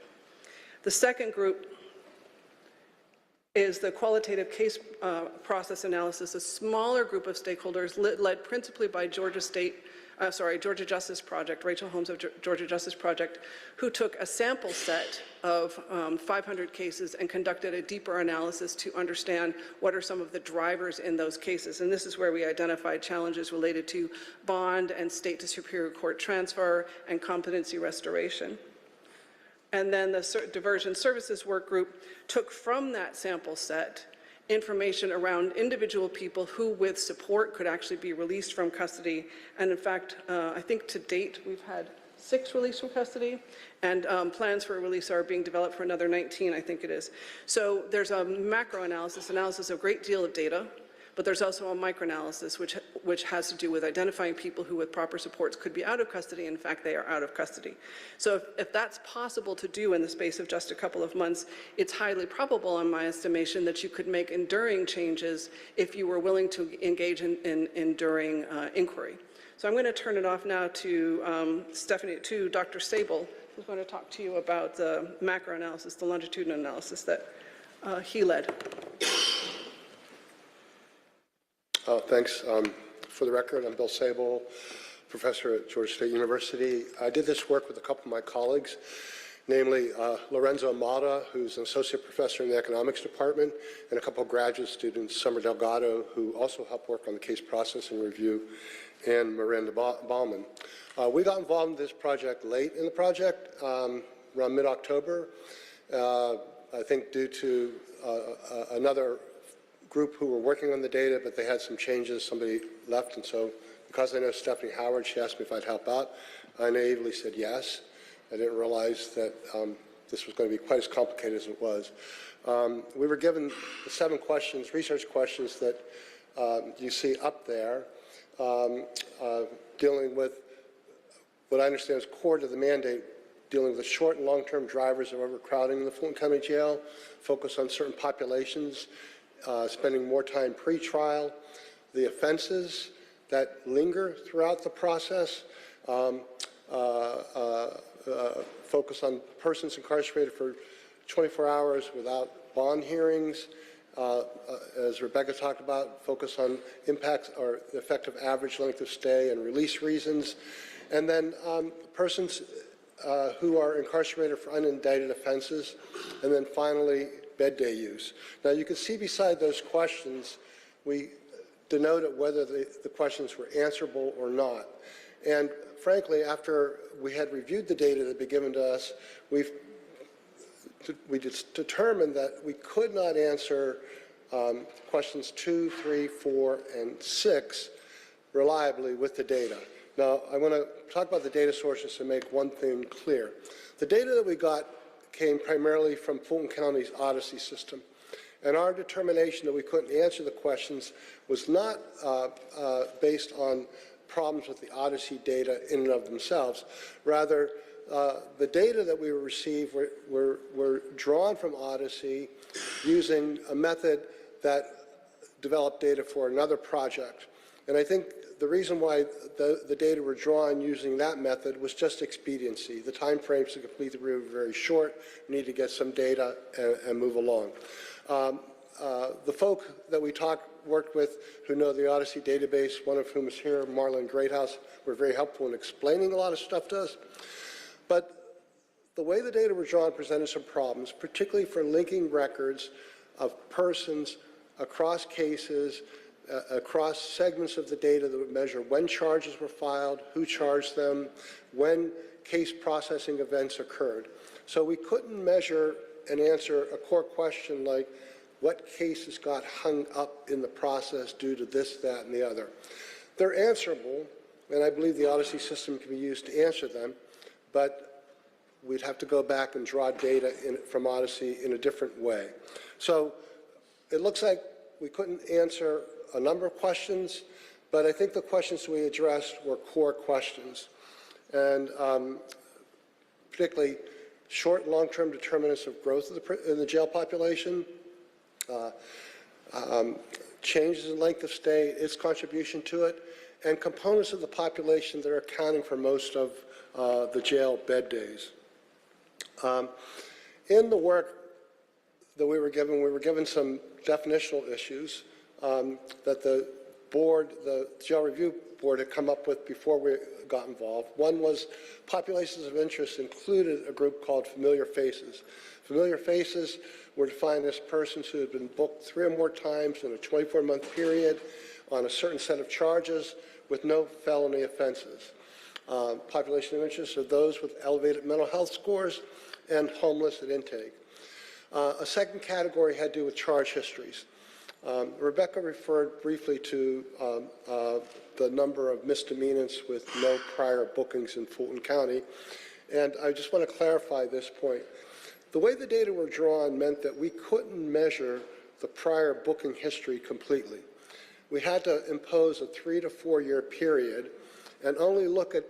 The second group is the qualitative case process analysis, a smaller group of stakeholders led principally by Georgia Justice Project, Rachel Holmes of Georgia Justice Project, who took a sample set of 500 cases and conducted a deeper analysis to understand what are some of the drivers in those cases. And this is where we identified challenges related to bond and state to superior court transfer and competency restoration. And then the Diversion Services Work Group took from that sample set information around individual people who, with support, could actually be released from custody. And in fact, I think to date, we've had 6 released from custody, and plans for release are being developed for another 19, I think it is. So there's a macro analysis of a great deal of data, but there's also a microanalysis which has to do with identifying people who with proper supports could be out of custody. In fact, they are out of custody. So if that's possible to do in the space of just a couple of months, it's highly probable, in my estimation, that you could make enduring changes if you were willing to engage in enduring inquiry. So I'm going to turn it off now to Dr. Sable, who's going to talk to you about the macro analysis, the longitudinal analysis that he led. Thanks. For the record, I'm Bill Sable, professor at Georgia State University. I did this work with a couple of my colleagues, namely Lorenzo Amata, who's an associate professor in the economics department, and a couple of graduate students, Summer Delgado, who also helped work on the case process and review, and Miranda Bauman. We got involved in this project late in the project, around mid-October, I think due to another group who were working on the data, but they had some changes, somebody left, and so because I know Stephanie Howard, she asked me if I'd help out. I naively said yes. I didn't realize that this was going to be quite as complicated as it was. We were given the 7 questions, research questions that you see up there, dealing with what I understand is core to the mandate, dealing with short and long-term drivers of overcrowding in the Fulton County Jail, focus on certain populations, spending more time pre-trial, the offenses that linger throughout the process, focus on persons incarcerated for 24 hours without bond hearings, as Rebecca talked about, focus on impacts or effective average length of stay and release reasons, and then persons who are incarcerated for unindicted offenses, and then finally, bed day use. Now, you can see beside those questions, we denoted whether the questions were answerable or not. And frankly, after we had reviewed the data that had been given to us, we determined that we could not answer questions 2, 3, 4, and 6 reliably with the data. Now, I want to talk about the data sources to make one thing clear. The data that we got came primarily from Fulton County's Odyssey system. And our determination that we couldn't answer the questions was not based on problems with the Odyssey data in and of themselves. Rather, the data that we received were drawn from Odyssey using a method that developed data for another project. And I think the reason why the data were drawn using that method was just expediency. The time frames to complete the review were very short. We need to get some data and move along. The folk that we worked with who know the Odyssey database, one of whom is here, Marlon Greathouse, were very helpful in explaining a lot of stuff to us. But the way the data were drawn presented some problems, particularly for linking records of persons across cases, across segments of the data that would measure when charges were filed, who charged them, when case processing events occurred. So we couldn't measure and answer a core question like what cases got hung up in the process due to this, that, and the other. They're answerable, and I believe the Odyssey system can be used to answer them, but we'd have to go back and draw data from Odyssey in a different way. So it looks like we couldn't answer a number of questions, but I think the questions we addressed were core questions. And particularly short and long-term determinants of growth in the jail population, changes in length of stay, its contribution to it, and components of the population that are accounting for most of the jail bed days. In the work that we were given some definitional issues that the board, the Jail Review Board, had come up with before we got involved. One was populations of interest included a group called familiar faces. Familiar faces were defined as persons who had been booked 3 or more times in a 24-month period on a certain set of charges with no felony offenses. Population of interest are those with elevated mental health scores and homeless at intake. A second category had to do with charge histories. Rebecca referred briefly to the number of misdemeanors with no prior bookings in Fulton County, and I just want to clarify this point. The way the data were drawn meant that we couldn't measure the prior booking history completely. We had to impose a 3 to 4 year period and only look at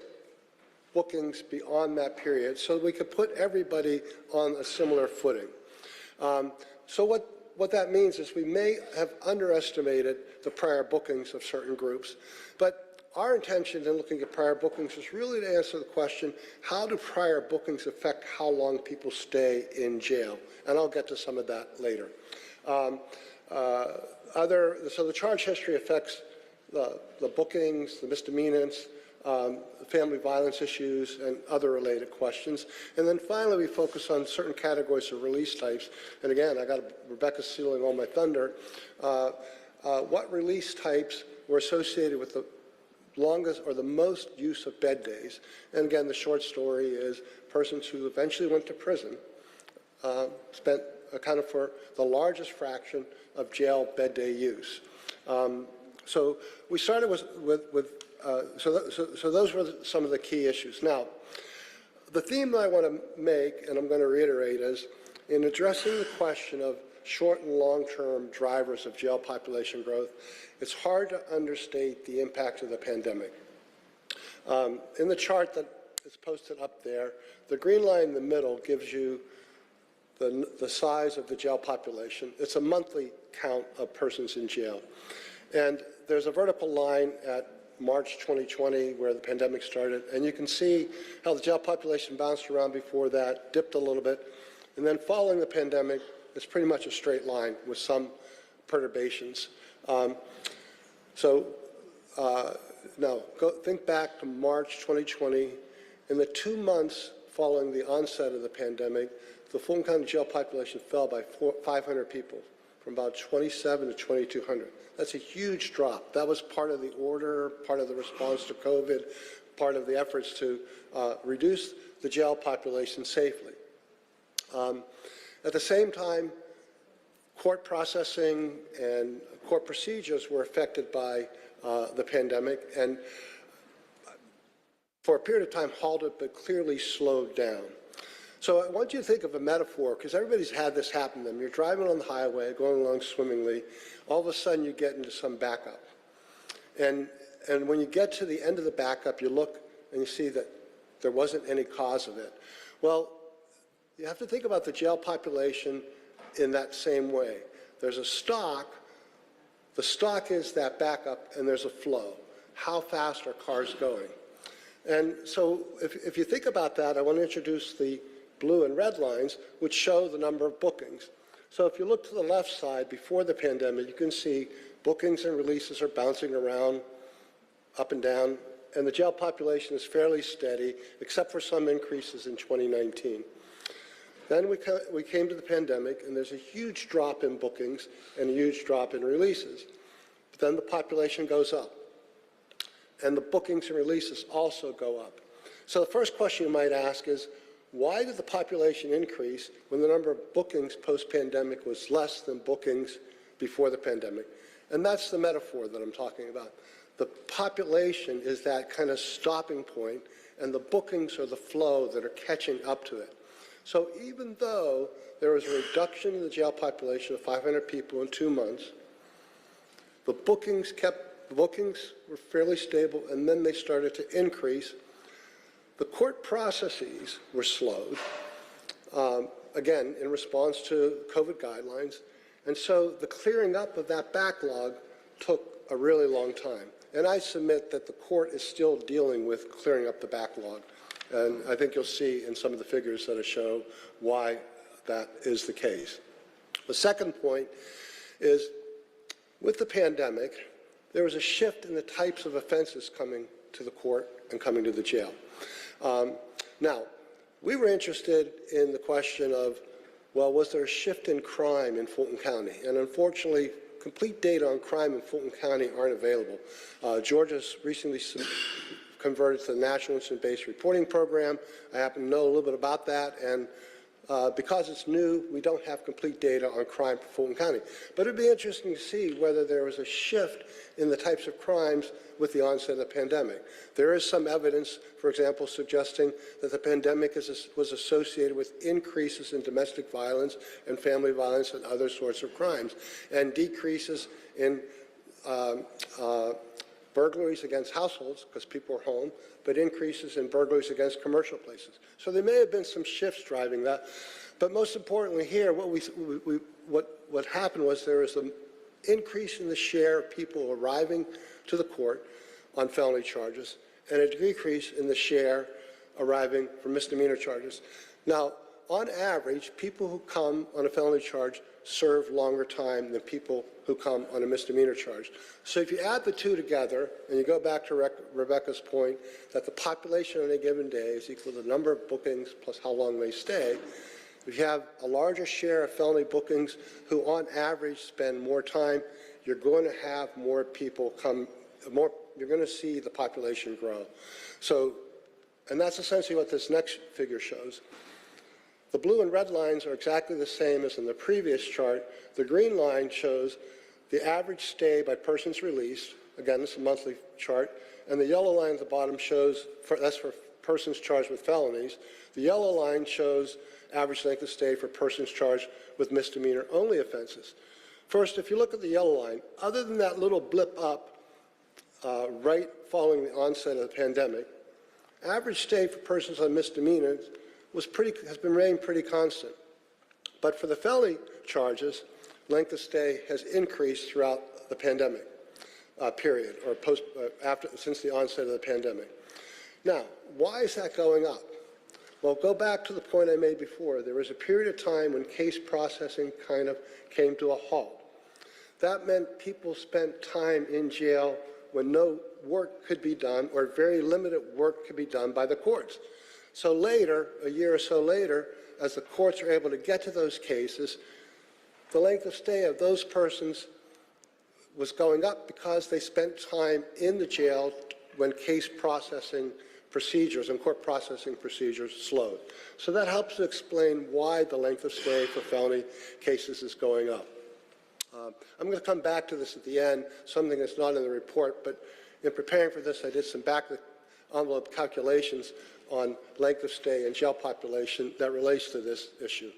bookings beyond that period so we could put everybody on a similar footing. So what that means is we may have underestimated the prior bookings of certain groups, but our intention in looking at prior bookings is really to answer the question, how do prior bookings affect how long people stay in jail? And I'll get to some of that later. So the charge history affects the bookings, the misdemeanors, family violence issues, and other related questions. And then finally, we focus on certain categories of release types. And again, I got Rebecca stealing all my thunder. What release types were associated with the longest or the most use of bed days. And again, the short story is persons who eventually went to prison accounted for the largest fraction of jail bed day use. So we started so those were some of the key issues. Now, the theme that I want to make, and I'm going to reiterate, is in addressing the question of short and long-term drivers of jail population growth, it's hard to understate the impact of the pandemic. In the chart that is posted up there, the green line in the middle gives you the size of the jail population. It's a monthly count of persons in jail. And there's a vertical line at March 2020 where the pandemic started, and you can see how the jail population bounced around before that, dipped a little bit, and then following the pandemic, it's pretty much a straight line with some perturbations. Now, think back to March 2020. In the 2 months following the onset of the pandemic, the Fulton County jail population fell by 500 people, from about 27 to 2,200. That's a huge drop. That was part of the order, part of the response to COVID, part of the efforts to reduce the jail population safely. At the same time, court processing and court procedures were affected by the pandemic, and for a period of time halted but clearly slowed down. So I want you to think of a metaphor, because everybody's had this happen to them. You're driving on the highway, going along swimmingly, all of a sudden you get into some backup. And when you get to the end of the backup, you look and you see that there wasn't any cause of it. Well, you have to think about the jail population in that same way. There's a stock. The stock is that backup, and there's a flow. How fast are cars going? And so if you think about that, I want to introduce the blue and red lines, which show the number of bookings. So if you look to the left side, before the pandemic, you can see bookings and releases are bouncing around, up and down, and the jail population is fairly steady, except for some increases in 2019. Then we came to the pandemic, and there's a huge drop in bookings and a huge drop in releases. But then the population goes up, and the bookings and releases also go up. So the first question you might ask is, why did the population increase when the number of bookings post-pandemic was less than bookings before the pandemic? And that's the metaphor that I'm talking about. The population is that kind of stopping point, and the bookings are the flow that are catching up to it. So even though there was a reduction in the jail population of 500 people in 2 months, the bookings were fairly stable, and then they started to increase. The court processes were slowed, again, in response to COVID guidelines. And so the clearing up of that backlog took a really long time. And I submit that the court is still dealing with clearing up the backlog. And I think you'll see in some of the figures that show why that is the case. The second point is, with the pandemic, there was a shift in the types of offenses coming to the court and coming to the jail. Now, we were interested in the question of, well, was there a shift in crime in Fulton County? And unfortunately, complete data on crime in Fulton County aren't available. Georgia's recently converted to the National Incident-Based Reporting Program. I happen to know a little bit about that, and because it's new, we don't have complete data on crime for Fulton County. But it'd be interesting to see whether there was a shift in the types of crimes with the onset of the pandemic. There is some evidence, for example, suggesting that the pandemic was associated with increases in domestic violence and family violence and other sorts of crimes, and decreases in burglaries against households, because people were home, but increases in burglaries against commercial places. So there may have been some shifts driving that. But most importantly here, what happened was there was an increase in the share of people arriving to the court on felony charges, and a decrease in the share arriving for misdemeanor charges. Now, on average, people who come on a felony charge serve longer time than people who come on a misdemeanor charge. So if you add the two together, and you go back to Rebecca's point that the population on a given day is equal to the number of bookings plus how long they stay, if you have a larger share of felony bookings who on average spend more time, you're going to have more people you're going to see the population grow. So, and that's essentially what this next figure shows. The blue and red lines are exactly the same as in the previous chart. The green line shows the average stay by persons released. Again, this is a monthly chart. And the yellow line at the bottom shows, that's for persons charged with felonies. The yellow line shows average length of stay for persons charged with misdemeanor-only offenses. First, if you look at the yellow line, other than that little blip up right following the onset of the pandemic, average stay for persons on misdemeanors has been remained pretty constant. But for the felony charges, length of stay has increased throughout the pandemic period, or since the onset of the pandemic. Now, why is that going up? Well, go back to the point I made before. There was a period of time when case processing kind of came to a halt. That meant people spent time in jail when no work could be done, or very limited work could be done by the courts. So later, a year or so later, as the courts are able to get to those cases, the length of stay of those persons was going up because they spent time in the jail when case processing procedures and court processing procedures slowed. So that helps to explain why the length of stay for felony cases is going up. I'm going to come back to this at the end, something that's not in the report, but in preparing for this, I did some back-of-the-envelope calculations on length of stay and jail population that relates to this issue.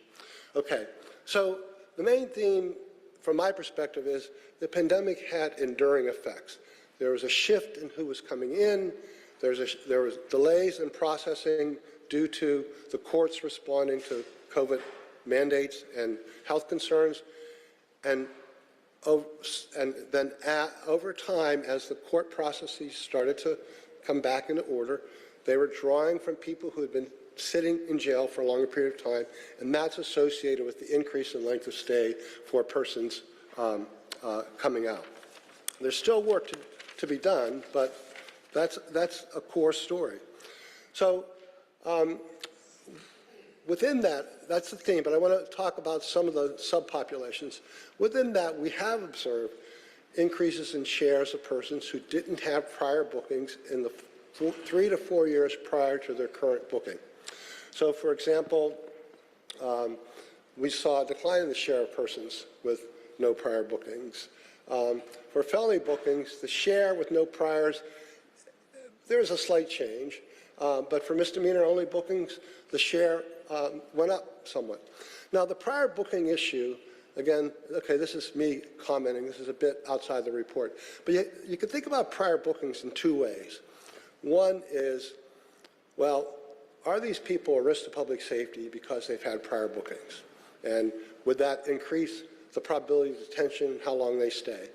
Okay, so the main theme from my perspective is the pandemic had enduring effects. There was a shift in who was coming in. There was delays in processing due to the courts responding to COVID mandates and health concerns. And then over time, as the court processes started to come back into order, they were drawing from people who had been sitting in jail for a longer period of time, and that's associated with the increase in length of stay for persons coming out. There's still work to be done, but that's a core story. So within that, that's the theme, but I want to talk about some of the subpopulations. Within that, we have observed increases in shares of persons who didn't have prior bookings in the 3 to 4 years prior to their current booking. So, for example, we saw a decline in the share of persons with no prior bookings. For felony bookings, the share with no priors, there's a slight change, but for misdemeanor-only bookings, the share went up somewhat. Now, the prior booking issue, again, okay, this is me commenting, this is a bit outside the report, but you can think about prior bookings in two ways. One is, well, are these people a risk to public safety because they've had prior bookings? And would that increase the probability of detention, how long they stay?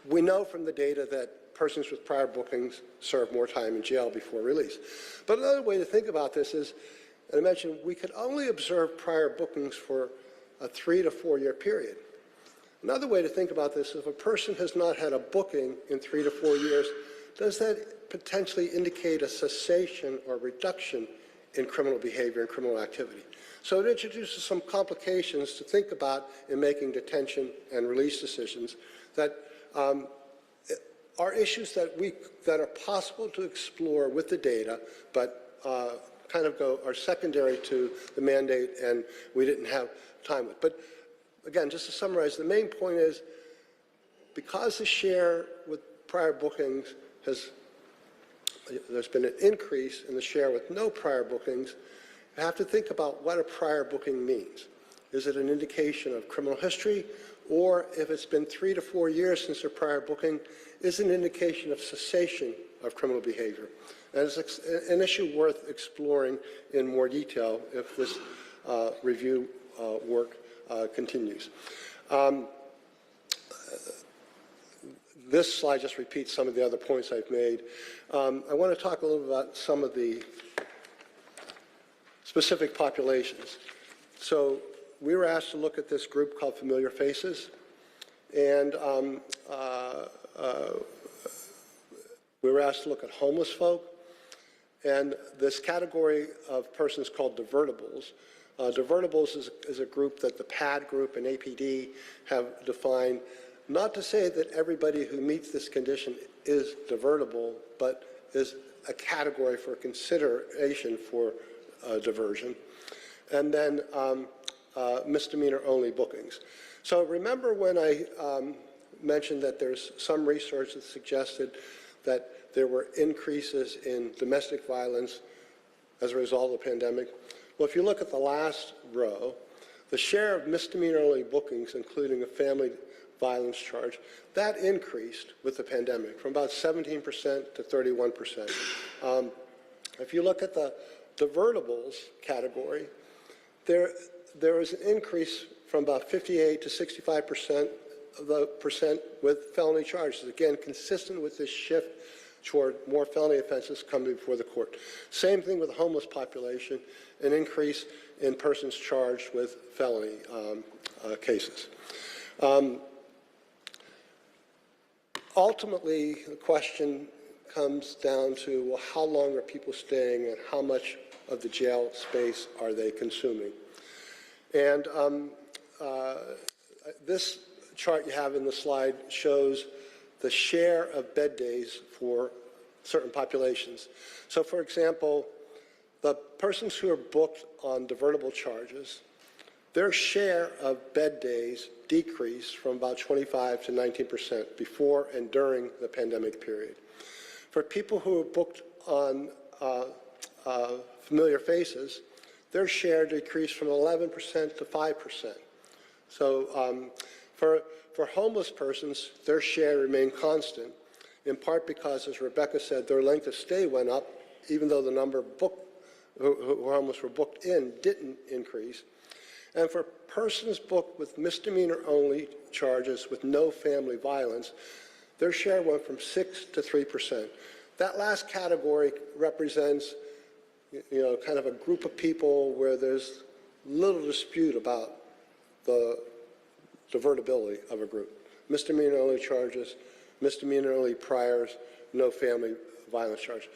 We know from the data that persons with prior bookings serve more time in jail before release. But another way to think about this is, and I mentioned, we could only observe prior bookings for a 3 to 4 year period. Another way to think about this is if a person has not had a booking in 3 to 4 years, does that potentially indicate a cessation or reduction in criminal behavior and criminal activity? So it introduces some complications to think about in making detention and release decisions that are issues that are possible to explore with the data, but are secondary to the mandate, and we didn't have time with. But again, just to summarize, the main point is because the share with prior bookings there's been an increase in the share with no prior bookings, you have to think about what a prior booking means. Is it an indication of criminal history, or if it's been 3 to 4 years since their prior booking, is it an indication of cessation of criminal behavior? And it's an issue worth exploring in more detail if this review work continues. This slide just repeats some of the other points I've made. I want to talk a little about some of the specific populations. So we were asked to look at this group called familiar faces, and we were asked to look at homeless folk, and this category of persons called divertibles. Divertibles is a group that the PAD group and APD have defined Not to say that everybody who meets this condition is divertible, but is a category for consideration for diversion. And then misdemeanor-only bookings. So remember when I mentioned that there's some research that suggested that there were increases in domestic violence as a result of the pandemic? Well, if you look at the last row, the share of misdemeanor-only bookings, including a family violence charge, that increased with the pandemic from about 17% to 31%. If you look at the divertibles category, there was an increase from about 58 to 65% of the percent with felony charges. Again, consistent with this shift toward more felony offenses coming before the court. Same thing with the homeless population, an increase in persons charged with felony cases. Ultimately, the question comes down to, well, how long are people staying and how much of the jail space are they consuming? And this chart you have in the slide shows the share of bed days for certain populations. So, for example, the persons who are booked on divertible charges, their share of bed days decreased from about 25 to 19% before and during the pandemic period. For people who are booked on familiar faces, their share decreased from 11% to 5%. So for homeless persons, their share remained constant, in part because, as Rebecca said, their length of stay went up, even though the number of who homeless were booked in didn't increase. And for persons booked with misdemeanor-only charges with no family violence, their share went from 6 to 3%. That last category represents, kind of a group of people where there's little dispute about the divertibility of a group. Misdemeanor-only charges, misdemeanor-only priors, no family violence charge.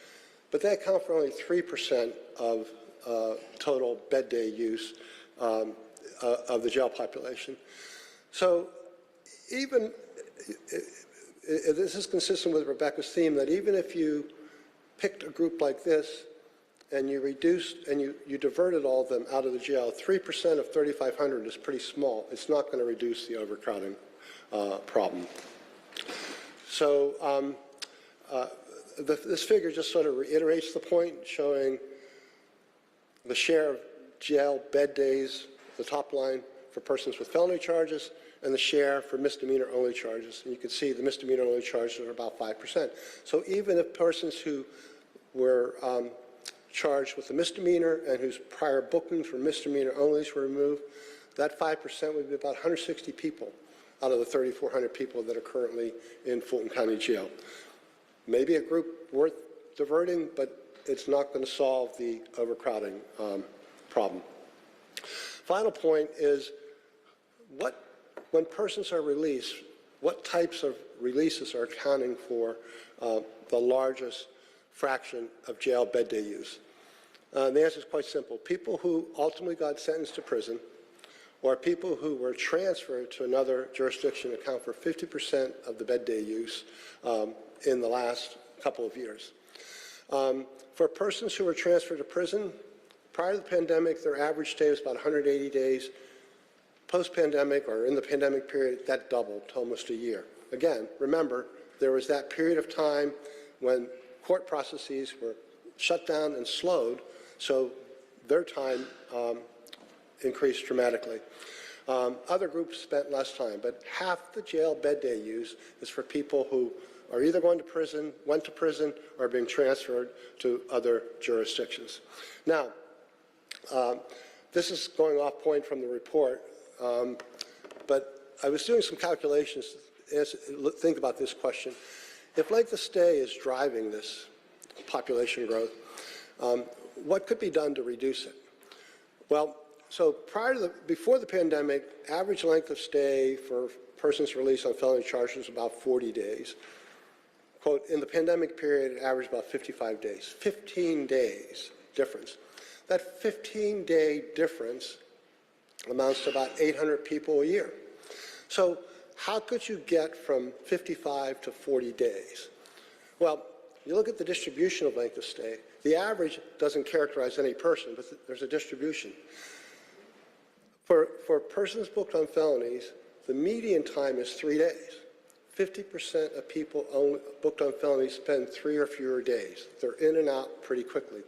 But they account for only 3% of total bed day use of the jail population. So even, this is consistent with Rebecca's theme, that even if you picked a group like this and you reduced and you diverted all of them out of the jail, 3% of 3,500 is pretty small. It's not going to reduce the overcrowding problem. So this figure just sort of reiterates the point, showing the share of jail bed days, the top line for persons with felony charges, and the share for misdemeanor-only charges. And you can see the misdemeanor-only charges are about 5%. So even if persons who were charged with a misdemeanor and whose prior bookings for misdemeanor-onlys were removed, that 5% would be about 160 people out of the 3,400 people that are currently in Fulton County Jail. Maybe a group worth diverting, but it's not going to solve the overcrowding problem. Final point is, when persons are released, what types of releases are accounting for the largest fraction of jail bed day use? The answer is quite simple. People who ultimately got sentenced to prison or people who were transferred to another jurisdiction account for 50% of the bed day use in the last couple of years. For persons who were transferred to prison, prior to the pandemic, their average stay was about 180 days. Post-pandemic, or in the pandemic period, that doubled to almost a year. Again, remember, there was that period of time when court processes were shut down and slowed, so their time increased dramatically. Other groups spent less time, but half the jail bed day use is for people who are either going to prison, went to prison, or are being transferred to other jurisdictions. Now, this is going off point from the report, but I was doing some calculations to think about this question. If length of stay is driving this population growth, what could be done to reduce it? Well, so before the pandemic, average length of stay for persons released on felony charges was about 40 days. Quote, in the pandemic period, it averaged about 55 days. 15 days difference. That 15-day difference amounts to about 800 people a year. So how could you get from 55 to 40 days? Well, you look at the distribution of length of stay. The average doesn't characterize any person, but there's a distribution. For persons booked on felonies, the median time is 3 days. 50% of people booked on felonies spend 3 or fewer days. They're in and out pretty quickly.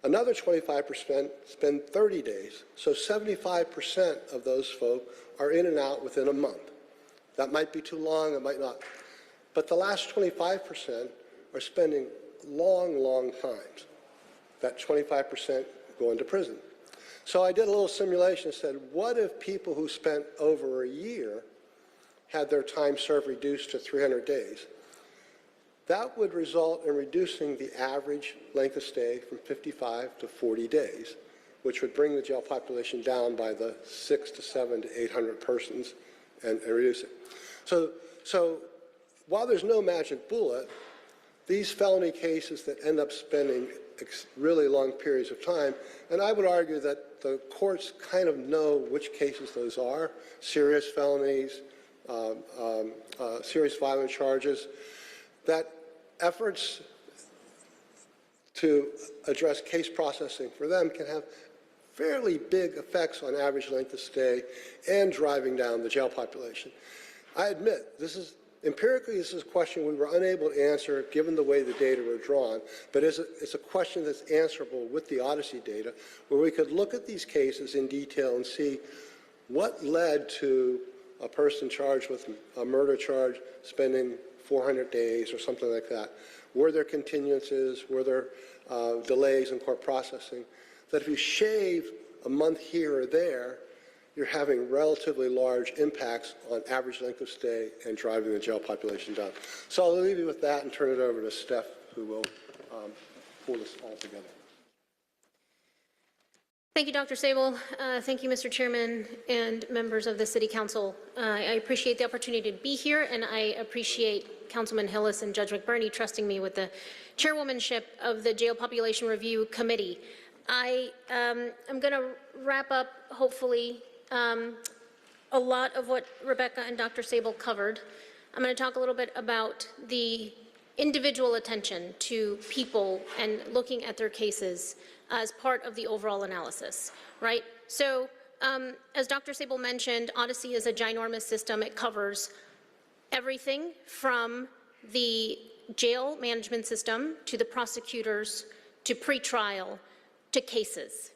Another 25% spend 30 days, so 75% of those folk are in and out within a month. That might be too long, it might not. But the last 25% are spending long, long times. That 25% go into prison. So I did a little simulation and said, what if people who spent over a year had their time served reduced to 300 days? That would result in reducing the average length of stay from 55 to 40 days, which would bring the jail population down by the 600 to 700 to 800 persons and reduce it. So while there's no magic bullet, these felony cases that end up spending really long periods of time, and I would argue that the courts kind of know which cases those are, serious felonies, serious violent charges, that efforts to address case processing for them can have fairly big effects on average length of stay and driving down the jail population. I admit, empirically, this is a question we were unable to answer given the way the data were drawn, but it's a question that's answerable with the Odyssey data, where we could look at these cases in detail and see what led to a person charged with a murder charge spending 400 days or something like that. Were there continuances? Were there delays in court processing? That if you shave a month here or there, you're having relatively large impacts on average length of stay and driving the jail population down. So I'll leave you with that and turn it over to Steph, who will pull this all together. Thank you, Dr. Sable. Thank you, Mr. Chairman and members of the City Council. I appreciate the opportunity to be here, and I appreciate Councilman Hillis and Judge McBurney trusting me with the chairwomanship of the Jail Population Review Committee. I'm going to wrap up, hopefully, a lot of what Rebecca and Dr. Sable covered. I'm going to talk a little bit about the individual attention to people and looking at their cases as part of the overall analysis, right? So as Dr. Sable mentioned, Odyssey is a ginormous system. It covers everything from the jail management system to the prosecutors to pretrial to cases.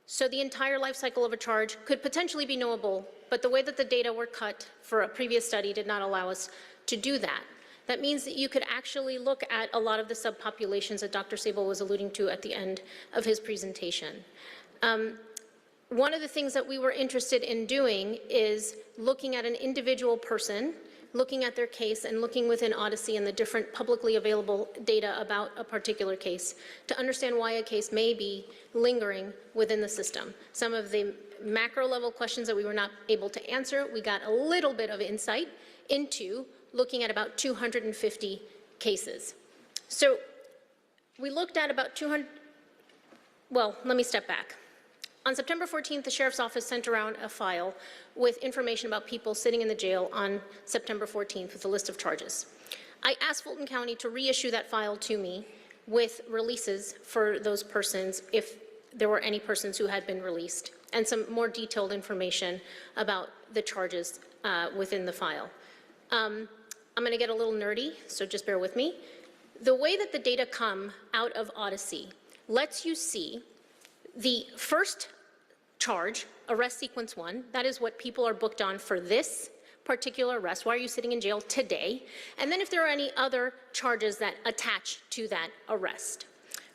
So the entire life cycle of a charge could potentially be knowable, but the way that the data were cut for a previous study did not allow us to do that. That means that you could actually look at a lot of the subpopulations that Dr. Sable was alluding to at the end of his presentation. One of the things that we were interested in doing is looking at an individual person, looking at their case, and looking within Odyssey and the different publicly available data about a particular case to understand why a case may be lingering within the system. Some of the macro level questions that we were not able to answer, we got a little bit of insight into looking at about 250 cases. So we looked at about 200, well, let me step back. On September 14th, the Sheriff's Office sent around a file with information about people sitting in the jail on September 14th with a list of charges. I asked Fulton County to reissue that file to me with releases for those persons if there were any persons who had been released, and some more detailed information about the charges within the file. I'm going to get a little nerdy, so just bear with me. The way that the data come out of Odyssey lets you see the first charge, arrest sequence 1, that is what people are booked on for this particular arrest. Why are you sitting in jail today? And then if there are any other charges that attach to that arrest.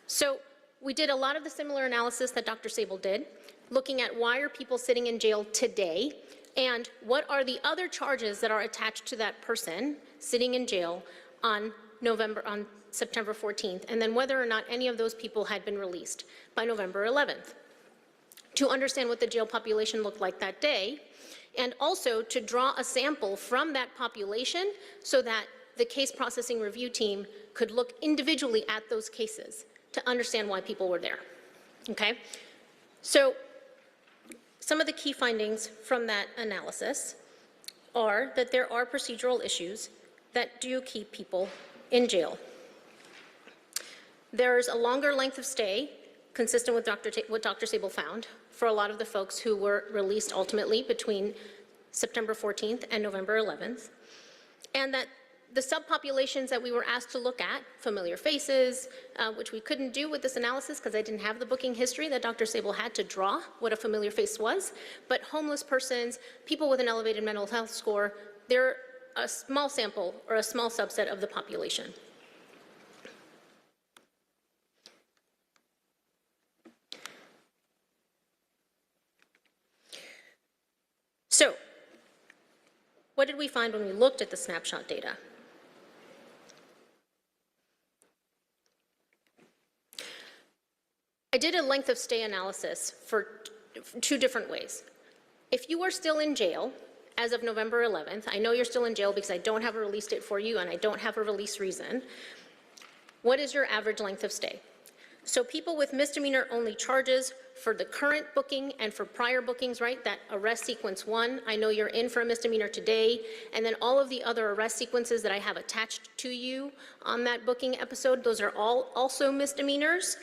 So we did a lot of the similar analysis that Dr. Sable did, looking at why are people sitting in jail today, and what are the other charges that are attached to that person sitting in jail on September 14th, and then whether or not any of those people had been released by November 11th. To understand what the jail population looked like that day, and also to draw a sample from that population so that the case processing review team could look individually at those cases to understand why people were there, okay? So some of the key findings from that analysis are that there are procedural issues that do keep people in jail. There's a longer length of stay, consistent with what Dr. Sable found, for a lot of the folks who were released ultimately between September 14th and November 11th, and that the subpopulations that we were asked to look at, familiar faces, which we couldn't do with this analysis because I didn't have the booking history that Dr. Sable had to draw what a familiar face was, but homeless persons, people with an elevated mental health score, they're a small sample or a small subset of the population. So, what did we find when we looked at the snapshot data? I did a length of stay analysis for two different ways. If you are still in jail as of November 11th, I know you're still in jail because I don't have a release date for you and I don't have a release reason, what is your average length of stay? So people with misdemeanor only charges for the current booking and for prior bookings, right, that arrest sequence 1, I know you're in for a misdemeanor today, and then all of the other arrest sequences that I have attached to you on that booking episode, those are all also misdemeanors.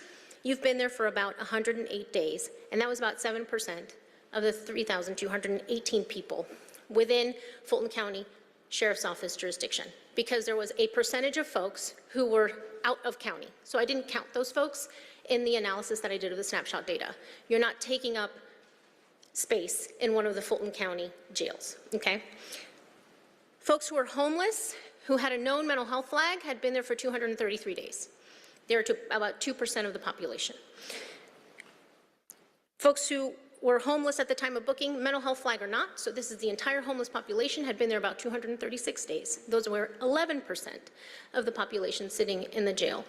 You've been there for about 108 days, and that was about 7% of the 3,218 people within Fulton County Sheriff's Office jurisdiction, because there was a percentage of folks who were out of county. So I didn't count those folks in the analysis that I did of the snapshot data. You're not taking up space in one of the Fulton County jails, okay? Folks who are homeless, who had a known mental health flag, had been there for 233 days. They're about 2% of the population. Folks who were homeless at the time of booking, mental health flag or not, so this is the entire homeless population, had been there about 236 days. Those were 11% of the population sitting in the jail.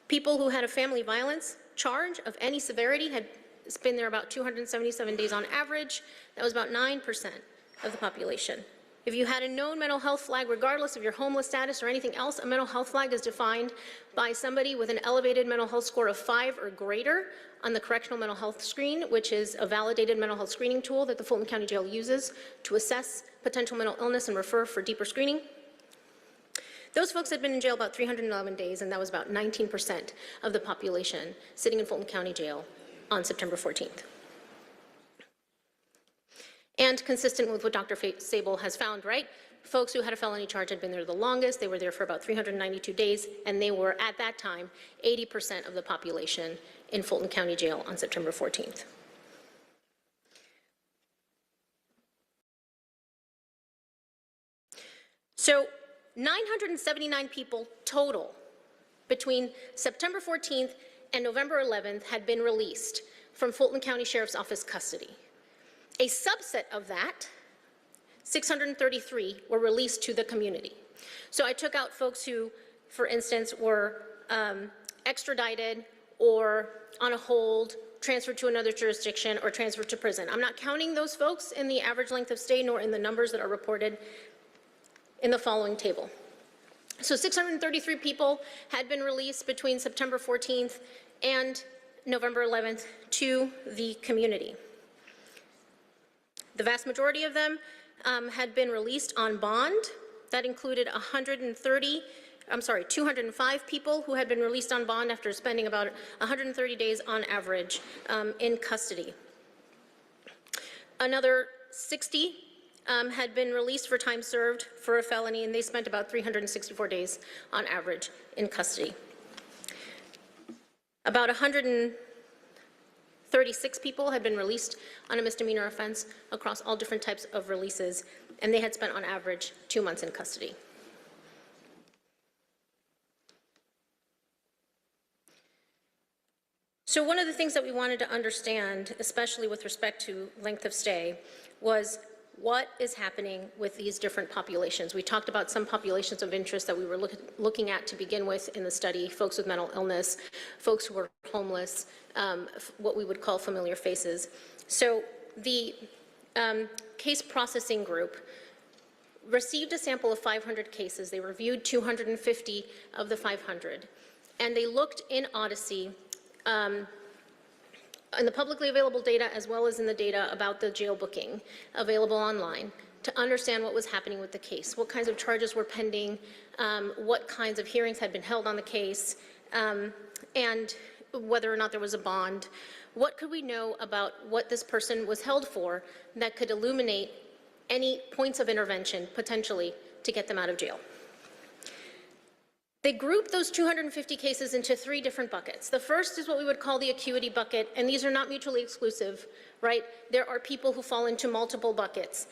People who had a family violence charge of any severity had been there about 277 days on average. That was about 9% of the population. If you had a known mental health flag, regardless of your homeless status or anything else, a mental health flag is defined by somebody with an elevated mental health score of 5 or greater on the Correctional Mental Health Screen, which is a validated mental health screening tool that the Fulton County Jail uses to assess potential mental illness and refer for deeper screening. Those folks had been in jail about 311 days, and that was about 19% of the population sitting in Fulton County Jail on September 14th. And consistent with what Dr. Sable has found, right? Folks who had a felony charge had been there the longest. They were there for about 392 days, and they were, at that time, 80% of the population in Fulton County Jail on September 14th. So 979 people total between September 14th and November 11th had been released from Fulton County Sheriff's Office custody. A subset of that, 633, were released to the community. So I took out folks who, for instance, were extradited or on a hold, transferred to another jurisdiction, or transferred to prison. I'm not counting those folks in the average length of stay nor in the numbers that are reported in the following table. So 633 people had been released between September 14th and November 11th to the community. The vast majority of them had been released on bond. That included 205 people who had been released on bond after spending about 130 days on average in custody. Another 60 had been released for time served for a felony, and they spent about 364 days on average in custody. About 136 people had been released on a misdemeanor offense across all different types of releases, and they had spent on average 2 months in custody. So one of the things that we wanted to understand, especially with respect to length of stay, was what is happening with these different populations. We talked about some populations of interest that we were looking at to begin with in the study: folks with mental illness, folks who were homeless, what we would call familiar faces. So the case processing group received a sample of 500 cases. They reviewed 250 of the 500, and they looked in Odyssey in the publicly available data as well as in the data about the jail booking available online to understand what was happening with the case, what kinds of charges were pending, what kinds of hearings had been held on the case, and whether or not there was a bond. What could we know about what this person was held for that could illuminate any points of intervention potentially to get them out of jail? They grouped those 250 cases into 3 different buckets. The first is what we would call the acuity bucket, and these are not mutually exclusive, right? There are people who fall into multiple buckets.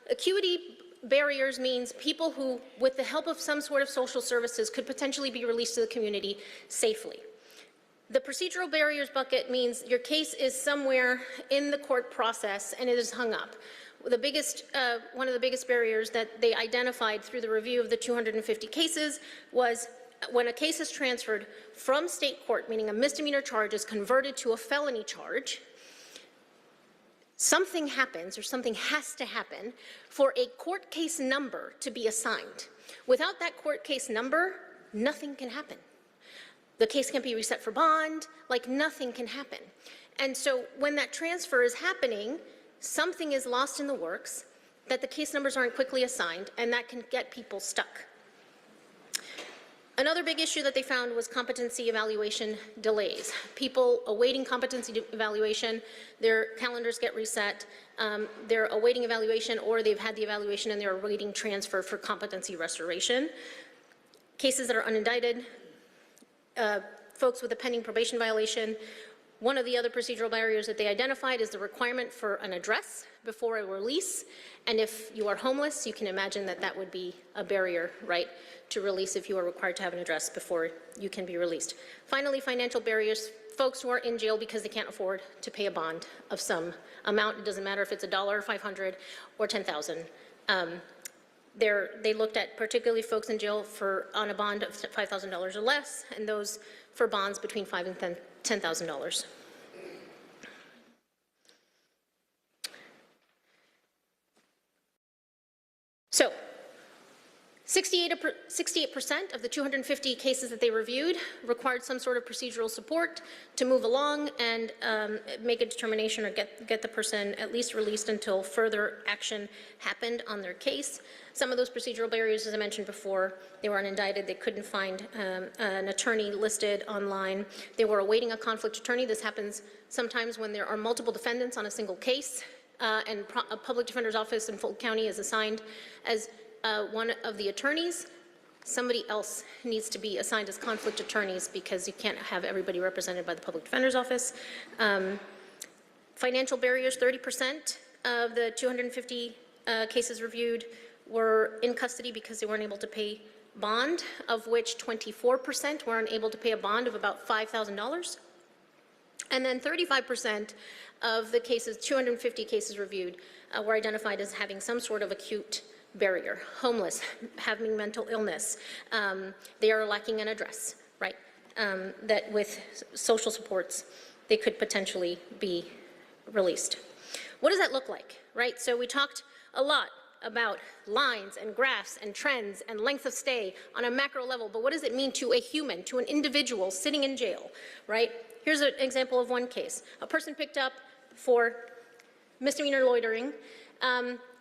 Acuity barriers means people who, with the help of some sort of social services, could potentially be released to the community safely. The procedural barriers bucket means your case is somewhere in the court process and it is hung up. The biggest, one of the biggest barriers that they identified through the review of the 250 cases was when a case is transferred from state court, meaning a misdemeanor charge is converted to a felony charge, something happens or something has to happen for a court case number to be assigned. Without that court case number, nothing can happen. The case can't be reset for bond, like nothing can happen. And so when that transfer is happening, something is lost in the works, that the case numbers aren't quickly assigned, and that can get people stuck. Another big issue that they found was competency evaluation delays. People awaiting competency evaluation, their calendars get reset, they're awaiting evaluation, or they've had the evaluation and they're awaiting transfer for competency restoration. Cases that are unindicted, folks with a pending probation violation. One of the other procedural barriers that they identified is the requirement for an address before a release. And if you are homeless, you can imagine that that would be a barrier, right, to release if you are required to have an address before you can be released. Finally, financial barriers. Folks who are in jail because they can't afford to pay a bond of some amount. It doesn't matter if it's $1, $500, or $10,000. They looked at particularly folks in jail on a bond of $5,000 or less, and those for bonds between $5,000 and $10,000. So, 68% of the 250 cases that they reviewed required some sort of procedural support to move along and make a determination or get the person at least released until further action happened on their case. Some of those procedural barriers, as I mentioned before, they were unindicted. They couldn't find an attorney listed online. They were awaiting a conflict attorney. This happens sometimes when there are multiple defendants on a single case, and a public defender's office in Fulton County is assigned as one of the attorneys. Somebody else needs to be assigned as conflict attorneys because you can't have everybody represented by the public defender's office. Financial barriers, 30% of the 250 cases reviewed were in custody because they weren't able to pay bond, of which 24% were unable to pay a bond of about $5,000. And then 35% of the cases, 250 cases reviewed, were identified as having some sort of acute barrier, homeless, having mental illness. They are lacking an address, right? That with social supports, they could potentially be released. What does that look like, right? So we talked a lot about lines and graphs and trends and length of stay on a macro level, but what does it mean to a human, to an individual sitting in jail, right? Here's an example of one case. A person picked up for misdemeanor loitering.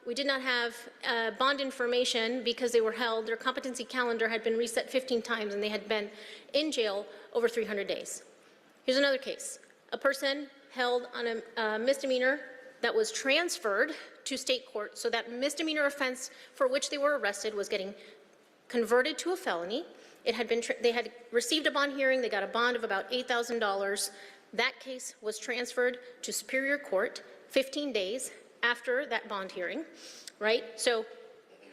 We did not have bond information because they were held. Their competency calendar had been reset 15 times and they had been in jail over 300 days. Here's another case. A person held on a misdemeanor that was transferred to state court, so that misdemeanor offense for which they were arrested was getting converted to a felony. They had received a bond hearing. They got a bond of about $8,000. That case was transferred to Superior Court 15 days after that bond hearing, right? So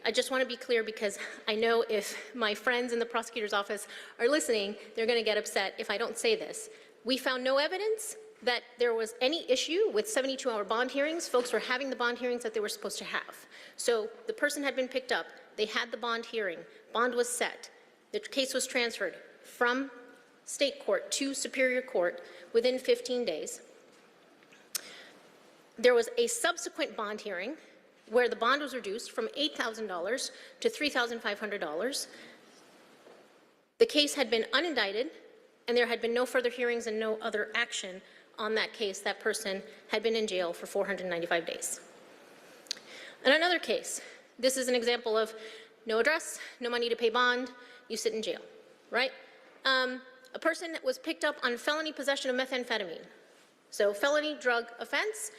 I just want to be clear because I know if my friends in the prosecutor's office are listening, they're going to get upset if I don't say this. We found no evidence that there was any issue with 72-hour bond hearings. Folks were having the bond hearings that they were supposed to have. So the person had been picked up. They had the bond hearing. Bond was set. The case was transferred from state court to Superior Court within 15 days. There was a subsequent bond hearing where the bond was reduced from $8,000 to $3,500. The case had been unindicted, and there had been no further hearings and no other action on that case, that person had been in jail for 495 days. In another case, this is an example of no address, no money to pay bond, you sit in jail, right? A person was picked up on felony possession of methamphetamine. So felony drug offense,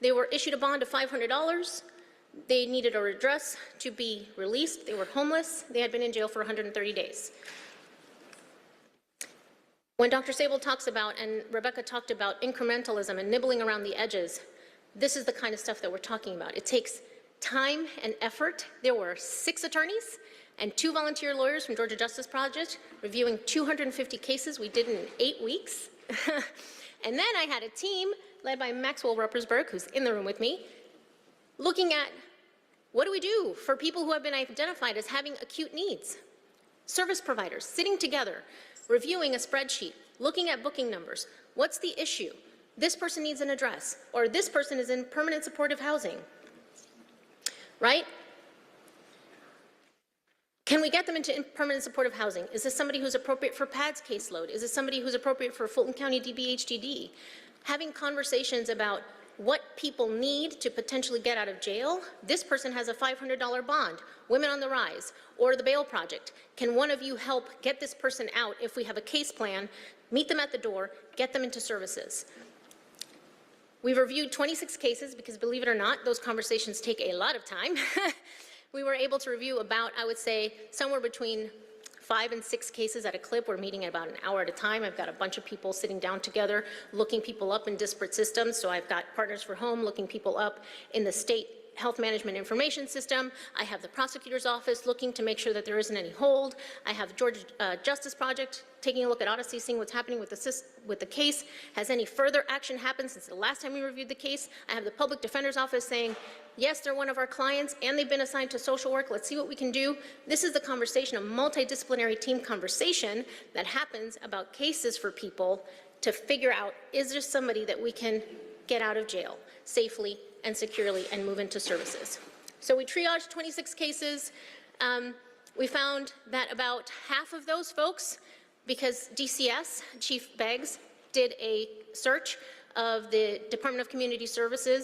they were issued a bond of $500. They needed a redress to be released. They were homeless. They had been in jail for 130 days. When Dr. Sable talks about, and Rebecca talked about, incrementalism and nibbling around the edges, this is the kind of stuff that we're talking about. It takes time and effort. There were 6 attorneys and 2 volunteer lawyers from Georgia Justice Project reviewing 250 cases we did in 8 weeks. And then I had a team led by Maxwell Ruppersberg, who's in the room with me, looking at what do we do for people who have been identified as having acute needs. Service providers sitting together, reviewing a spreadsheet, looking at booking numbers. What's the issue? This person needs an address, or this person is in permanent supportive housing, right? Can we get them into permanent supportive housing? Is this somebody who's appropriate for PADS caseload? Is this somebody who's appropriate for Fulton County DBHDD? Having conversations about what people need to potentially get out of jail. This person has a $500 bond, Women on the Rise, or the Bail Project. Can one of you help get this person out if we have a case plan, meet them at the door, get them into services? We've reviewed 26 cases because, believe it or not, those conversations take a lot of time. We were able to review about, I would say, somewhere between 5 and 6 cases at a clip. We're meeting at about an hour at a time. I've got a bunch of people sitting down together, looking people up in disparate systems. So I've got Partners for Home looking people up in the state health management information system. I have the prosecutor's office looking to make sure that there isn't any hold. I have Georgia Justice Project taking a look at Odyssey, seeing what's happening with the case. Has any further action happened since the last time we reviewed the case? I have the public defender's office saying, yes, they're one of our clients and they've been assigned to social work. Let's see what we can do. This is the conversation, a multidisciplinary team conversation that happens about cases for people to figure out, is there somebody that we can get out of jail safely and securely and move into services. So we triaged 26 cases. We found that about half of those folks, because DCS, Chief Beggs, did a search of the Department of Community Supervision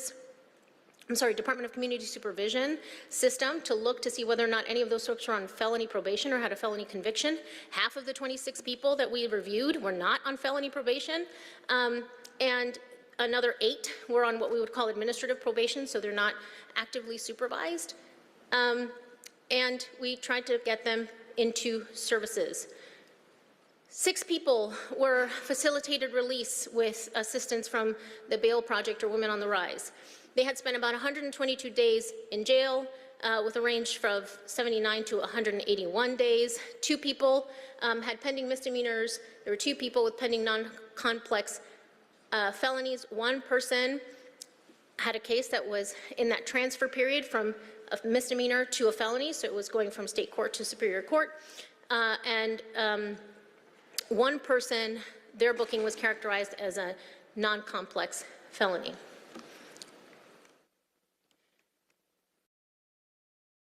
system to look to see whether or not any of those folks were on felony probation or had a felony conviction. Half of the 26 people that we reviewed were not on felony probation, and another 8 were on what we would call administrative probation, so they're not actively supervised. And we tried to get them into services. 6 people were facilitated release with assistance from the Bail Project or Women on the Rise. They had spent about 122 days in jail with a range from 79 to 181 days. 2 people had pending misdemeanors. There were 2 people with pending non-complex felonies. 1 person had a case that was in that transfer period from a misdemeanor to a felony, so it was going from state court to superior court. And 1 person, their booking was characterized as a non-complex felony.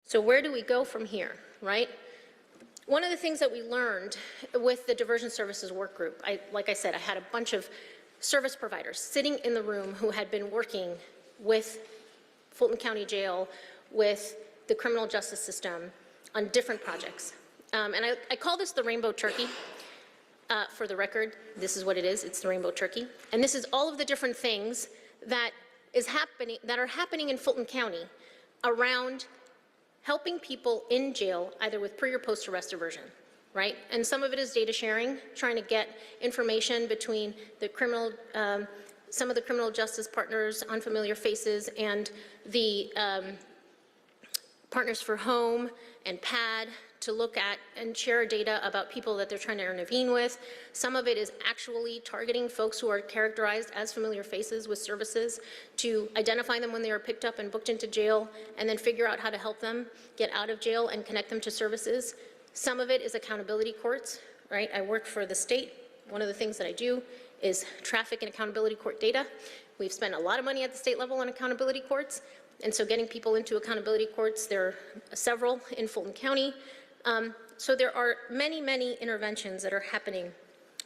So where do we go from here, right? One of the things that we learned with the Diversion Services Work Group, like I said, I had a bunch of service providers sitting in the room who had been working with Fulton County Jail, with the criminal justice system on different projects. And I call this the rainbow turkey. For the record, this is what it is. It's the rainbow turkey. And this is all of the different things that are happening in Fulton County around helping people in jail, either with pre or post-arrest diversion, right? And some of it is data sharing, trying to get information between the criminal, some of the criminal justice partners, unfamiliar faces, and the Partners for Home and PAD to look at and share data about people that they're trying to intervene with. Some of it is actually targeting folks who are characterized as familiar faces with services to identify them when they are picked up and booked into jail, and then figure out how to help them get out of jail and connect them to services. Some of it is accountability courts, right? I work for the state. One of the things that I do is traffic and accountability court data. We've spent a lot of money at the state level on accountability courts, and so getting people into accountability courts, there are several in Fulton County. So there are many, many interventions that are happening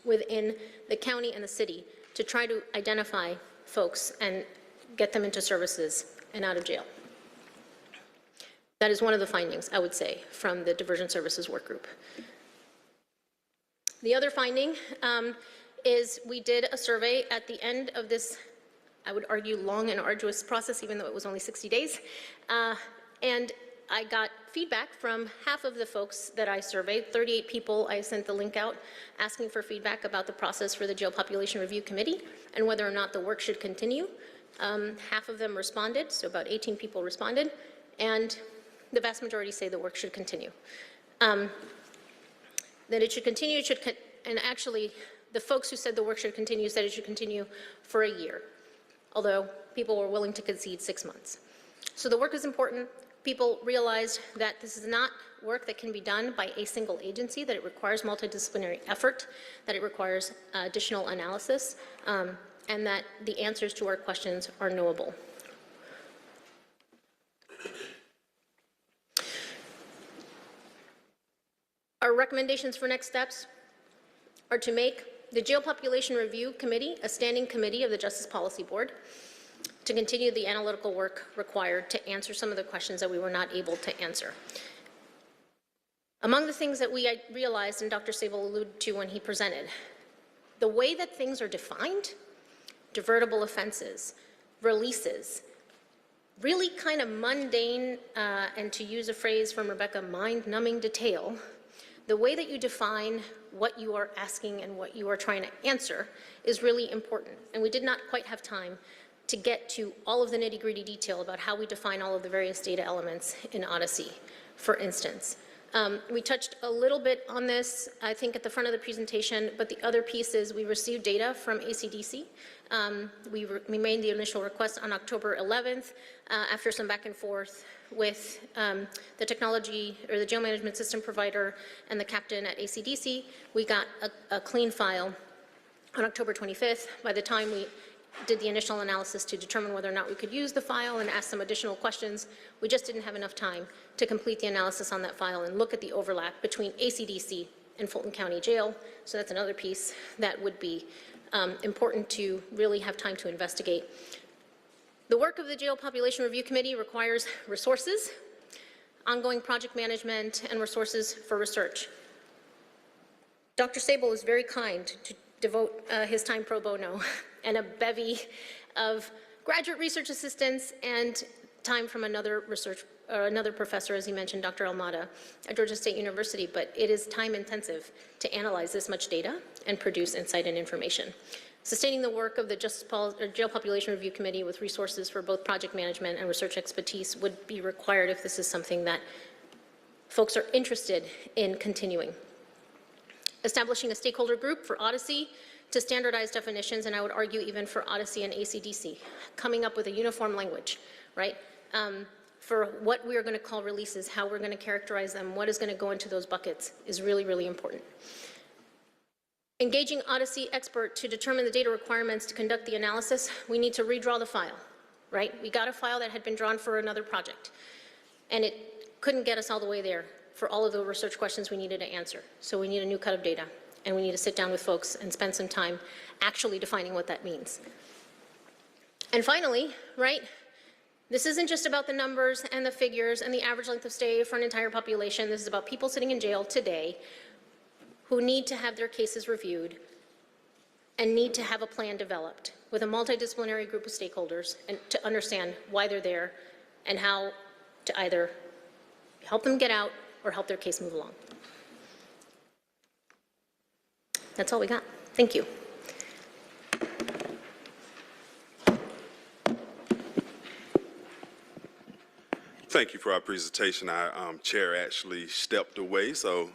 within the county and the city to try to identify folks and get them into services and out of jail. That is one of the findings, I would say, from the Diversion Services Work Group. The other finding is we did a survey at the end of this, I would argue, long and arduous process, even though it was only 60 days. And I got feedback from half of the folks that I surveyed, 38 people. I sent the link out asking for feedback about the process for the Jail Population Review Committee and whether or not the work should continue. Half of them responded, so about 18 people responded, and the vast majority say the work should continue. That it should continue, and actually the folks who said the work should continue said it should continue for a year, although people were willing to concede 6 months. So the work is important. People realized that this is not work that can be done by a single agency, that it requires multidisciplinary effort, that it requires additional analysis, and that the answers to our questions are knowable. Our recommendations for next steps are to make the Jail Population Review Committee a standing committee of the Justice Policy Board, to continue the analytical work required to answer some of the questions that we were not able to answer. Among the things that we realized, and Dr. Sable alluded to when he presented, the way that things are defined, divertible offenses, releases, really kind of mundane, and to use a phrase from Rebecca, mind-numbing detail, the way that you define what you are asking and what you are trying to answer is really important. And we did not quite have time to get to all of the nitty-gritty detail about how we define all of the various data elements in Odyssey, for instance. We touched a little bit on this, I think, at the front of the presentation, but the other piece is we received data from ACDC. We made the initial request on October 11th after some back and forth with the technology or the jail management system provider and the captain at ACDC. We got a clean file on October 25th. By the time we did the initial analysis to determine whether or not we could use the file and ask some additional questions, we just didn't have enough time to complete the analysis on that file and look at the overlap between ACDC and Fulton County Jail. So that's another piece that would be important to really have time to investigate. The work of the Jail Population Review Committee requires resources, ongoing project management, and resources for research. Dr. Sable is very kind to devote his time pro bono and a bevy of graduate research assistants and time from another professor, as he mentioned, Dr. Almada at Georgia State University, but it is time intensive to analyze this much data and produce insight and information. Sustaining the work of the Jail Population Review Committee with resources for both project management and research expertise would be required if this is something that folks are interested in continuing. Establishing a stakeholder group for Odyssey to standardize definitions, and I would argue even for Odyssey and ACDC, coming up with a uniform language, right? For what we are going to call releases, how we're going to characterize them, what is going to go into those buckets is really, really important. Engaging Odyssey expert to determine the data requirements to conduct the analysis, we need to redraw the file, right? We got a file that had been drawn for another project, and it couldn't get us all the way there for all of the research questions we needed to answer. So we need a new cut of data, and we need to sit down with folks and spend some time actually defining what that means. And finally, right, this isn't just about the numbers and the figures and the average length of stay for an entire population. This is about people sitting in jail today who need to have their cases reviewed and need to have a plan developed with a multidisciplinary group of stakeholders and to understand why they're there and how to either help them get out or help their case move along. That's all we got. Thank you. Thank you for our presentation. Our chair actually stepped away, so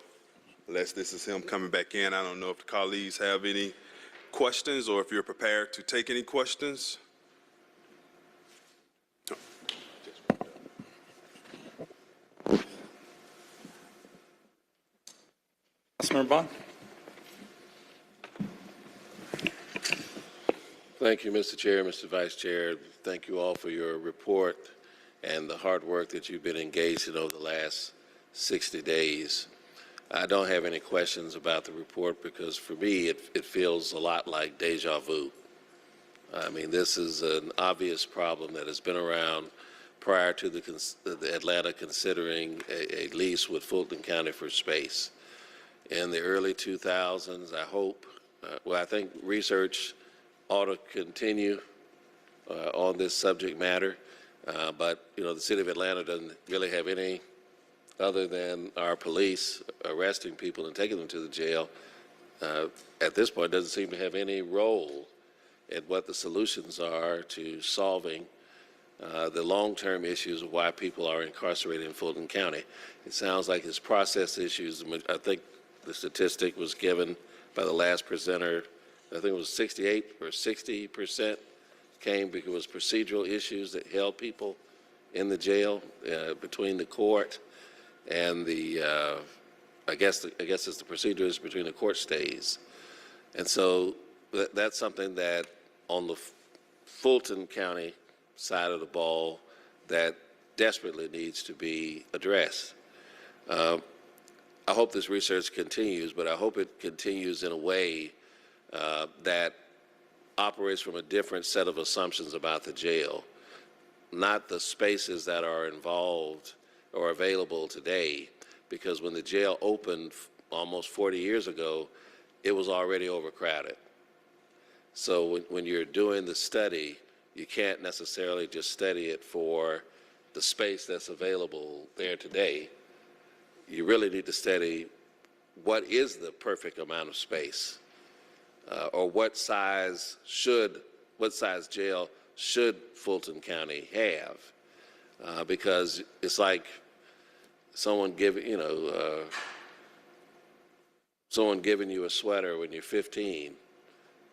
unless this is him coming back in, I don't know if the colleagues have any questions or if you're prepared to take any questions. Councilmember Bond. Thank you, Mr. Chair, Mr. Vice Chair. Thank you all for your report and the hard work that you've been engaged in over the last 60 days. I don't have any questions about the report because for me, it feels a lot like deja vu. I mean, this is an obvious problem that has been around prior to the Atlanta considering a lease with Fulton County for space. In the early 2000s, I hope, I think research ought to continue on this subject matter, but, you know, the city of Atlanta doesn't really have any other than our police arresting people and taking them to the jail. At this point, doesn't seem to have any role in what the solutions are to solving the long-term issues of why people are incarcerated in Fulton County. It sounds like it's process issues. I think the statistic was given by the last presenter. I think it was 68 or 60% came because it was procedural issues that held people in the jail between the court and the, I guess it's the procedures between the court stays. And so that's something that on the Fulton County side of the ball that desperately needs to be addressed. I hope this research continues, but I hope it continues in a way that operates from a different set of assumptions about the jail, not the spaces that are involved or available today, because when the jail opened almost 40 years ago, it was already overcrowded. So when you're doing the study, you can't necessarily just study it for the space that's available there today. You really need to study what is the perfect amount of space, or what size jail should Fulton County have, because it's like someone giving you a sweater when you're 15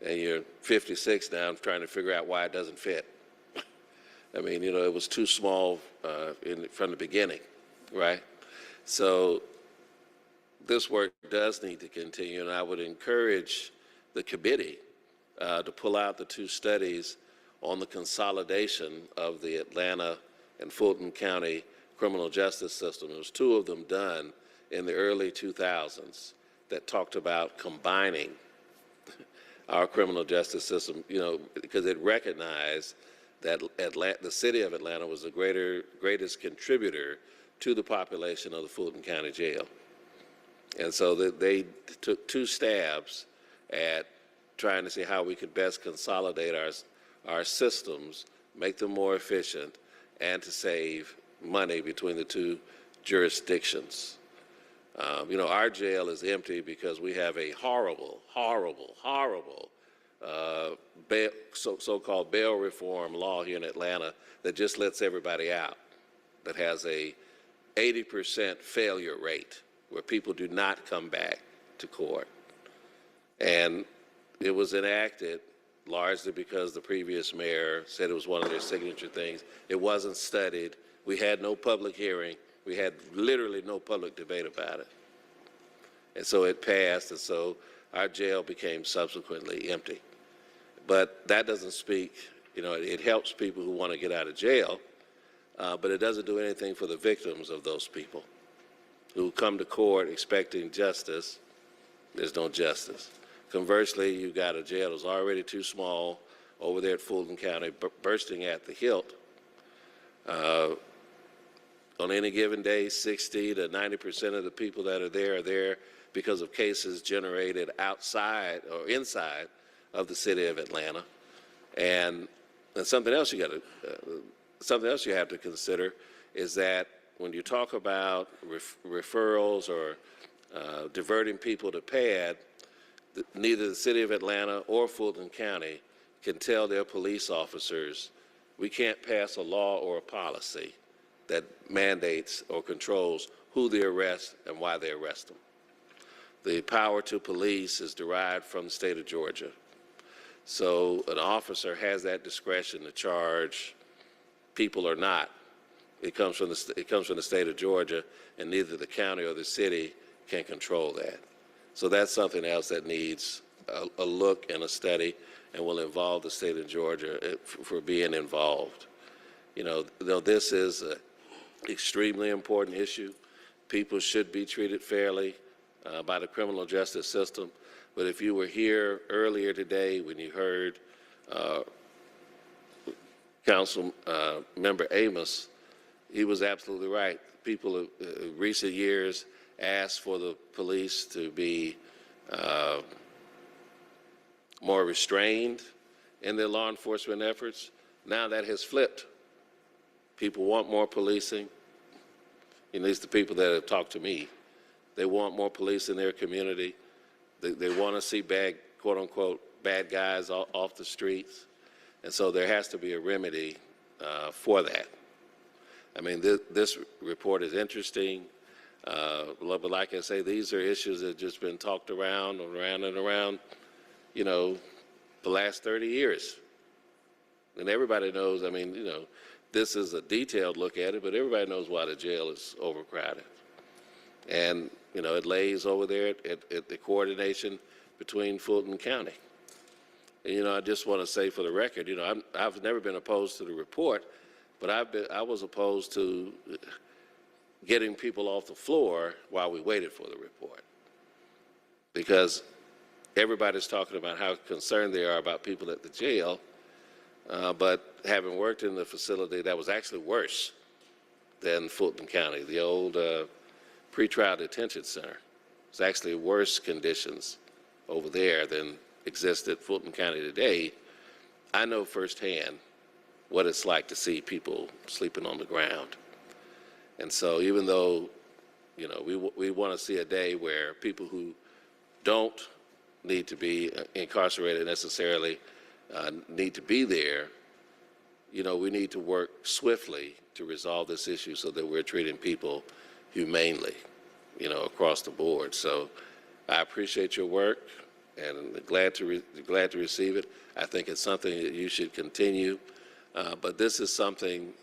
and you're 56 now and trying to figure out why it doesn't fit. I mean, you know, it was too small from the beginning, right? So this work does need to continue, and I would encourage the committee to pull out the two studies on the consolidation of the Atlanta and Fulton County criminal justice system. There was two of them done in the early 2000s that talked about combining our criminal justice system, you know, because it recognized that the city of Atlanta was the greatest contributor to the population of the Fulton County Jail. And so they took two stabs at trying to see how we could best consolidate our systems, make them more efficient, and to save money between the two jurisdictions. You know, our jail is empty because we have a horrible so-called bail reform law here in Atlanta that just lets everybody out, that has a 80% failure rate where people do not come back to court. And it was enacted largely because the previous mayor said it was one of their signature things. It wasn't studied. We had no public hearing. We had literally no public debate about it. And so it passed, and so our jail became subsequently empty. But that doesn't speak, you know, it helps people who want to get out of jail, but it doesn't do anything for the victims of those people who come to court expecting justice. There's no justice. Conversely, you've got a jail that's already too small over there at Fulton County, bursting at the hilt. On any given day, 60 to 90% of the people that are there because of cases generated outside or inside of the city of Atlanta. And something else you have to consider is that when you talk about referrals or diverting people to PAD, neither the city of Atlanta or Fulton County can tell their police officers, we can't pass a law or a policy that mandates or controls who they arrest and why they arrest them. The power to police is derived from the state of Georgia. So an officer has that discretion to charge people or not. It comes from the state of Georgia, and neither the county or the city can control that. So that's something else that needs a look and a study, and will involve the state of Georgia for being involved. You know, this is an extremely important issue. People should be treated fairly by the criminal justice system. But if you were here earlier today when you heard Council Member Amos, he was absolutely right. People in recent years asked for the police to be more restrained in their law enforcement efforts. Now that has flipped. People want more policing. At least the people that have talked to me, they want more police in their community. They want to see bad, quote unquote, bad guys off the streets. And so there has to be a remedy for that. I mean, this report is interesting, but like I say, these are issues that have just been talked around and around and around, you know, the last 30 years. And everybody knows, I mean, you know, this is a detailed look at it, but everybody knows why the jail is overcrowded. And, you know, it lays over there at the coordination between Fulton County. And, you know, I just want to say for the record, you know, I've never been opposed to the report, but I was opposed to getting people off the floor while we waited for the report. Because everybody's talking about how concerned they are about people at the jail, but having worked in the facility that was actually worse than Fulton County, the old pretrial detention center, it's actually worse conditions over there than exist at Fulton County today. I know firsthand what it's like to see people sleeping on the ground. And so even though, you know, we want to see a day where people who don't need to be incarcerated necessarily need to be there, you know, we need to work swiftly to resolve this issue so that we're treating people humanely, you know, across the board. So I appreciate your work and glad to receive it. I think it's something that you should continue, but this is something,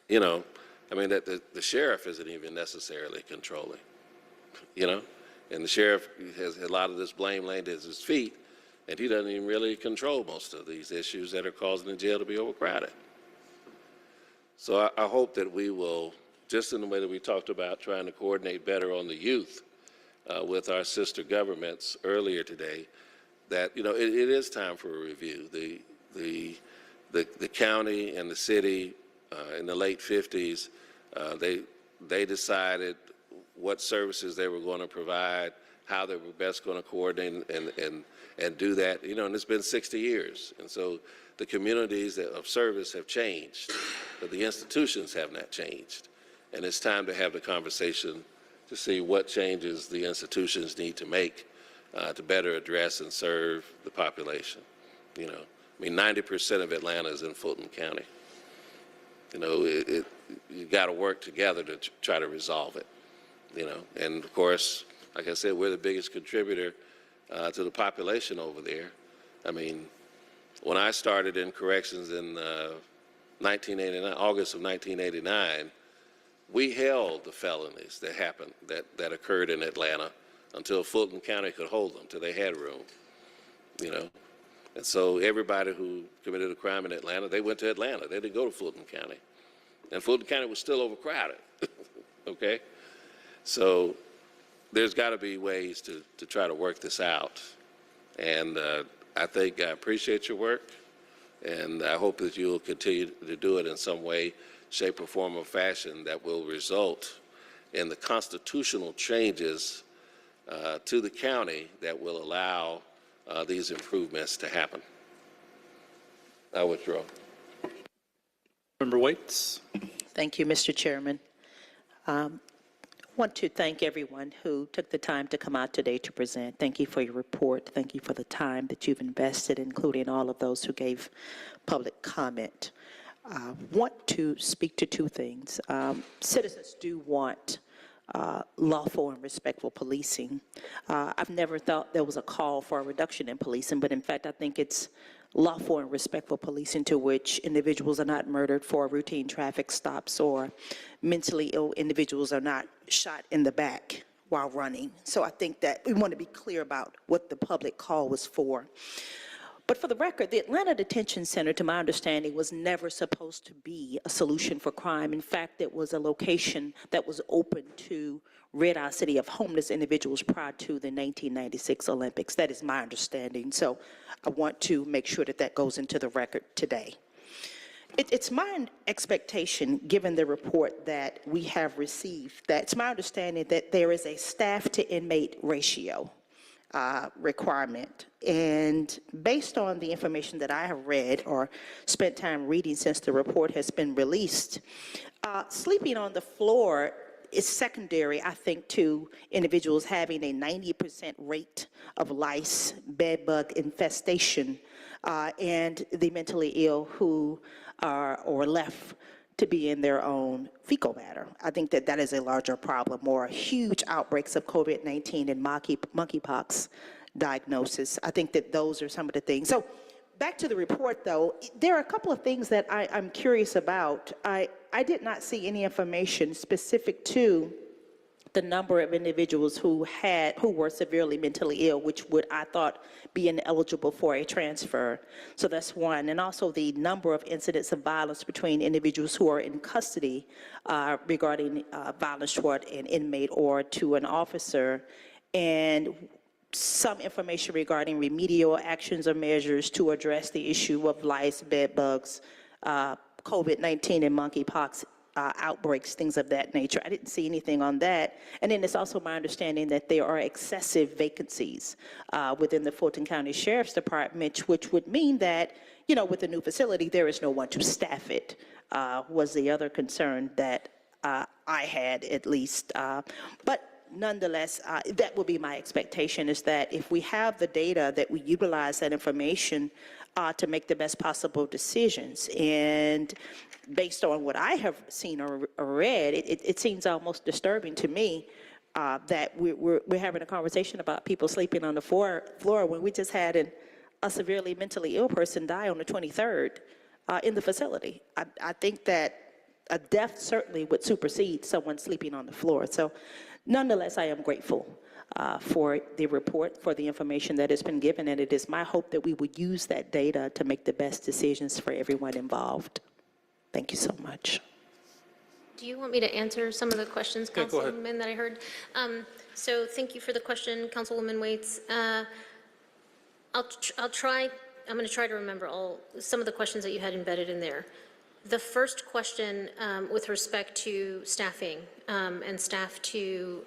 you know, I mean, that the sheriff isn't even necessarily controlling, you know, and the sheriff has a lot of this blame laid at his feet, and he doesn't even really control most of these issues that are causing the jail to be overcrowded. So I hope that we will, just in the way that we talked about trying to coordinate better on the youth with our sister governments earlier today, that, you know, it is time for a review. The county and the city in the late 50s, they decided what services they were going to provide, how they were best going to coordinate and do that. You know, and it's been 60 years. And so the communities of service have changed, but the institutions have not changed. And it's time to have the conversation to see what changes the institutions need to make to better address and serve the population. You know, I mean, 90% of Atlanta is in Fulton County. You know, you got to work together to try to resolve it. You know, and of course, like I said, we're the biggest contributor to the population over there. I mean, when I started in corrections in 1989, August of 1989, we held the felonies that happened, that occurred in Atlanta until Fulton County could hold them, till they had room, you know. And so everybody who committed a crime in Atlanta, they went to Atlanta. They didn't go to Fulton County. And Fulton County was still overcrowded, okay? So there's got to be ways to try to work this out. And I appreciate your work, and I hope that you'll continue to do it in some way, shape, or form or fashion that will result in the constitutional changes to the county that will allow these improvements to happen. I withdraw. Member Waits. Thank you, Mr. Chairman. I want to thank everyone who took the time to come out today to present. Thank you for your report. Thank you for the time that you've invested, including all of those who gave public comment. I want to speak to two things. Citizens do want lawful and respectful policing. I've never thought there was a call for a reduction in policing, but in fact, I think it's lawful and respectful policing to which individuals are not murdered for routine traffic stops, or mentally ill individuals are not shot in the back while running. So I think that we want to be clear about what the public call was for. But for the record, the Atlanta Detention Center, to my understanding, was never supposed to be a solution for crime. In fact, it was a location that was open to rid our city of homeless individuals prior to the 1996 Olympics. That is my understanding. So I want to make sure that that goes into the record today. It's my expectation, given the report that we have received, that it's my understanding that there is a staff to inmate ratio requirement. And based on the information that I have read or spent time reading since the report has been released, sleeping on the floor is secondary, I think, to individuals having a 90% rate of lice, bed bug infestation, and the mentally ill who are or left to be in their own fecal matter. I think that that is a larger problem, or huge outbreaks of COVID-19 and monkeypox diagnosis. I think that those are some of the things. So back to the report, though, there are a couple of things that I'm curious about. I did not see any information specific to the number of individuals who were severely mentally ill, which would, I thought, be ineligible for a transfer. So that's one. And also the number of incidents of violence between individuals who are in custody regarding violence toward an inmate or to an officer, and some information regarding remedial actions or measures to address the issue of lice, bed bugs, COVID-19 and monkeypox outbreaks, things of that nature. I didn't see anything on that. And then it's also my understanding that there are excessive vacancies within the Fulton County Sheriff's Department, which would mean that, you know, with the new facility, there is no one to staff it, was the other concern that I had, at least. But nonetheless, that would be my expectation, is that if we have the data, that we utilize that information to make the best possible decisions. And based on what I have seen or read, it seems almost disturbing to me that we're having a conversation about people sleeping on the floor when we just had a severely mentally ill person die on the 23rd in the facility. I think that a death certainly would supersede someone sleeping on the floor. So nonetheless, I am grateful for the report, for the information that has been given, and it is my hope that we would use that data to make the best decisions for everyone involved. Thank you so much. Do you want me to answer some of the questions, Yeah, go ahead. Councilman, that I heard? So thank you for the question, Councilwoman Waits. I'll try, I'm going to try to remember some of the questions that you had embedded in there. The first question with respect to staffing and staff to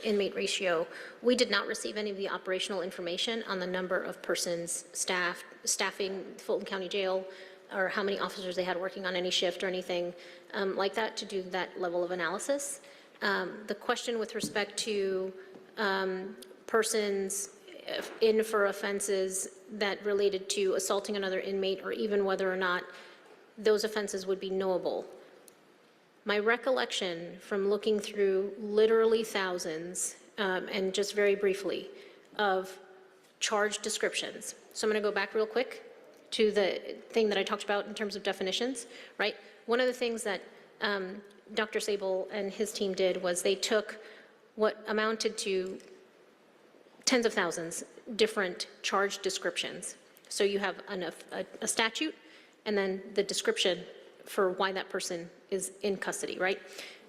inmate ratio, we did not receive any of the operational information on the number of persons staffing Fulton County Jail, or how many officers they had working on any shift or anything like that to do that level of analysis. The question with respect to persons in for offenses that related to assaulting another inmate, or even whether or not those offenses would be knowable. My recollection from looking through literally thousands, and just very briefly, of charge descriptions. So I'm going to go back real quick to the thing that I talked about in terms of definitions, right? One of the things that Dr. Sable and his team did was they took what amounted to tens of thousands different charge descriptions. So you have a statute, and then the description for why that person is in custody, right?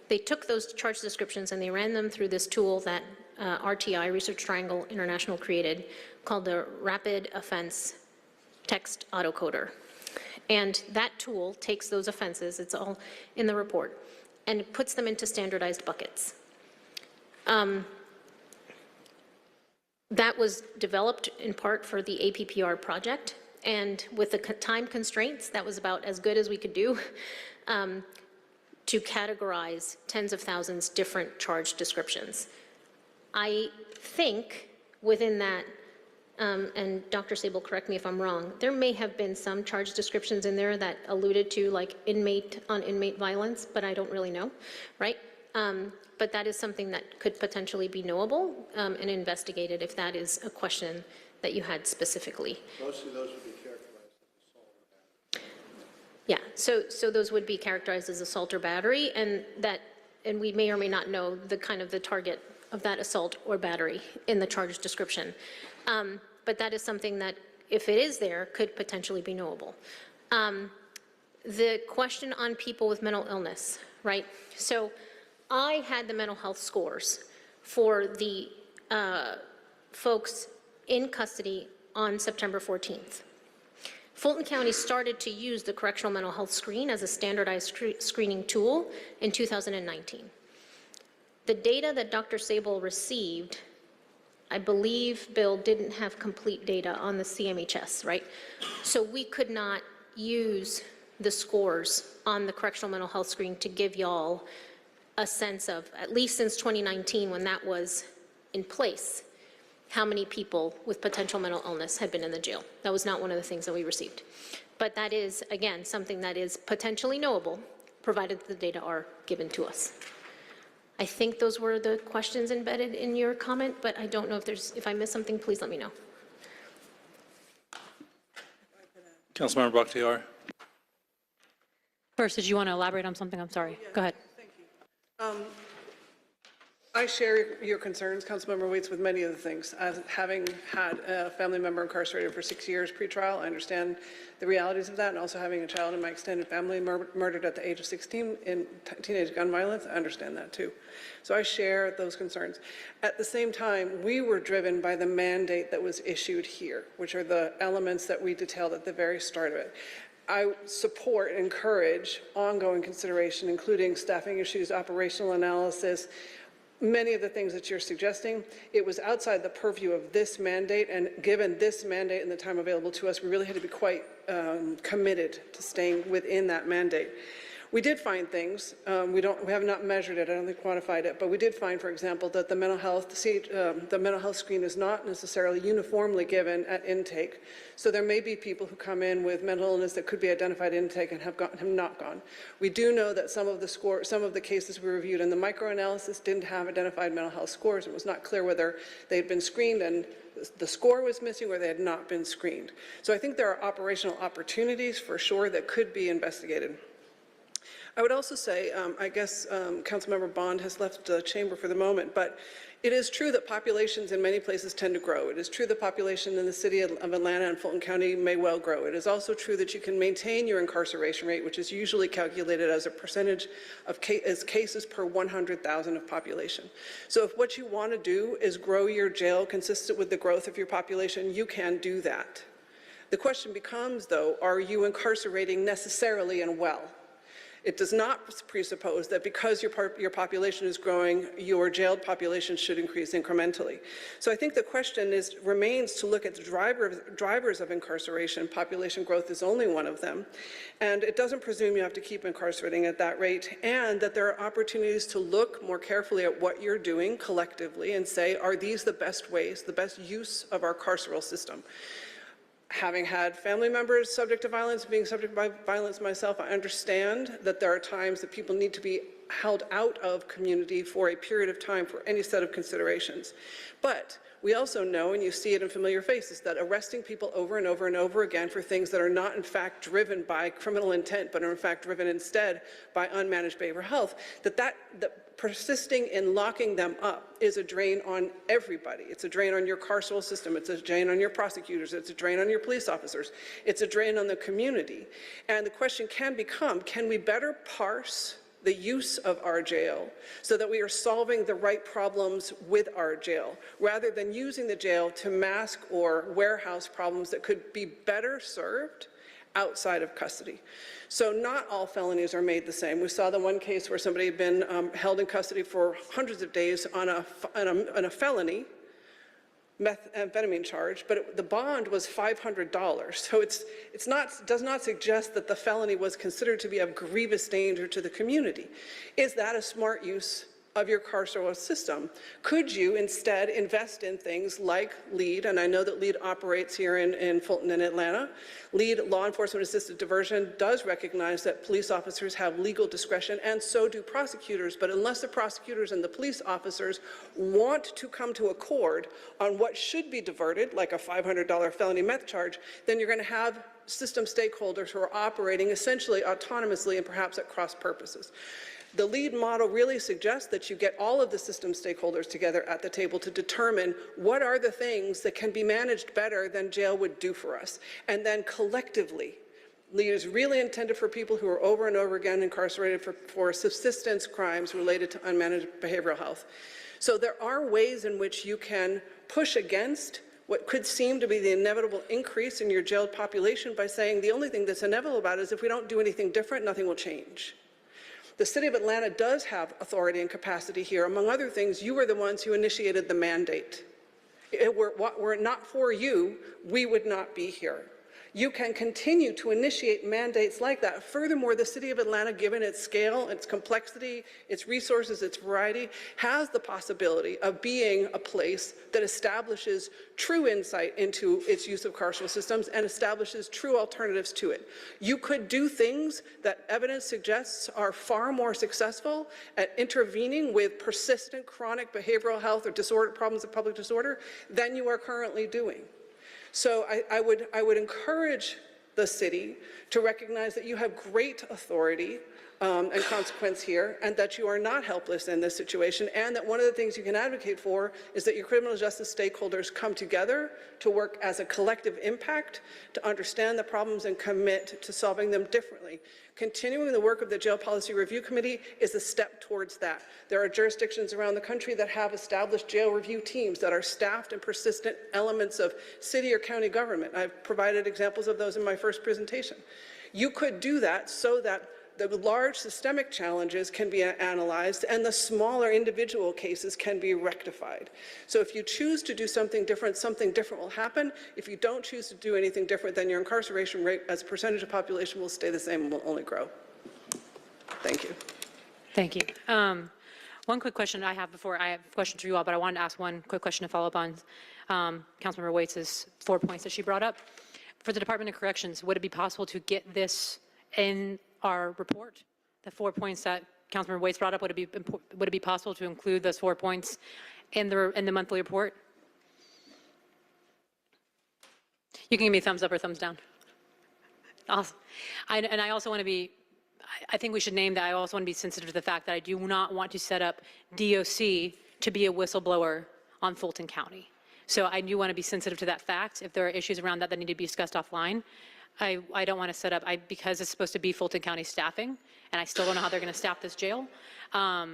They took those charge descriptions and they ran them through this tool that RTI, Research Triangle International, created, called the Rapid Offense Text Autocoder. And that tool takes those offenses, it's all in the report, and puts them into standardized buckets. That was developed in part for the APPR project, and with the time constraints, that was about as good as we could do to categorize tens of thousands different charge descriptions. I think within that, and Dr. Sable, correct me if I'm wrong, there may have been some charge descriptions in there that alluded to like inmate on inmate violence, but I don't really know, right? But that is something that could potentially be knowable and investigated if that is a question that you had specifically. Most of those would be characterized as assault or battery. Yeah, so those would be characterized as assault or battery, and we may or may not know the kind of the target of that assault or battery in the charge description. But that is something that if it is there, could potentially be knowable. The question on people with mental illness, right? So I had the mental health scores for the folks in custody on September 14th. Fulton County started to use the correctional mental health screen as a standardized screening tool in 2019. The data that Dr. Sable received, I believe Bill didn't have complete data on the CMHS, right? So we could not use the scores on the correctional mental health screen to give y'all a sense of, at least since 2019 when that was in place, how many people with potential mental illness had been in the jail. That was not one of the things that we received. But that is, again, something that is potentially knowable, provided the data are given to us. I think those were the questions embedded in your comment, but I don't know if I missed something, please let me know. Councilmember Bakhtiar. First, did you want to elaborate on something? I'm sorry. Go ahead. I share your concerns, Councilmember Waits, with many of the things. As having had a family member incarcerated for 6 years pre-trial, I understand the realities of that, and also having a child in my extended family murdered at the age of 16 in teenage gun violence, I understand that too. So I share those concerns. At the same time, we were driven by the mandate that was issued here, which are the elements that we detailed at the very start of it. I support and encourage ongoing consideration, including staffing issues, operational analysis, many of the things that you're suggesting. It was outside the purview of this mandate, and given this mandate and the time available to us, we really had to be quite committed to staying within that mandate. We did find things. We have not measured it. I don't think quantified it, but we did find, for example, that the mental health screen is not necessarily uniformly given at intake. So there may be people who come in with mental illness that could be identified at intake and have not gone. We do know that some of the cases we reviewed in the microanalysis didn't have identified mental health scores. It was not clear whether they had been screened and the score was missing or they had not been screened. So I think there are operational opportunities for sure that could be investigated. I would also say, I guess Councilmember Bond has left the chamber for the moment, but it is true that populations in many places tend to grow. It is true the population in the city of Atlanta and Fulton County may well grow. It is also true that you can maintain your incarceration rate, which is usually calculated as a percentage of cases per 100,000 of population. So if what you want to do is grow your jail consistent with the growth of your population, you can do that. The question becomes, though, are you incarcerating necessarily and well? It does not presuppose that because your population is growing, your jailed population should increase incrementally. So I think the question remains to look at the drivers of incarceration. Population growth is only one of them. And it doesn't presume you have to keep incarcerating at that rate, and that there are opportunities to look more carefully at what you're doing collectively and say, are these the best ways, the best use of our carceral system? Having had family members subject to violence, being subject to violence myself, I understand that there are times that people need to be held out of community for a period of time for any set of considerations. But we also know, and you see it in familiar faces, that arresting people over and over and over again for things that are not in fact driven by criminal intent, but are in fact driven instead by unmanaged behavioral health, that persisting in locking them up is a drain on everybody. It's a drain on your carceral system. It's a drain on your prosecutors. It's a drain on your police officers. It's a drain on the community. And the question can become, can we better parse the use of our jail so that we are solving the right problems with our jail, rather than using the jail to mask or warehouse problems that could be better served outside of custody. So not all felonies are made the same. We saw the one case where somebody had been held in custody for hundreds of days on a felony methamphetamine charge, but the bond was $500. So does not suggest that the felony was considered to be of grievous danger to the community. Is that a smart use of your carceral system? Could you instead invest in things like LEAD, and I know that LEAD operates here in Fulton and Atlanta. LEAD, Law Enforcement Assisted Diversion, does recognize that police officers have legal discretion, and so do prosecutors, but unless the prosecutors and the police officers want to come to accord on what should be diverted, like a $500 felony meth charge, then you're going to have system stakeholders who are operating essentially autonomously and perhaps at cross purposes. The LEAD model really suggests that you get all of the system stakeholders together at the table to determine what are the things that can be managed better than jail would do for us. And then collectively, LEAD is really intended for people who are over and over again incarcerated for subsistence crimes related to unmanaged behavioral health. So there are ways in which you can push against what could seem to be the inevitable increase in your jailed population by saying the only thing that's inevitable about it is if we don't do anything different, nothing will change. The City of Atlanta does have authority and capacity here. Among other things, you were the ones who initiated the mandate. Were it not for you, we would not be here. You can continue to initiate mandates like that. Furthermore, the City of Atlanta, given its scale, its complexity, its resources, its variety, has the possibility of being a place that establishes true insight into its use of carceral systems and establishes true alternatives to it. You could do things that evidence suggests are far more successful at intervening with persistent chronic behavioral health or problems of public disorder than you are currently doing. So I would encourage the city to recognize that you have great authority and consequence here, and that you are not helpless in this situation, and that one of the things you can advocate for is that your criminal justice stakeholders come together to work as a collective impact, to understand the problems and commit to solving them differently. Continuing the work of the Jail Policy Review Committee is a step towards that. There are jurisdictions around the country that have established jail review teams that are staffed and persistent elements of city or county government. I've provided examples of those in my first presentation. You could do that so that the large systemic challenges can be analyzed and the smaller individual cases can be rectified. So if you choose to do something different will happen. If you don't choose to do anything different, then your incarceration rate as a percentage of population will stay the same and will only grow. Thank you. Thank you. One quick question I have before I have questions for you all, but I wanted to ask one quick question to follow up on Councilmember Waits' 4 points that she brought up. For the Department of Corrections, would it be possible to get this in our report, the 4 points that Councilmember Waits brought up? Would it be possible to include those 4 points in the monthly report? You can give me a thumbs up or thumbs down. Awesome. And I also want to be, I think we should name that. I also want to be sensitive to the fact that I do not want to set up DOC to be a whistleblower on Fulton County. So I do want to be sensitive to that fact. If there are issues around that need to be discussed offline, I don't want to set up, because it's supposed to be Fulton County staffing, and I still don't know how they're going to staff this jail. I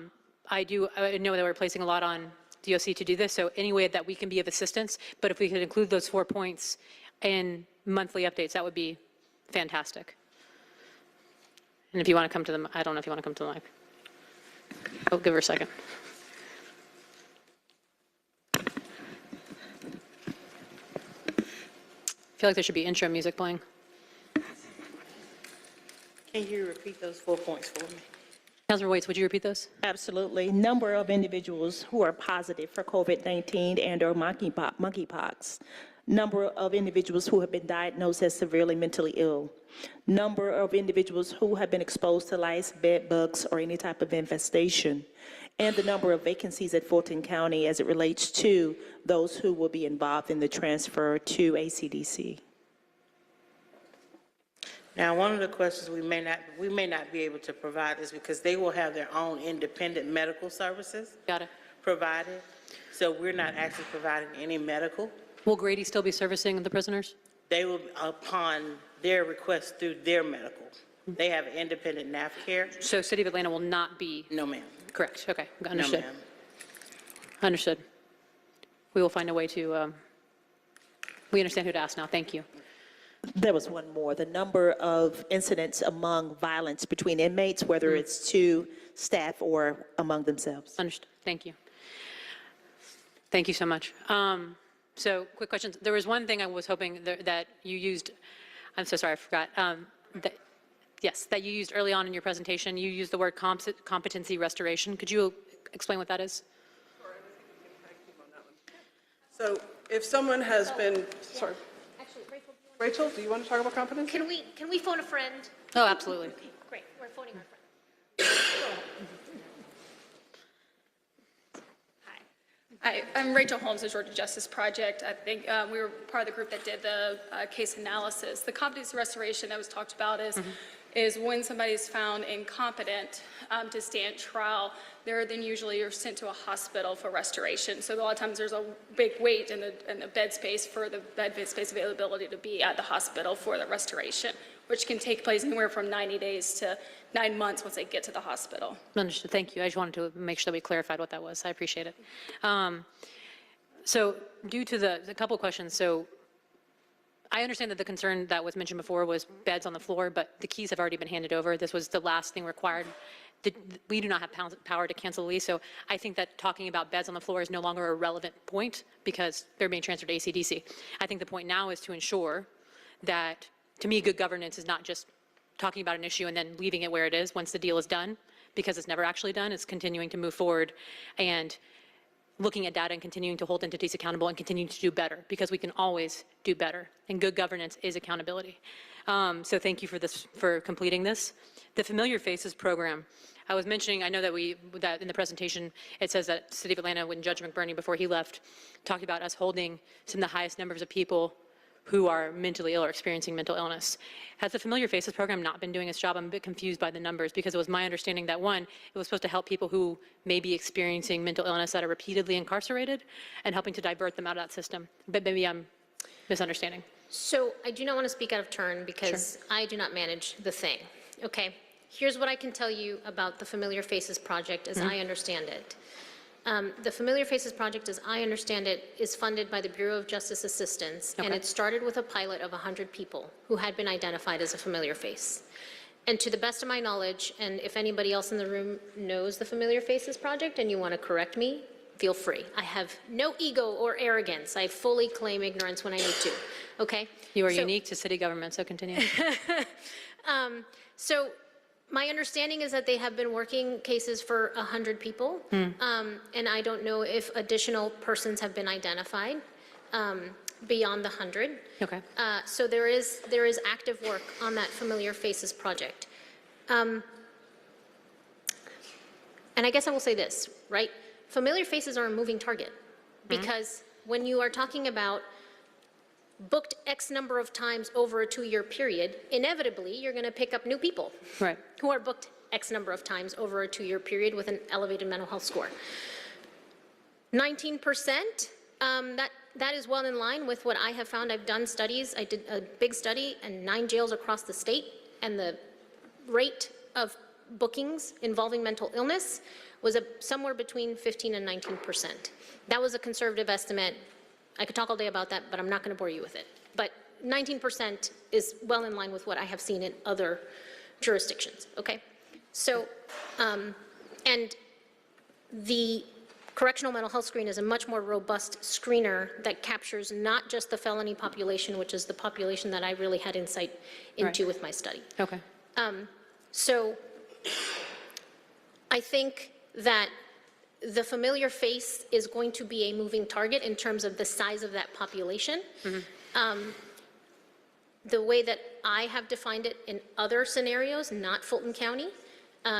know that we're placing a lot on DOC to do this, so any way that we can be of assistance, but if we could include those 4 points in monthly updates, that would be fantastic. And if you want to come to them, I don't know if you want to come to the mic. I'll give her a second. I feel like there should be intro music playing. Can you repeat those 4 points for me? Councilor Waits, would you repeat those? Absolutely. Number of individuals who are positive for COVID-19 and or monkeypox. Number of individuals who have been diagnosed as severely mentally ill. Number of individuals who have been exposed to lice, bed bugs, or any type of infestation. And the number of vacancies at Fulton County as it relates to those who will be involved in the transfer to ACDC. Now, one of the questions we may not be able to provide is because they will have their own independent medical services. Got it. Provided. So we're not actually providing any medical. Will Grady still be servicing the prisoners? They will, upon their request through their medical. They have independent NAF care. So City of Atlanta will not be? No, ma'am. Correct. Okay. Understood. No, ma'am. Understood. We will find a way to, we understand who to ask now. Thank you. There was one more. The number of incidents among violence between inmates, whether it's to staff or among themselves. Understood. Thank you. Thank you so much. So quick questions. There was one thing I was hoping that you used. I'm so sorry, I forgot. That you used early on in your presentation. You used the word competency restoration. Could you explain what that is? So if someone has been, sorry. Actually, Rachel, do you want to talk about competence? Can we phone a friend? Oh, absolutely. Okay, great. We're phoning our friend. Hi, I'm Rachel Holmes of Georgia Justice Project. I think we were part of the group that did the case analysis. The competency restoration that was talked about is is when somebody is found incompetent to stand trial, they're then usually are sent to a hospital for restoration. So a lot of times there's a big wait in the bed space for the bed space availability to be at the hospital for the restoration, which can take place anywhere from 90 days to 9 months once they get to the hospital. Understood. Thank you. I just wanted to make sure that we clarified what that was. I appreciate it. So due to the couple of questions, so I understand that the concern that was mentioned before was beds on the floor, but the keys have already been handed over. This was the last thing required. We do not have power to cancel the lease, so I think that talking about beds on the floor is no longer a relevant point because they're being transferred to ACDC. I think the point now is to ensure that, to me, good governance is not just talking about an issue and then leaving it where it is once the deal is done, because it's never actually done. It's continuing to move forward and looking at data and continuing to hold entities accountable and continuing to do better, because we can always do better, and good governance is accountability. So thank you for completing this. The Familiar Faces program, I was mentioning, I know that in the presentation, it says that City of Atlanta, when Judge McBurney, before he left, talked about us holding some of the highest numbers of people who are mentally ill or experiencing mental illness. Has the Familiar Faces program not been doing its job? I'm a bit confused by the numbers, because it was my understanding that, one, it was supposed to help people who may be experiencing mental illness that are repeatedly incarcerated and helping to divert them out of that system. But maybe I'm misunderstanding. So I do not want to speak out of turn because I do not manage the thing, okay? Here's what I can tell you about the Familiar Faces project as I understand it. The Familiar Faces project, as I understand it, is funded by the Bureau of Justice Assistance, and it started with a pilot of 100 people who had been identified as a familiar face. And to the best of my knowledge, and if anybody else in the room knows the Familiar Faces project and you want to correct me, feel free. I have no ego or arrogance. I fully claim ignorance when I need to, okay? You are unique to city government, so continue. So my understanding is that they have been working cases for 100 people, and I don't know if additional persons have been identified beyond the 100. Okay. So there is active work on that Familiar Faces project. And I guess I will say this, right? Familiar faces are a moving target, because when you are talking about booked X number of times over a 2-year period, inevitably you're going to pick up new people who are booked X number of times over a 2-year period with an elevated mental health score. 19%, that is well in line with what I have found. I've done studies. I did a big study in 9 jails across the state, and the rate of bookings involving mental illness was somewhere between 15 and 19%. That was a conservative estimate. I could talk all day about that, but I'm not going to bore you with it. But 19% is well in line with what I have seen in other jurisdictions, okay? So, and the correctional mental health screen is a much more robust screener that captures not just the felony population, which is the population that I really had insight into with my study. Okay. So I think that the familiar face is going to be a moving target in terms of the size of that population. The way that I have defined it in other scenarios, not Fulton County,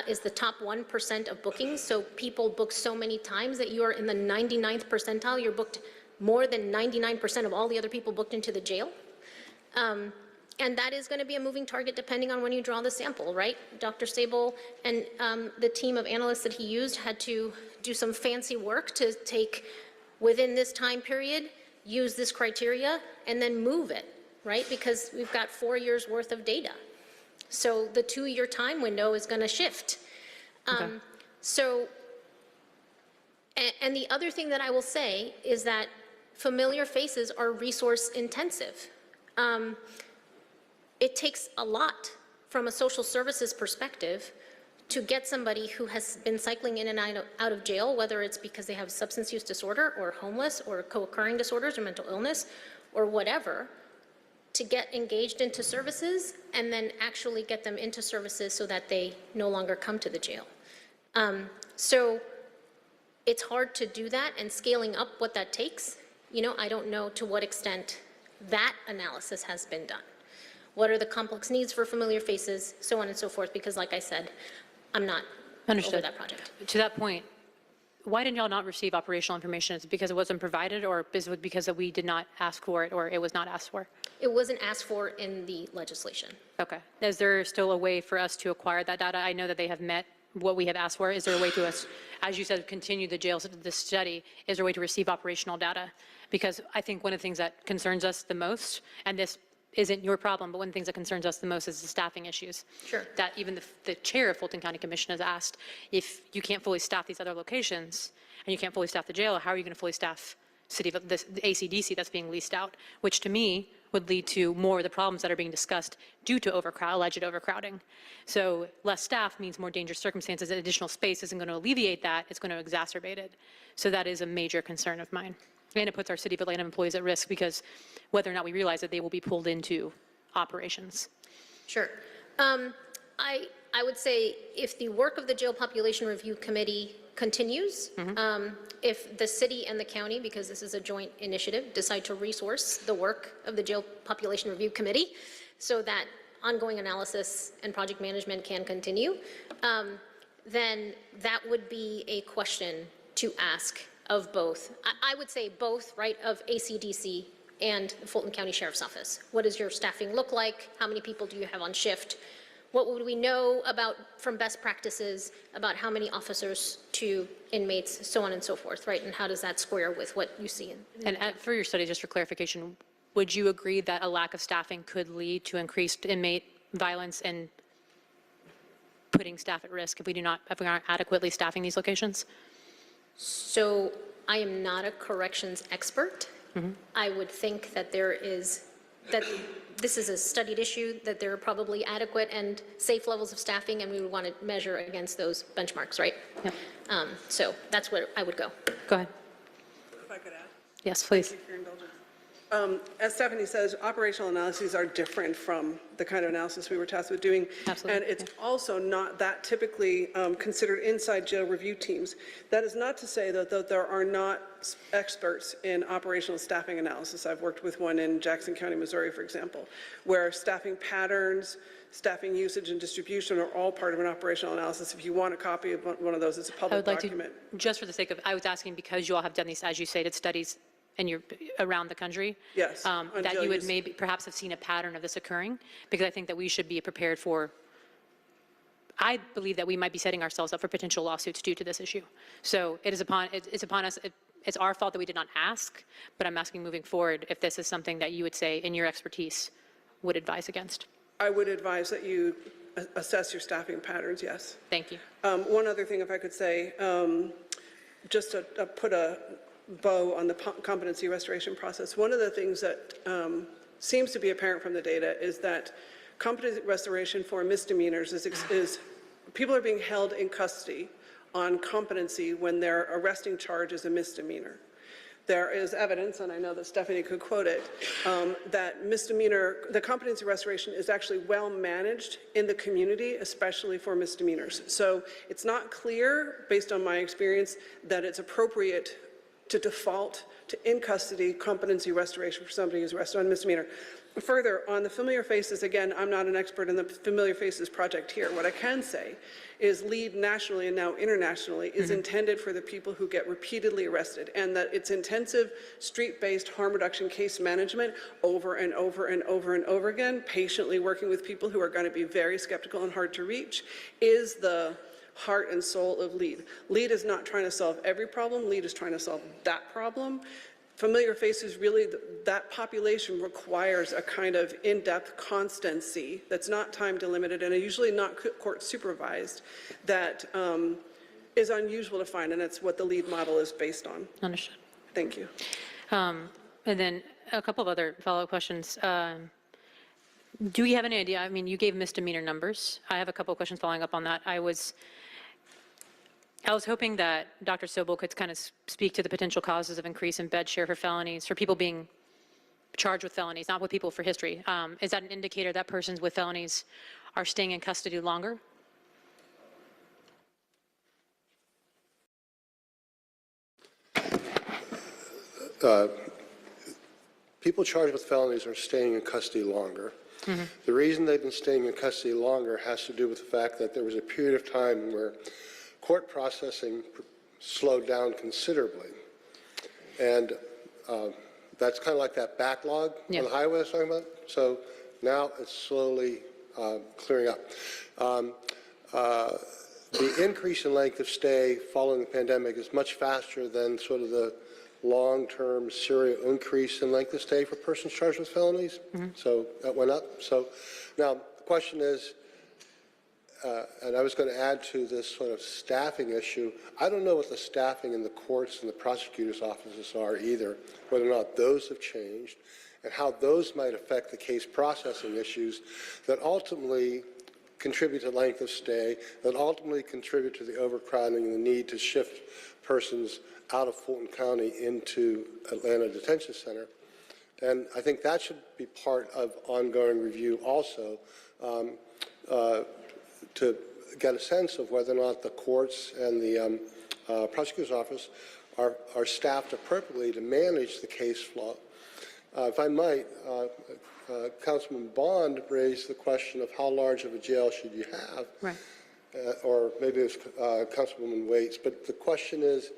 is the top 1% of bookings. So people book so many times that you are in the 99th percentile. You're booked more than 99% of all the other people booked into the jail. And that is going to be a moving target depending on when you draw the sample, right? Dr. Sable and the team of analysts that he used had to do some fancy work to take within this time period, use this criteria, and then move it, right? Because we've got 4 years worth of data. So the 2-year time window is going to shift. So, and the other thing that I will say is that familiar faces are resource intensive. It takes a lot from a social services perspective to get somebody who has been cycling in and out of jail, whether it's because they have substance use disorder or homeless or co-occurring disorders or mental illness or whatever, to get engaged into services and then actually get them into services so that they no longer come to the jail. So it's hard to do that, and scaling up what that takes, you know, I don't know to what extent that analysis has been done. What are the complex needs for familiar faces, so on and so forth, because like I said, I'm not over that project. To that point, why did y'all not receive operational information? Is it because it wasn't provided, or is it because we did not ask for it, or it was not asked for? It wasn't asked for in the legislation. Okay. Is there still a way for us to acquire that data? I know that they have met what we have asked for. Is there a way to us, as you said, continue the study? Is there a way to receive operational data? Because I think one of the things that concerns us the most, and this isn't your problem, but one of the things that concerns us the most is the staffing issues. Sure. That even the chair of Fulton County Commission has asked, if you can't fully staff these other locations and you can't fully staff the jail, how are you going to fully staff the ACDC that's being leased out? Which to me would lead to more of the problems that are being discussed due to alleged overcrowding. So less staff means more dangerous circumstances, and additional space isn't going to alleviate that, it's going to exacerbate it. So that is a major concern of mine. And it puts our City of Atlanta employees at risk, because whether or not we realize it, they will be pulled into operations. Sure. I would say if the work of the Jail Population Review Committee continues, if the city and the county, because this is a joint initiative, decide to resource the work of the Jail Population Review Committee so that ongoing analysis and project management can continue, then that would be a question to ask of both. I would say both, right, of ACDC and the Fulton County Sheriff's Office. What does your staffing look like? How many people do you have on shift? What would we know about, from best practices, about how many officers to inmates, so on and so forth, right? And how does that square with what you see in And for your study, just for clarification, would you agree that a lack of staffing could lead to increased inmate violence and putting staff at risk if we aren't adequately staffing these locations? So I am not a corrections expert. I would think that this is a studied issue, that there are probably adequate and safe levels of staffing, and we would want to measure against those benchmarks, right? Yep. So that's where I would go. Go ahead. If I could add. Yes, please. Thank you for your indulgence. As Stephanie says, operational analyses are different from the kind of analysis we were tasked with doing. Absolutely. And it's also not that typically considered inside jail review teams. That is not to say that there are not experts in operational staffing analysis. I've worked with one in Jackson County, Missouri, for example, where staffing patterns, staffing usage and distribution are all part of an operational analysis. If you want a copy of one of those, it's a public document. Just for the sake of, I was asking because you all have done these, as you stated, studies and you're around the country. Yes. That you would maybe perhaps have seen a pattern of this occurring, because I think that we should be prepared for, I believe that we might be setting ourselves up for potential lawsuits due to this issue. So it's upon us, it's our fault that we did not ask, but I'm asking moving forward if this is something that you would say in your expertise would advise against. I would advise that you assess your staffing patterns, yes. Thank you. One other thing, if I could say, just to put a bow on the competency restoration process, one of the things that seems to be apparent from the data is that competency restoration for misdemeanors is people are being held in custody on competency when their arresting charge is a misdemeanor. There is evidence, and I know that Stephanie could quote it, that the competency restoration is actually well managed in the community, especially for misdemeanors. So it's not clear, based on my experience, that it's appropriate to default to in-custody competency restoration for somebody who's arrested on misdemeanor. Further, on the familiar faces, again, I'm not an expert in the familiar faces project here. What I can say is LEAD nationally and now internationally is intended for the people who get repeatedly arrested, and that it's intensive street-based harm reduction case management over and over and over and over again, patiently working with people who are going to be very skeptical and hard to reach, is the heart and soul of LEAD. LEAD is not trying to solve every problem. LEAD is trying to solve that problem. Familiar faces, really, that population requires a kind of in-depth constancy that's not time delimited and usually not court supervised, that is unusual to find, and it's what the LEAD model is based on. Understood. Thank you. And then a couple of other follow-up questions. Do you have any idea? I mean, you gave misdemeanor numbers. I have a couple of questions following up on that. I was hoping that Dr. Sobel could kind of speak to the potential causes of increase in bed share for felonies, for people being charged with felonies, not with people for history. Is that an indicator that persons with felonies are staying in custody longer? People charged with felonies are staying in custody longer. The reason they've been staying in custody longer has to do with the fact that there was a period of time where court processing slowed down considerably. And that's kind of like that backlog on the highway I was talking about. So now it's slowly clearing up. The increase in length of stay following the pandemic is much faster than sort of the long-term serial increase in length of stay for persons charged with felonies. So that went up. So now the question is, and I was going to add to this sort of staffing issue, I don't know what the staffing in the courts and the prosecutors' offices are either, whether or not those have changed, and how those might affect the case processing issues that ultimately contribute to length of stay, that ultimately contribute to the overcrowding and the need to shift persons out of Fulton County into Atlanta Detention Center. And I think that should be part of ongoing review also, to get a sense of whether or not the courts and the prosecutor's office are staffed appropriately to manage the case flow. If I might, Councilman Bond raised the question of how large of a jail should you have, Right. Or maybe it was Councilwoman Waits, but the question is,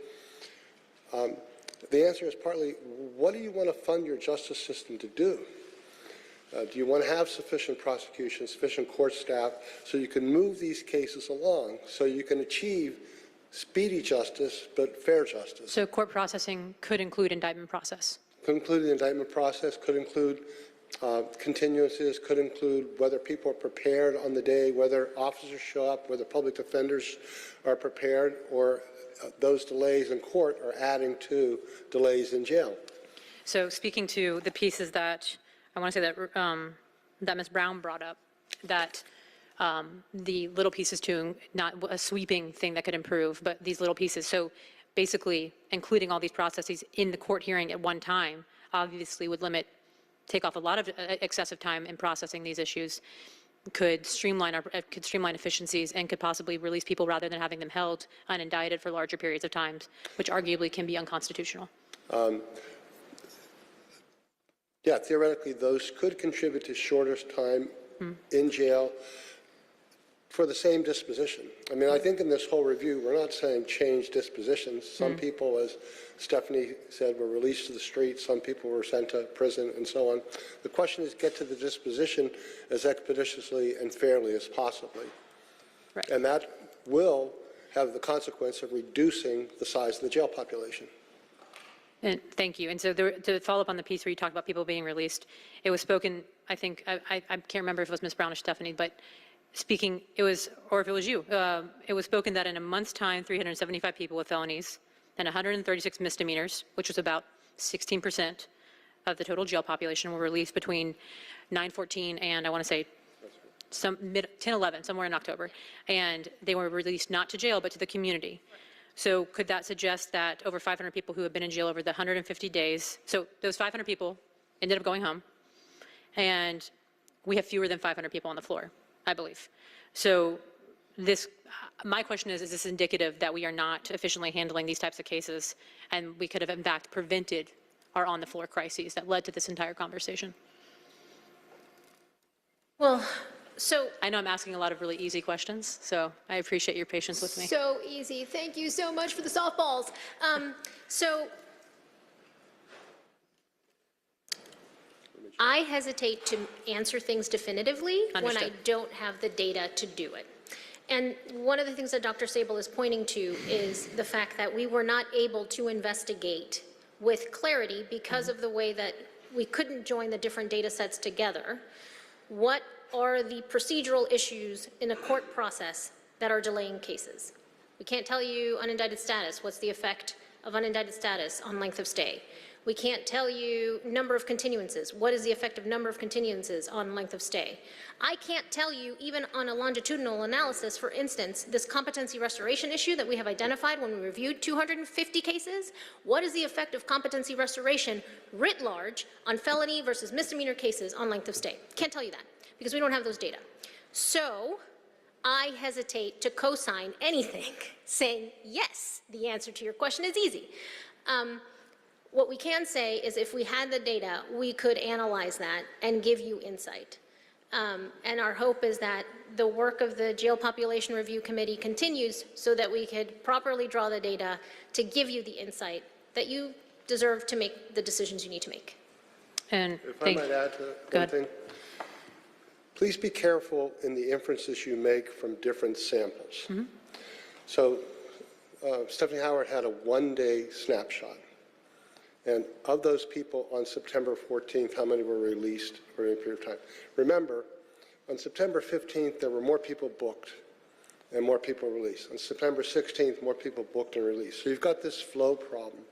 the answer is partly, what do you want to fund your justice system to do? Do you want to have sufficient prosecution, sufficient court staff, so you can move these cases along, so you can achieve speedy justice, but fair justice? So court processing could include indictment process. Could include the indictment process, could include continuances, could include whether people are prepared on the day, whether officers show up, whether public defenders are prepared, or those delays in court are adding to delays in jail. So speaking to the pieces that I want to say that Ms. Brown brought up, that the little pieces too, not a sweeping thing that could improve, but these little pieces. So basically, including all these processes in the court hearing at one time obviously would take off a lot of excessive time in processing these issues, could streamline efficiencies, and could possibly release people rather than having them held unindicted for larger periods of time, which arguably can be unconstitutional. Yeah, theoretically, those could contribute to shorter time in jail for the same disposition. I mean, I think in this whole review, we're not saying change dispositions. Some people, as Stephanie said, were released to the street. Some people were sent to prison and so on. The question is get to the disposition as expeditiously and fairly as possibly. Right. And that will have the consequence of reducing the size of the jail population. And thank you. And so to follow up on the piece where you talk about people being released, it was spoken, I think, I can't remember if it was Ms. Brown or Stephanie, but speaking, it was, or if it was you, it was spoken that in a month's time, 375 people with felonies and 136 misdemeanors, which was about 16% of the total jail population, were released between 9/14 and I want to say 10/11, somewhere in October. And they were released not to jail, but to the community. So could that suggest that over 500 people who have been in jail over the 150 days, so those 500 people ended up going home, and we have fewer than 500 people on the floor, I believe. So my question is this indicative that we are not efficiently handling these types of cases, and we could have in fact prevented our on-the-floor crises that led to this entire conversation? Well, so I know I'm asking a lot of really easy questions, so I appreciate your patience with me. So easy. Thank you so much for the softballs. So I hesitate to answer things definitively when I don't have the data to do it. And one of the things that Dr. Sable is pointing to is the fact that we were not able to investigate with clarity because of the way that we couldn't join the different data sets together. What are the procedural issues in a court process that are delaying cases? We can't tell you unindicted status. What's the effect of unindicted status on length of stay? We can't tell you number of continuances. What is the effect of number of continuances on length of stay? I can't tell you, even on a longitudinal analysis, for instance, this competency restoration issue that we have identified when we reviewed 250 cases, what is the effect of competency restoration writ large on felony versus misdemeanor cases on length of stay? Can't tell you that, because we don't have those data. So I hesitate to co-sign anything saying, yes, the answer to your question is easy. What we can say is if we had the data, we could analyze that and give you insight. And our hope is that the work of the Jail Population Review Committee continues so that we could properly draw the data to give you the insight that you deserve to make the decisions you need to make. And If I might add to one thing. Please be careful in the inferences you make from different samples. So Stephanie Howard had a one-day snapshot. And of those people on September 14th, how many were released for a period of time? Remember, on September 15th, there were more people booked and more people released. On September 16th, more people booked and released. So you've got this flow problem.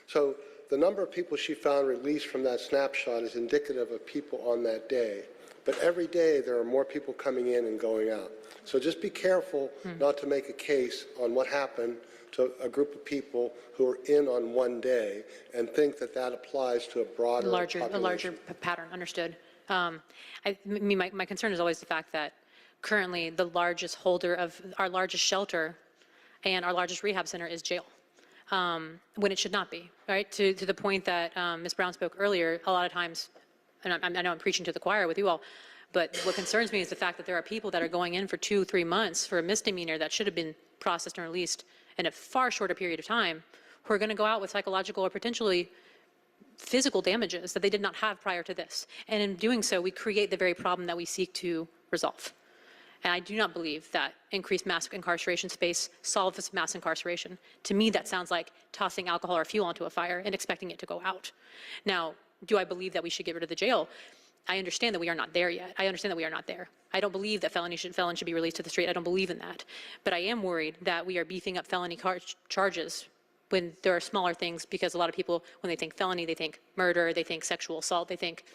So the number of people she found released from that snapshot is indicative of people on that day. But every day, there are more people coming in and going out. So just be careful not to make a case on what happened to a group of people who are in on one day and think that that applies to a broader population. A larger pattern, understood. My concern is always the fact that currently the largest holder of our largest shelter and our largest rehab center is jail, when it should not be, right? To the point that Ms. Brown spoke earlier, a lot of times, and I know I'm preaching to the choir with you all, but what concerns me is the fact that there are people that are going in for 2-3 months for a misdemeanor that should have been processed and released in a far shorter period of time, who are going to go out with psychological or potentially physical damages that they did not have prior to this. And in doing so, we create the very problem that we seek to resolve. And I do not believe that increased mass incarceration space solves mass incarceration. To me, that sounds like tossing alcohol or fuel onto a fire and expecting it to go out. Now, do I believe that we should get rid of the jail? I understand that we are not there yet. I understand that we are not there. I don't believe that felons should be released to the street. I don't believe in that. But I am worried that we are beefing up felony charges when there are smaller things, because a lot of people, when they think felony, they think murder, they think sexual assault, they think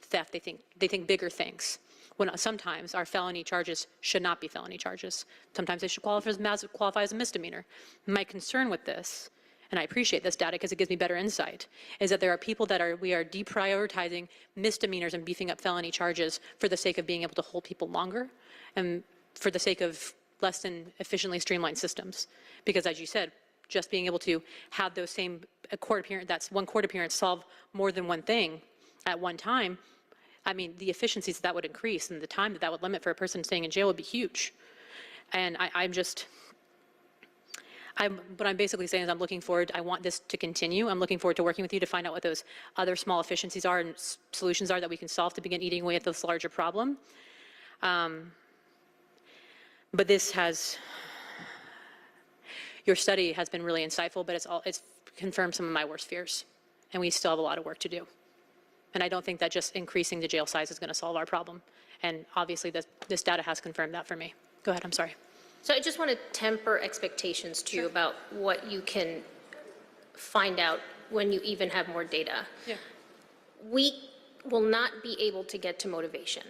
theft, they think bigger things. When sometimes our felony charges should not be felony charges. Sometimes they should qualify as a misdemeanor. My concern with this, and I appreciate this data because it gives me better insight, is that there are people that we are deprioritizing misdemeanors and beefing up felony charges for the sake of being able to hold people longer and for the sake of less than efficiently streamlined systems. Because as you said, just being able to have those same court appearance, that's one court appearance, solve more than one thing at one time, I mean, the efficiencies that would increase and the time that would limit for a person staying in jail would be huge. And what I'm basically saying is I'm looking forward, I want this to continue. I'm looking forward to working with you to find out what those other small efficiencies are and solutions are that we can solve to begin eating away at this larger problem. But your study has been really insightful, but it's confirmed some of my worst fears. And we still have a lot of work to do. And I don't think that just increasing the jail size is going to solve our problem. And obviously this data has confirmed that for me. Go ahead, I'm sorry. So I just want to temper expectations to you about what you can find out when you even have more data. Yeah. We will not be able to get to motivation,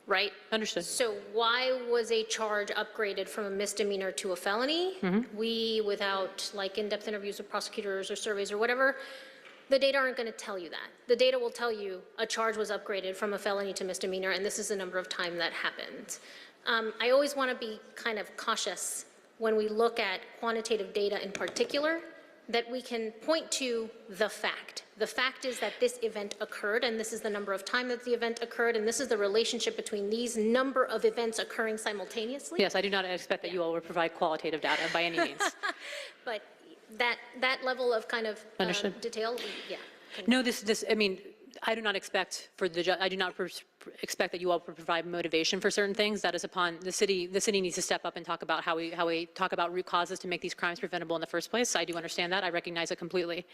right? Understood. So why was a charge upgraded from a misdemeanor to a felony? We, without like in-depth interviews with prosecutors or surveys or whatever, the data aren't going to tell you that. The data will tell you a charge was upgraded from a felony to misdemeanor, and this is the number of time that happened. I always want to be kind of cautious when we look at quantitative data in particular, that we can point to the fact. The fact is that this event occurred, and this is the number of time that the event occurred, and this is the relationship between these number of events occurring simultaneously. Yes, I do not expect that you all will provide qualitative data by any means. But that level of kind of detail, yeah. No, I mean, I do not expect expect that you all provide motivation for certain things. That is upon the city. The city needs to step up and talk about how we talk about root causes to make these crimes preventable in the first place. I do understand that. I recognize it completely.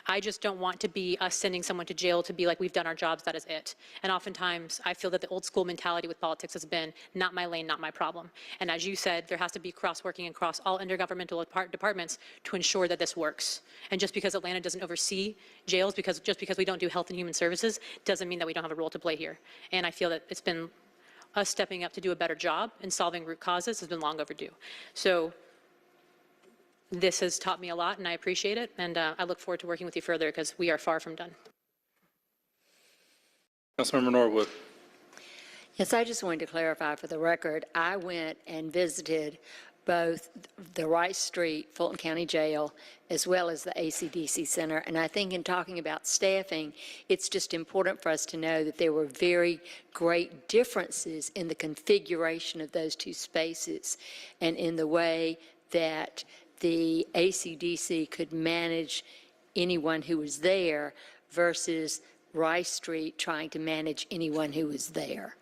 I just don't want to be us sending someone to jail to be like, we've done our jobs, that is it. And oftentimes I feel that the old school mentality with politics has been not my lane, not my problem. And as you said, there has to be cross-working across all intergovernmental departments to ensure that this works. And just because Atlanta doesn't oversee jails, just because we don't do health and human services, doesn't mean that we don't have a role to play here. And I feel that it's been us stepping up to do a better job in solving root causes has been long overdue. So this has taught me a lot, and I appreciate it. And I look forward to working with you further because we are far from done. Councilmember Norwood. Yes, I just wanted to clarify for the record, I went and visited both the Rice Street, Fulton County Jail, as well as the ACDC Center. And I think in talking about staffing, it's just important for us to know that there were very great differences in the configuration of those two spaces and in the way that the ACDC could manage anyone who was there versus Rice Street trying to manage anyone who was there.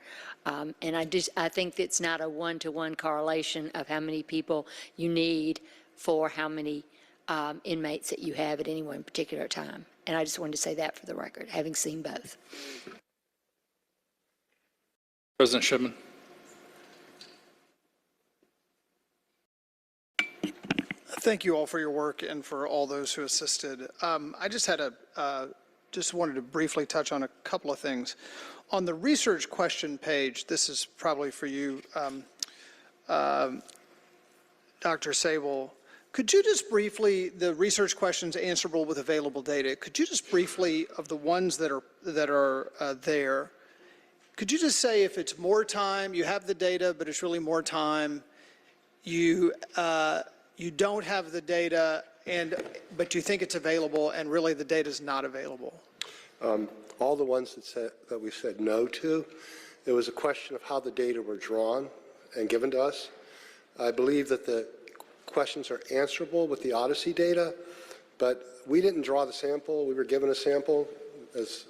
And I think it's not a one-to-one correlation of how many people you need for how many inmates that you have at any one particular time. And I just wanted to say that for the record, having seen both. President Shipman. Thank you all for your work and for all those who assisted. I just had just wanted to briefly touch on a couple of things. On the research question page, this is probably for you, Dr. Sable. Could you just briefly, the research questions answerable with available data, could you just briefly, of the ones that are there, could you just say if it's more time, you have the data, but it's really more time, you don't have the data, but you think it's available, and really the data is not available? All the ones that we said no to, it was a question of how the data were drawn and given to us. I believe that the questions are answerable with the Odyssey data, but we didn't draw the sample. We were given a sample. As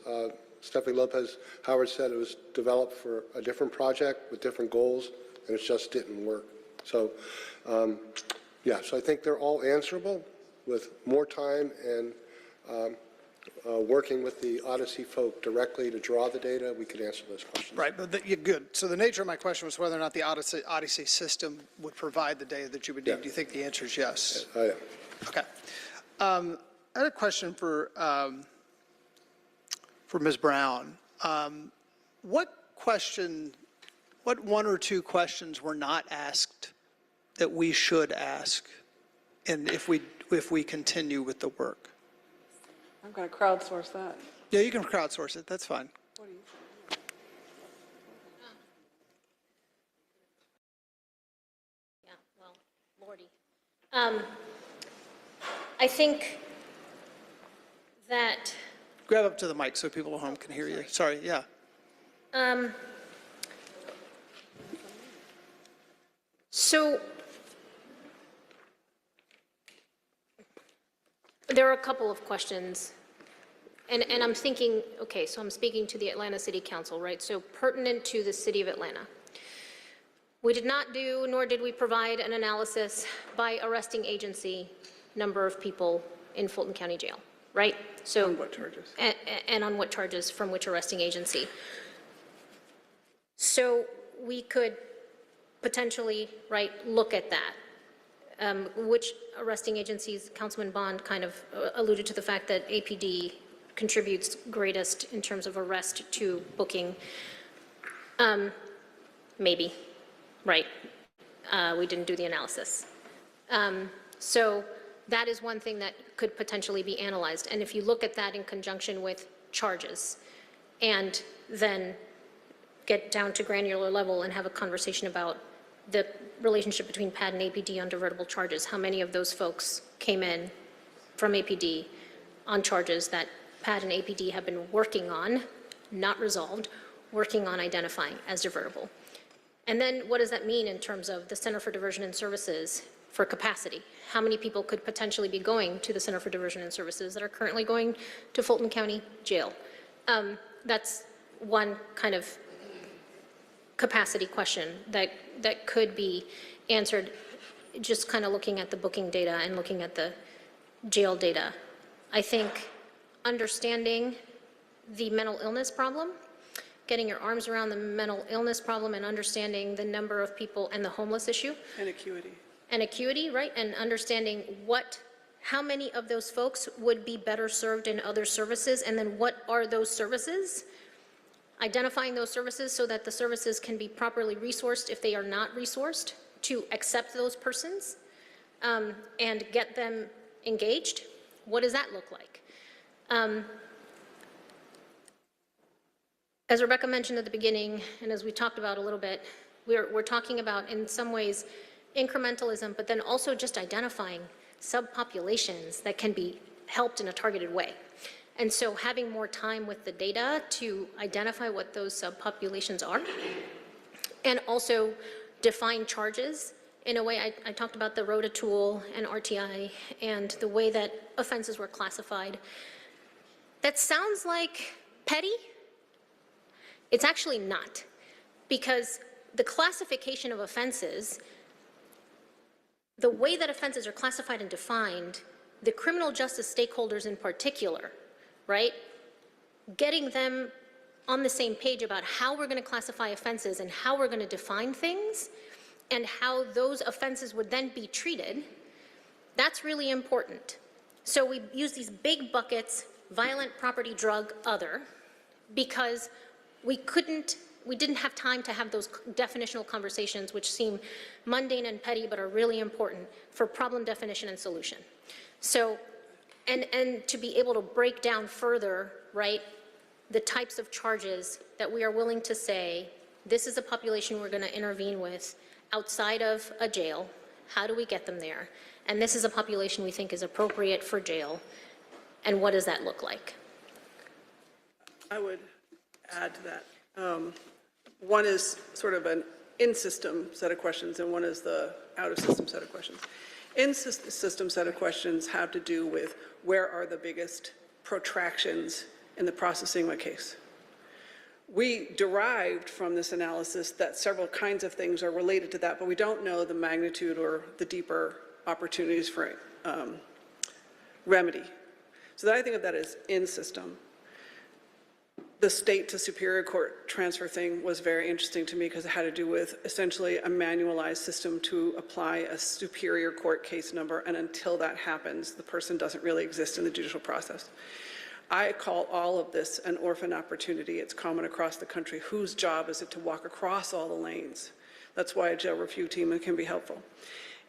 Stephanie Lopez Howard said, it was developed for a different project with different goals, and it just didn't work. So, yeah, so I think they're all answerable with more time and working with the Odyssey folk directly to draw the data, we could answer those questions. Right, but you're good. So the nature of my question was whether or not the Odyssey system would provide the data that you would need. Yeah. Do you think the answer is yes? Yeah. Okay. I had a question for Ms. Brown. What one or two questions were not asked that we should ask, and if we continue with the work? I'm going to crowdsource that. Yeah, you can crowdsource it. That's fine. What do you think? Yeah, well, Lordy. I think that... Grab up to the mic so people at home can hear you. Sorry, yeah. So there are a couple of questions, and I'm thinking, okay, so I'm speaking to the Atlanta City Council, right? So pertinent to the city of Atlanta. We did not do, nor did we provide an analysis by arresting agency number of people in Fulton County Jail, right? So on what charges? And on what charges from which arresting agency. So we could potentially, right, look at that. Which arresting agencies, Councilman Bond kind of alluded to the fact that APD contributes greatest in terms of arrest to booking. Maybe, right. We didn't do the analysis. So that is one thing that could potentially be analyzed. And if you look at that in conjunction with charges and then get down to granular level and have a conversation about the relationship between PAD and APD on divertible charges, how many of those folks came in from APD on charges that PAD and APD have been working on, not resolved, working on identifying as divertible. And then what does that mean in terms of the Center for Diversion and Services for capacity? How many people could potentially be going to the Center for Diversion and Services that are currently going to Fulton County Jail? That's one kind of capacity question that could be answered just kind of looking at the booking data and looking at the jail data. I think understanding the mental illness problem, getting your arms around the mental illness problem and understanding the number of people and the homeless issue. And acuity. And acuity, right? And understanding how many of those folks would be better served in other services, and then what are those services? Identifying those services so that the services can be properly resourced if they are not resourced to accept those persons and get them engaged. What does that look like? As Rebecca mentioned at the beginning, and as we talked about a little bit, we're talking about, in some ways, incrementalism, but then also just identifying subpopulations that can be helped in a targeted way. And so having more time with the data to identify what those subpopulations are, and also define charges in a way. I talked about the ROTA tool and RTI and the way that offenses were classified. That sounds like petty. It's actually not, because the classification of offenses, the way that offenses are classified and defined, the criminal justice stakeholders in particular, right? Getting them on the same page about how we're going to classify offenses and how we're going to define things and how those offenses would then be treated, that's really important. So we use these big buckets, violent, property, drug, other, because we didn't have time to have those definitional conversations which seem mundane and petty but are really important for problem definition and solution. So, and to be able to break down further, right, the types of charges that we are willing to say, this is a population we're going to intervene with outside of a jail. How do we get them there? And this is a population we think is appropriate for jail. And what does that look like? I would add to that. One is sort of an in-system set of questions, and one is the out-of-system set of questions. In-system set of questions have to do with where are the biggest protractions in the processing of a case. We derived from this analysis that several kinds of things are related to that, but we don't know the magnitude or the deeper opportunities for remedy. So that I think of that as in-system. The state to Superior Court transfer thing was very interesting to me because it had to do with essentially a manualized system to apply a Superior Court case number, and until that happens, the person doesn't really exist in the judicial process. I call all of this an orphan opportunity. It's common across the country. Whose job is it to walk across all the lanes? That's why a jail review team can be helpful.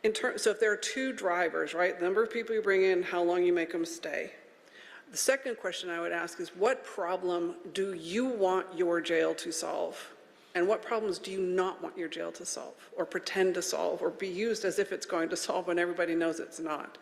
So if there are two drivers, right, the number of people you bring in, how long you make them stay. The second question I would ask is, what problem do you want your jail to solve? And what problems do you not want your jail to solve, or pretend to solve, or be used as if it's going to solve when everybody knows it's not?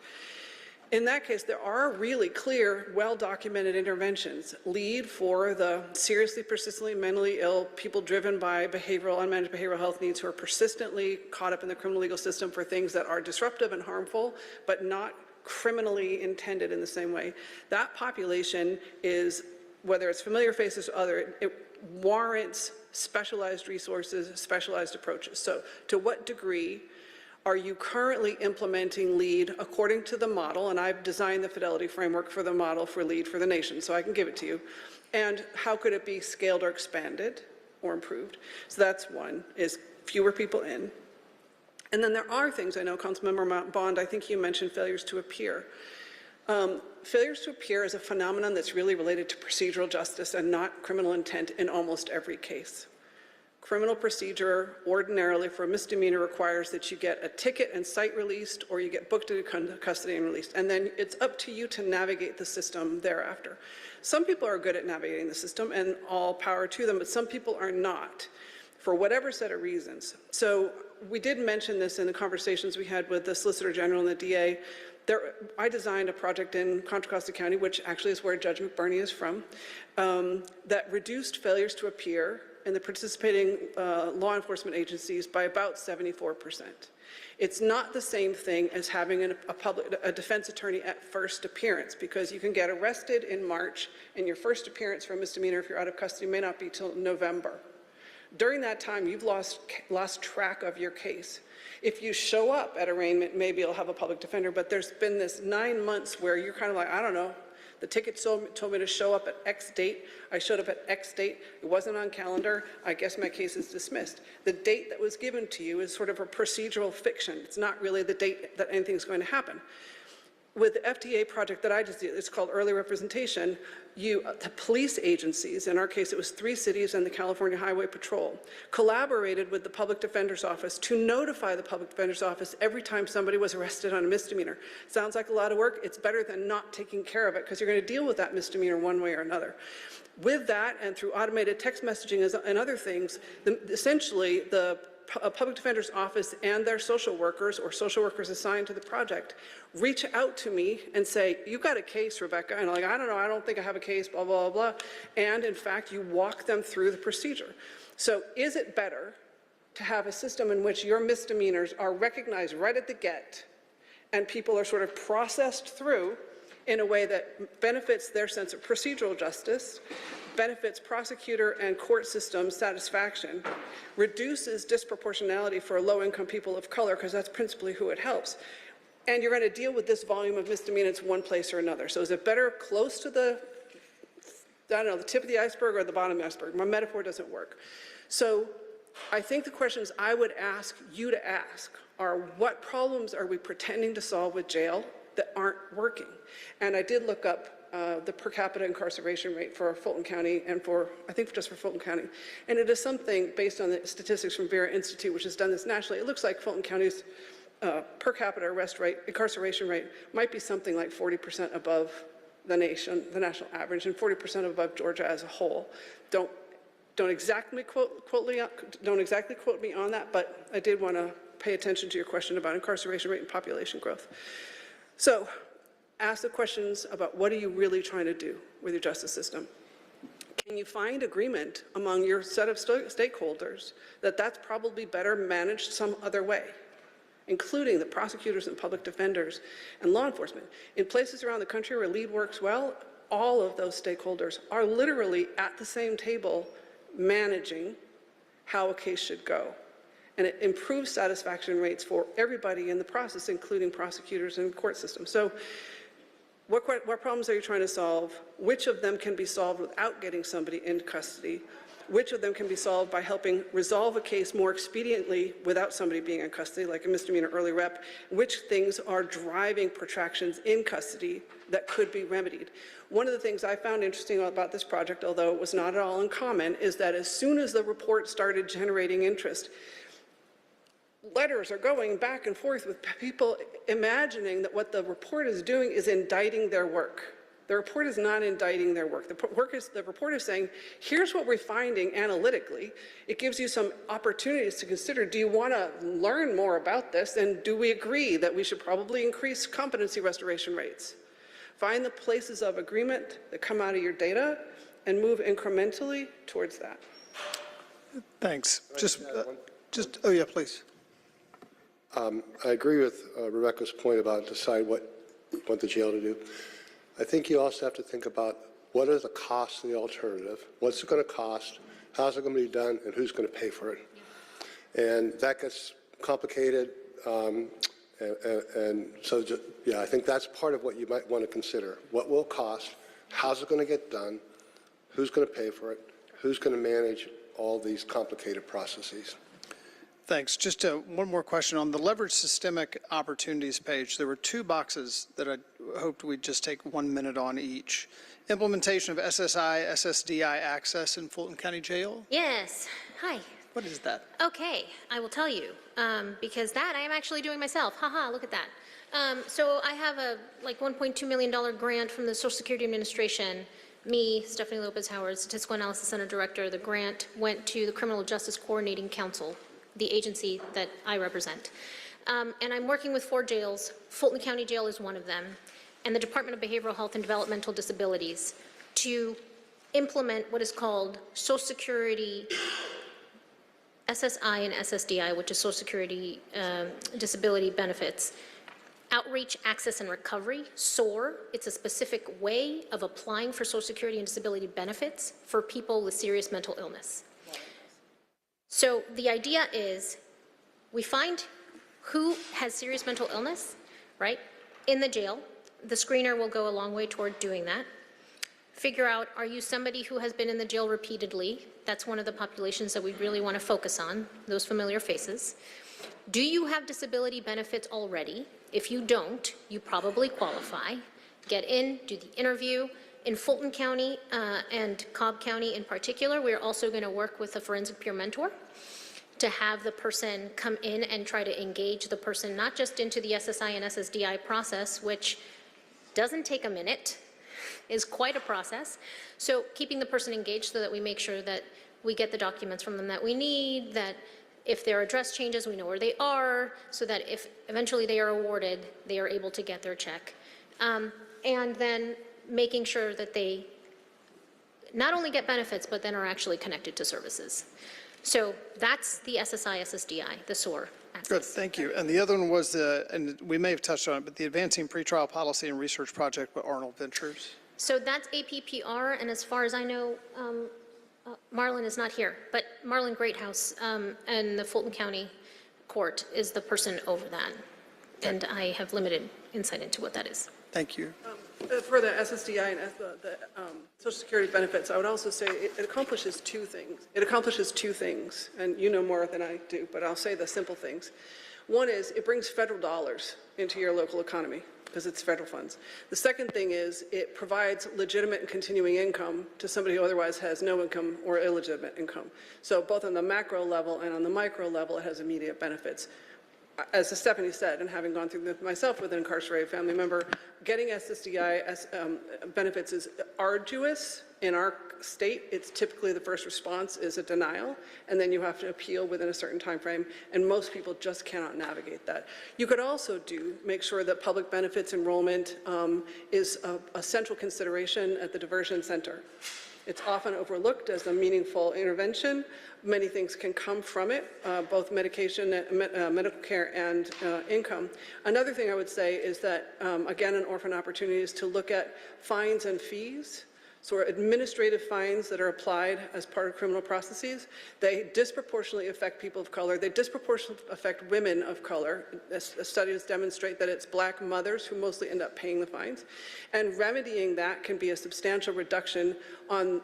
In that case, there are really clear, well-documented interventions. Lead for the seriously, persistently mentally ill, people driven by unmanaged behavioral health needs who are persistently caught up in the criminal legal system for things that are disruptive and harmful, but not criminally intended in the same way. That population is, whether it's familiar faces or other, it warrants specialized resources, specialized approaches. So to what degree are you currently implementing LEAD according to the model? And I've designed the fidelity framework for the model for LEAD for the nation, so I can give it to you. And how could it be scaled or expanded or improved? So that's one, is fewer people in. And then there are things, I know Councilmember Bond, I think you mentioned failures to appear. Failures to appear is a phenomenon that's really related to procedural justice and not criminal intent in almost every case. Criminal procedure ordinarily for a misdemeanor requires that you get a ticket and cite released, or you get booked into custody and released. And then it's up to you to navigate the system thereafter. Some people are good at navigating the system, and all power to them, but some people are not, for whatever set of reasons. So we did mention this in the conversations we had with the Solicitor General and the DA. I designed a project in Contra Costa County, which actually is where Judge McBurney is from, that reduced failures to appear in the participating law enforcement agencies by about 74%. It's not the same thing as having a defense attorney at first appearance, because you can get arrested in March, and your first appearance for a misdemeanor, if you're out of custody, may not be till November. During that time, you've lost track of your case. If you show up at arraignment, maybe you'll have a public defender, but there's been this 9 months where you're kind of like, I don't know, the ticket told me to show up at X date. I showed up at X date. It wasn't on calendar. I guess my case is dismissed. The date that was given to you is sort of a procedural fiction. It's not really the date that anything's going to happen. With the FDA project that I just did, it's called early representation, the police agencies, in our case it was 3 cities and the California Highway Patrol, collaborated with the Public Defender's Office to notify the Public Defender's Office every time somebody was arrested on a misdemeanor. Sounds like a lot of work. It's better than not taking care of it, because you're going to deal with that misdemeanor one way or another. With that, and through automated text messaging and other things, essentially the public defender's office and their social workers or social workers assigned to the project reach out to me and say, you got a case, Rebecca, and I'm like, I don't know, I don't think I have a case, blah, blah, blah, and in fact, you walk them through the procedure. So is it better to have a system in which your misdemeanors are recognized right at the get and people are sort of processed through in a way that benefits their sense of procedural justice, benefits prosecutor and court system satisfaction, reduces disproportionality for low-income people of color, because that's principally who it helps, and you're going to deal with this volume of misdemeanors one place or another. So is it better close to the, I don't know, the tip of the iceberg or the bottom of the iceberg? My metaphor doesn't work. So I think the questions I would ask you to ask are, what problems are we pretending to solve with jail that aren't working? And I did look up the per capita incarceration rate for Fulton County and for, I think just for Fulton County. And it is something based on the statistics from Vera Institute, which has done this nationally. It looks like Fulton County's per capita arrest rate, incarceration rate might be something like 40% above the national average, and 40% above Georgia as a whole. Don't exactly quote me on that, but I did want to pay attention to your question about incarceration rate and population growth. So ask the questions about, what are you really trying to do with your justice system? Can you find agreement among your set of stakeholders that that's probably better managed some other way, including the prosecutors and public defenders and law enforcement? In places around the country where LEAD works well, all of those stakeholders are literally at the same table managing how a case should go. And it improves satisfaction rates for everybody in the process, including prosecutors and court systems. So what problems are you trying to solve? Which of them can be solved without getting somebody in custody? Which of them can be solved by helping resolve a case more expediently without somebody being in custody, like a misdemeanor early rep? Which things are driving protractions in custody that could be remedied? One of the things I found interesting about this project, although it was not at all uncommon, is that as soon as the report started generating interest, letters are going back and forth with people imagining that what the report is doing is indicting their work. The report is not indicting their work. The report is saying, here's what we're finding analytically. It gives you some opportunities to consider. Do you want to learn more about this? And do we agree that we should probably increase competency restoration rates? Find the places of agreement that come out of your data and move incrementally towards that. Thanks. Oh yeah, please. I agree with Rebecca's point about decide what you want the jail to do. I think you also have to think about, what are the costs of the alternative? What's it going to cost? How's it going to be done? And who's going to pay for it? And that gets complicated. And so, yeah, I think that's part of what you might want to consider. What will it cost? How's it going to get done? Who's going to pay for it? Who's going to manage all these complicated processes? Thanks. Just one more question. On the leverage systemic opportunities page, there were two boxes that I hoped we'd just take 1 minute on each. Implementation of SSI, SSDI access in Fulton County Jail? Yes. Hi. What is that? Okay, I will tell you, because that I am actually doing myself. Haha, look at that. So I have a $1.2 million grant from the Social Security Administration. Me, Stephanie Lopez-Howard, Statistical Analysis Center Director. The grant went to the Criminal Justice Coordinating Council, the agency that I represent. And I'm working with 4 jails. Fulton County Jail is one of them, and the Department of Behavioral Health and Developmental Disabilities, to implement what is called Social Security SSI and SSDI, which is Social Security Disability Benefits. Outreach, Access, and Recovery, SOAR. It's a specific way of applying for Social Security and disability benefits for people with serious mental illness. So the idea is, we find who has serious mental illness, right, in the jail. The screener will go a long way toward doing that. Figure out, are you somebody who has been in the jail repeatedly? That's one of the populations that we really want to focus on, those familiar faces. Do you have disability benefits already? If you don't, you probably qualify. Get in, do the interview. In Fulton County and Cobb County in particular, we're also going to work with a forensic peer mentor to have the person come in and try to engage the person not just into the SSI and SSDI process, which doesn't take a minute, is quite a process. So keeping the person engaged so that we make sure that we get the documents from them that we need, that if their address changes, we know where they are, so that if eventually they are awarded, they are able to get their check. And then making sure that they not only get benefits, but then are actually connected to services. So that's the SSI, SSDI, the SOAR access. Good, thank you. And the other one was and we may have touched on it, but the Advancing Pretrial Policy and Research Project with Arnold Ventures. So that's APPR, and as far as I know, Marlon is not here, but Marlon Greathouse and the Fulton County Court is the person over that. And I have limited insight into what that is. Thank you. For the SSDI and the Social Security benefits, I would also say it accomplishes two things. It accomplishes two things, and you know more than I do, but I'll say the simple things. One is it brings federal dollars into your local economy because it's federal funds. The second thing is it provides legitimate and continuing income to somebody who otherwise has no income or illegitimate income. So both on the macro level and on the micro level, it has immediate benefits. As Stephanie said, and having gone through this myself with an incarcerated family member, getting SSDI benefits is arduous. In our state, it's typically the first response is a denial, and then you have to appeal within a certain time frame, and most people just cannot navigate that. You could also make sure that public benefits enrollment is a central consideration at the diversion center. It's often overlooked as a meaningful intervention. Many things can come from it, both medication, medical care, and income. Another thing I would say is that, again, an orphan opportunity is to look at fines and fees. So administrative fines that are applied as part of criminal processes, they disproportionately affect people of color. They disproportionately affect women of color. Studies demonstrate that it's black mothers who mostly end up paying the fines. And remedying that can be a substantial reduction on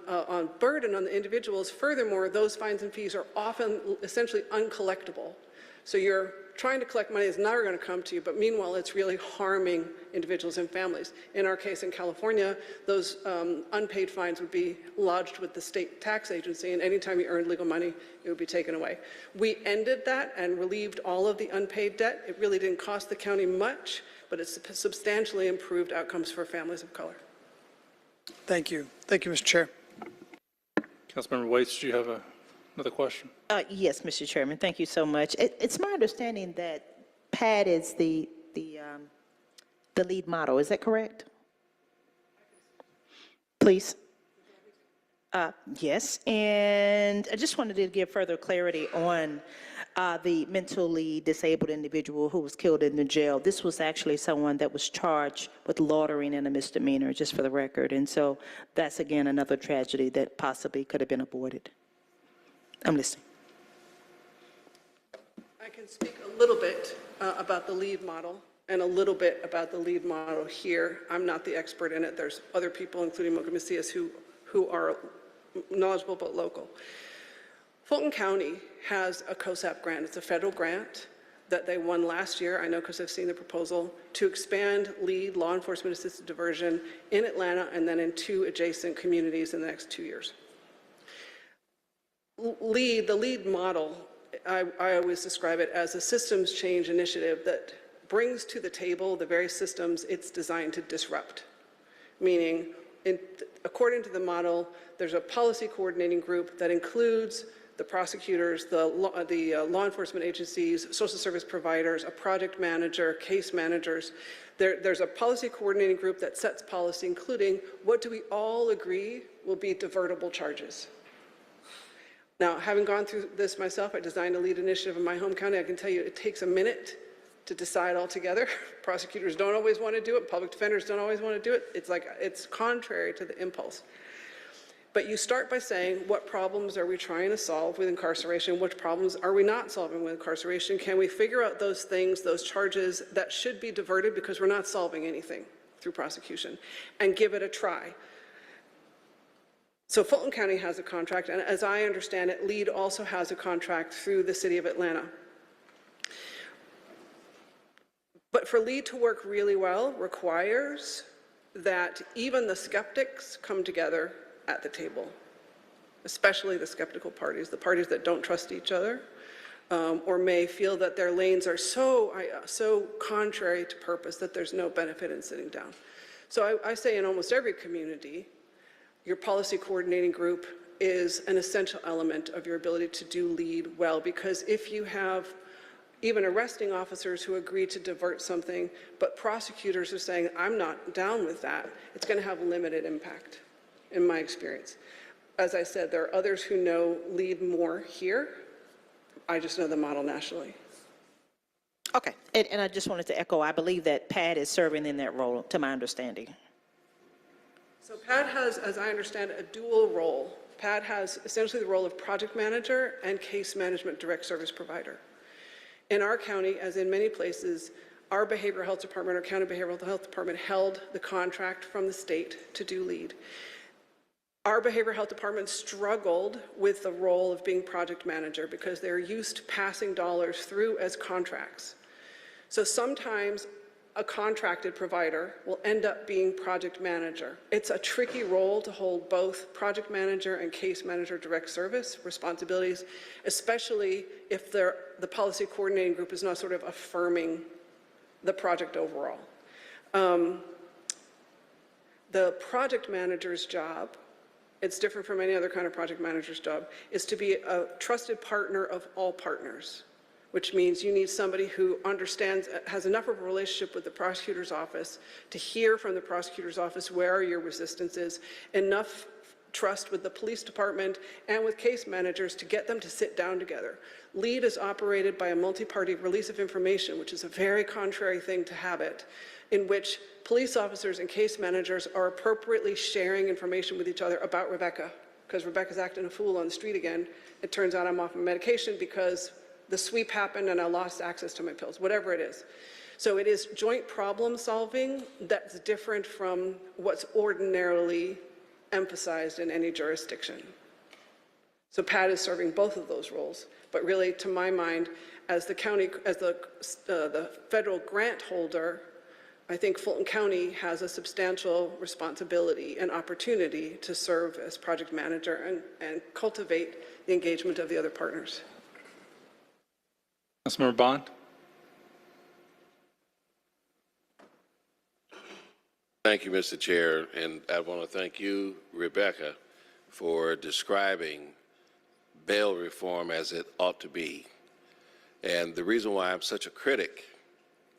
burden on the individuals. Furthermore, those fines and fees are often essentially uncollectible. So you're trying to collect money that's never going to come to you, but meanwhile, it's really harming individuals and families. In our case in California, those unpaid fines would be lodged with the state tax agency, and anytime you earned legal money, it would be taken away. We ended that and relieved all of the unpaid debt. It really didn't cost the county much, but it's substantially improved outcomes for families of color. Thank you. Thank you, Mr. Chair. Councilmember Waits, do you have another question? Yes, Mr. Chairman, thank you so much. It's my understanding that PAD is the lead model. Is that correct? Please. Yes, and I just wanted to give further clarity on the mentally disabled individual who was killed in the jail. This was actually someone that was charged with loitering and a misdemeanor, just for the record. And so that's, again, another tragedy that possibly could have been avoided. I'm listening. I can speak a little bit about the lead model and a little bit about the lead model here. I'm not the expert in it. There's other people, including Mocha Macias, who are knowledgeable but local. Fulton County has a COSAP grant. It's a federal grant that they won last year, I know because I've seen the proposal, to expand lead law enforcement assisted diversion in Atlanta and then in 2 adjacent communities in the next 2 years. The lead model, I always describe it as a systems change initiative that brings to the table the very systems it's designed to disrupt. Meaning, according to the model, there's a policy coordinating group that includes the prosecutors, the law enforcement agencies, social service providers, a project manager, case managers. There's a policy coordinating group that sets policy, including what do we all agree will be divertible charges. Now, having gone through this myself, I designed a lead initiative in my home county. I can tell you it takes a minute to decide altogether. Prosecutors don't always want to do it. Public defenders don't always want to do it. It's contrary to the impulse. But you start by saying, what problems are we trying to solve with incarceration? Which problems are we not solving with incarceration? Can we figure out those things, those charges that should be diverted because we're not solving anything through prosecution, and give it a try? So Fulton County has a contract, and as I understand it, LEAD also has a contract through the city of Atlanta. But for LEAD to work really well requires that even the skeptics come together at the table, especially the skeptical parties, the parties that don't trust each other, or may feel that their lanes are so contrary to purpose that there's no benefit in sitting down. So I say in almost every community, your policy coordinating group is an essential element of your ability to do lead well, because if you have even arresting officers who agree to divert something, but prosecutors are saying, I'm not down with that, it's going to have limited impact, in my experience. As I said, there are others who know lead more here. I just know the model nationally. Okay, and I just wanted to echo, I believe that Pat is serving in that role, to my understanding. So Pat has, as I understand it, a dual role. Pat has essentially the role of project manager and case management direct service provider. In our county, as in many places, our behavioral health department, our county behavioral health department, held the contract from the state to do lead. Our behavioral health department struggled with the role of being project manager because they're used to passing dollars through as contracts. So sometimes a contracted provider will end up being project manager. It's a tricky role to hold both project manager and case manager direct service responsibilities, especially if the policy coordinating group is not sort of affirming the project overall. The project manager's job, it's different from any other kind of project manager's job, is to be a trusted partner of all partners, which means you need somebody who understands, has enough of a relationship with the prosecutor's office to hear from the prosecutor's office where your resistance is, enough trust with the police department and with case managers to get them to sit down together. LEAD is operated by a multi-party release of information, which is a very contrary thing to habit, in which police officers and case managers are appropriately sharing information with each other about Rebecca, because Rebecca's acting a fool on the street again. It turns out I'm off of medication because the sweep happened and I lost access to my pills, whatever it is. So it is joint problem solving that's different from what's ordinarily emphasized in any jurisdiction. So Pat is serving both of those roles, but really, to my mind, as the county, as the federal grant holder, I think Fulton County has a substantial responsibility and opportunity to serve as project manager and cultivate the engagement of the other partners. Councilmember Bond? Thank you, Mr. Chair, and I want to thank you, Rebecca, for describing bail reform as it ought to be. And the reason why I'm such a critic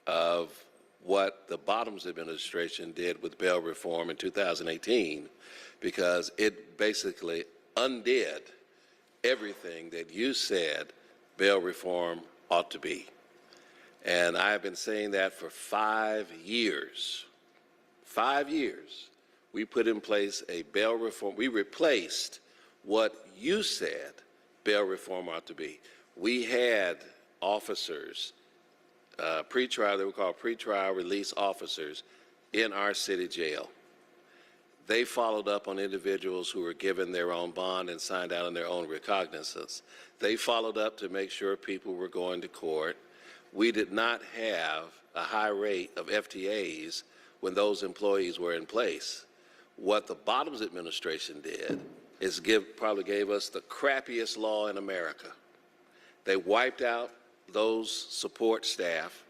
of what the Bottoms administration did with bail reform in 2018, because it basically undid everything that you said bail reform ought to be. And I have been saying that for 5 years. 5 years, we put in place a bail reform. We replaced what you said bail reform ought to be. We had officers, pretrial, they were called pretrial release officers, in our city jail. They followed up on individuals who were given their own bond and signed out on their own recognizance. They followed up to make sure people were going to court. We did not have a high rate of FTAs when those employees were in place. What the Bottoms administration did is probably gave us the crappiest law in America. They wiped out those support staff.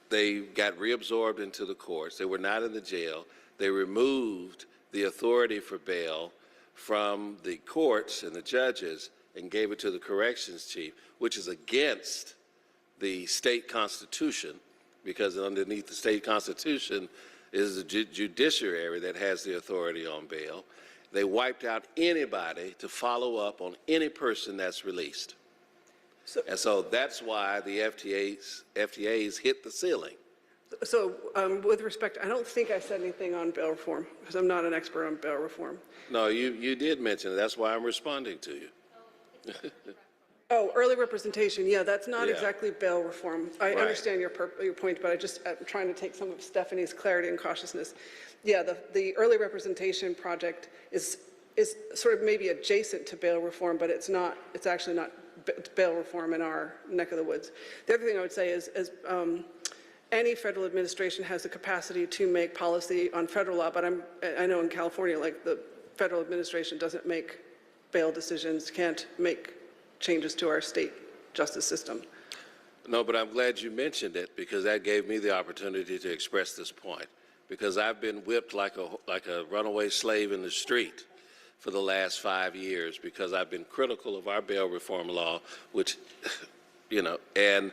They got reabsorbed into the courts. They were not in the jail. They removed the authority for bail from the courts and the judges and gave it to the corrections chief, which is against the state constitution, because underneath the state constitution is the judiciary that has the authority on bail. They wiped out anybody to follow up on any person that's released. And so that's why the FTAs hit the ceiling. So with respect, I don't think I said anything on bail reform, because I'm not an expert on bail reform. No, you did mention it. That's why I'm responding to you. Oh, early representation, yeah, that's not Yeah. exactly bail reform. I Right. understand your point, but I'm trying to take some of Stephanie's clarity and cautiousness. Yeah, the early representation project is sort of maybe adjacent to bail reform, but it's actually not bail reform in our neck of the woods. The other thing I would say is any federal administration has the capacity to make policy on federal law, but I know in California, like, the federal administration doesn't make bail decisions, can't make changes to our state justice system. No, but I'm glad you mentioned it, because that gave me the opportunity to express this point. Because I've been whipped like a runaway slave in the street for the last 5 years because I've been critical of our bail reform law, which, and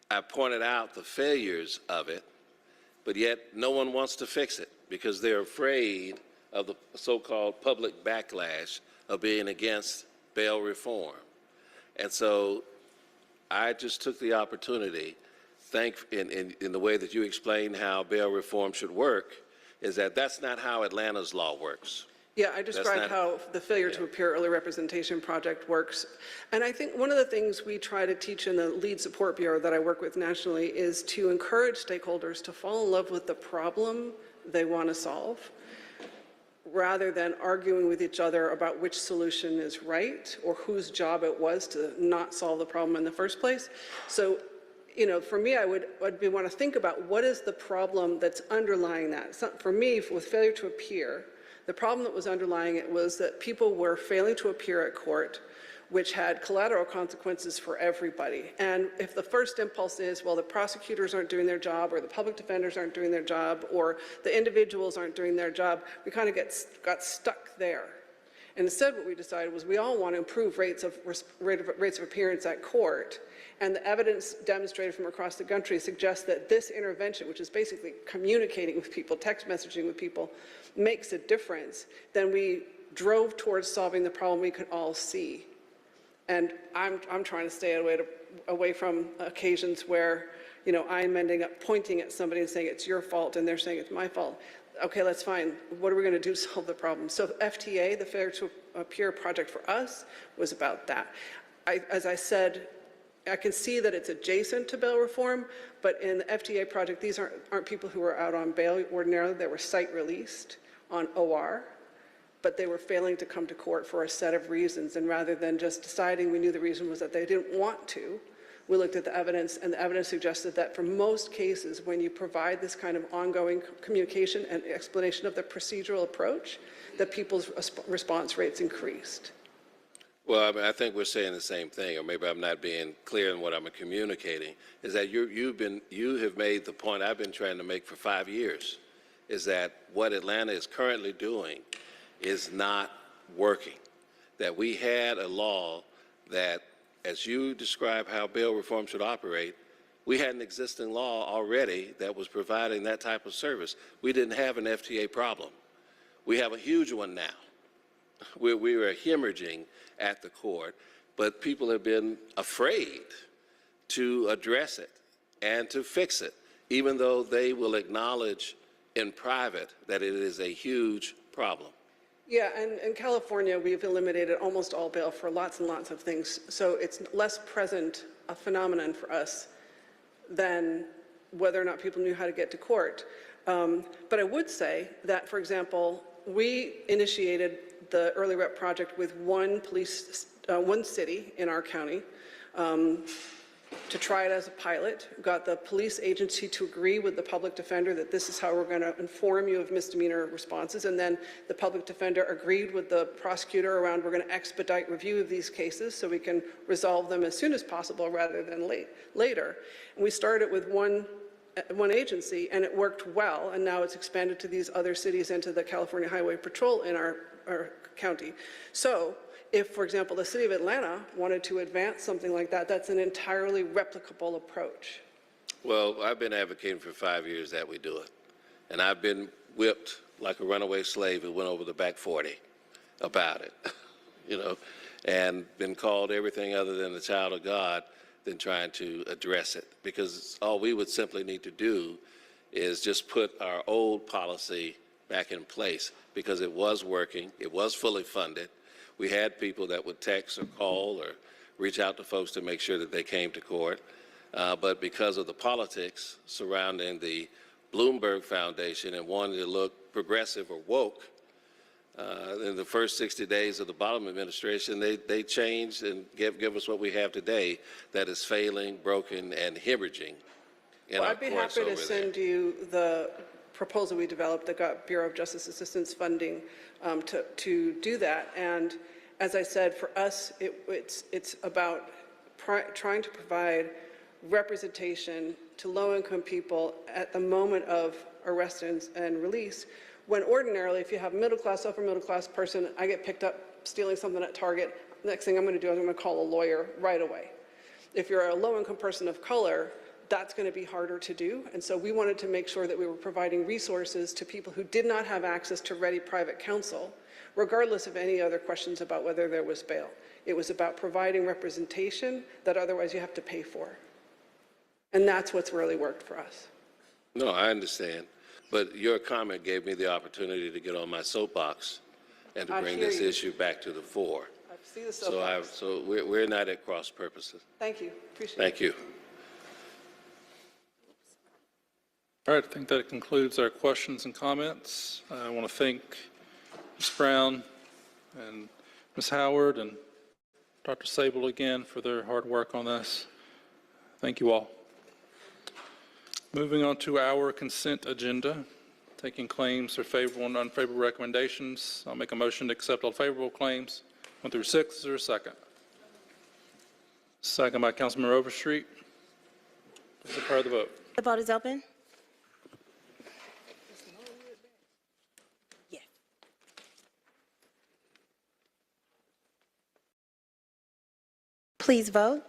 I pointed out the failures of it, but yet no one wants to fix it because they're afraid of the so-called public backlash of being against bail reform. And so I just took the opportunity, in the way that you explained how bail reform should work, is that that's not how Atlanta's law works. Yeah, I described how the Failure to Appear Early Representation Project works. And I think one of the things we try to teach in the Lead Support Bureau that I work with nationally is to encourage stakeholders to fall in love with the problem they want to solve, rather than arguing with each other about which solution is right or whose job it was to not solve the problem in the first place. So, for me, I'd want to think about what is the problem that's underlying that. So for me, with failure to appear, the problem that was underlying it was that people were failing to appear at court, which had collateral consequences for everybody. And if the first impulse is, well, the prosecutors aren't doing their job, or the public defenders aren't doing their job, or the individuals aren't doing their job, we kind of got stuck there. And instead, what we decided was we all want to improve rates of appearance at court. And the evidence demonstrated from across the country suggests that this intervention, which is basically communicating with people, text messaging with people, makes a difference. Then we drove towards solving the problem we could all see. And I'm trying to stay away from occasions where, I'm ending up pointing at somebody and saying it's your fault, and they're saying it's my fault. Okay, that's fine. What are we going to do to solve the problem? So FTA, the Failure to Appear project for us, was about that. As I said, I can see that it's adjacent to bail reform, but in the FTA project, these aren't people who were out on bail ordinarily. They were site released on OR, but they were failing to come to court for a set of reasons. And rather than just deciding we knew the reason was that they didn't want to, we looked at the evidence, and the evidence suggested that for most cases, when you provide this kind of ongoing communication and explanation of the procedural approach, that people's response rates increased. Well, I think we're saying the same thing, or maybe I'm not being clear in what I'm communicating, is that you have made the point I've been trying to make for 5 years, is that what Atlanta is currently doing is not working. That we had a law that, as you describe how bail reform should operate, we had an existing law already that was providing that type of service. We didn't have an FTA problem. We have a huge one now. We were hemorrhaging at the court, but people have been afraid to address it and to fix it, even though they will acknowledge in private that it is a huge problem. Yeah, and in California, we've eliminated almost all bail for lots and lots of things. So it's less present a phenomenon for us than whether or not people knew how to get to court. But I would say that, for example, we initiated the Early Rep project with one city in our county to try it as a pilot. Got the police agency to agree with the public defender that this is how we're going to inform you of misdemeanor responses. And then the public defender agreed with the prosecutor around we're going to expedite review of these cases so we can resolve them as soon as possible rather than later. And we started with one agency, and it worked well, and now it's expanded to these other cities and to the California Highway Patrol in our county. So if, for example, the city of Atlanta wanted to advance something like that, that's an entirely replicable approach. Well, I've been advocating for 5 years that we do it. And I've been whipped like a runaway slave who went over the back 40 about it, and been called everything other than a child of God than trying to address it. Because all we would simply need to do is just put our old policy back in place, because it was working, it was fully funded. We had people that would text or call or reach out to folks to make sure that they came to court. But because of the politics surrounding the Bloomberg Foundation and wanting to look progressive or woke, in the first 60 days of the Biden administration, they changed and give us what we have today that is failing, broken, and hemorrhaging in our I'd be courts happy to over send you the proposal we developed that got Bureau of Justice Assistance funding to do that. And as I said, for us, it's about trying to provide representation to low-income people at the moment of arrest and release, When ordinarily, if you have middle class, upper middle class person, I get picked up stealing something at Target, next thing I'm going to do is I'm going to call a lawyer right away. If you're a low-income person of color, that's going to be harder to do. And so we wanted to make sure that we were providing resources to people who did not have access to ready private counsel, regardless of any other questions about whether there was bail. It was about providing representation that otherwise you have to pay for. And that's what's really worked for us. No, I understand. But your comment gave me the opportunity to get on my soapbox and to I bring hear this you. issue back to the fore. I see the soapbox. So we're not at cross purposes. Thank you. Appreciate it. Thank you. All right, I think that concludes our questions and comments. I want to thank Ms. Brown and Ms. Howard and Dr. Sable again for their hard work on this. Thank you all. Moving on to our consent agenda, taking claims for favorable and unfavorable recommendations. I'll make a motion to accept all favorable claims 1 through 6. Is there a second? Second by Councilmember Overstreet. Please prepare the vote. The vote is open. Yes. Please vote.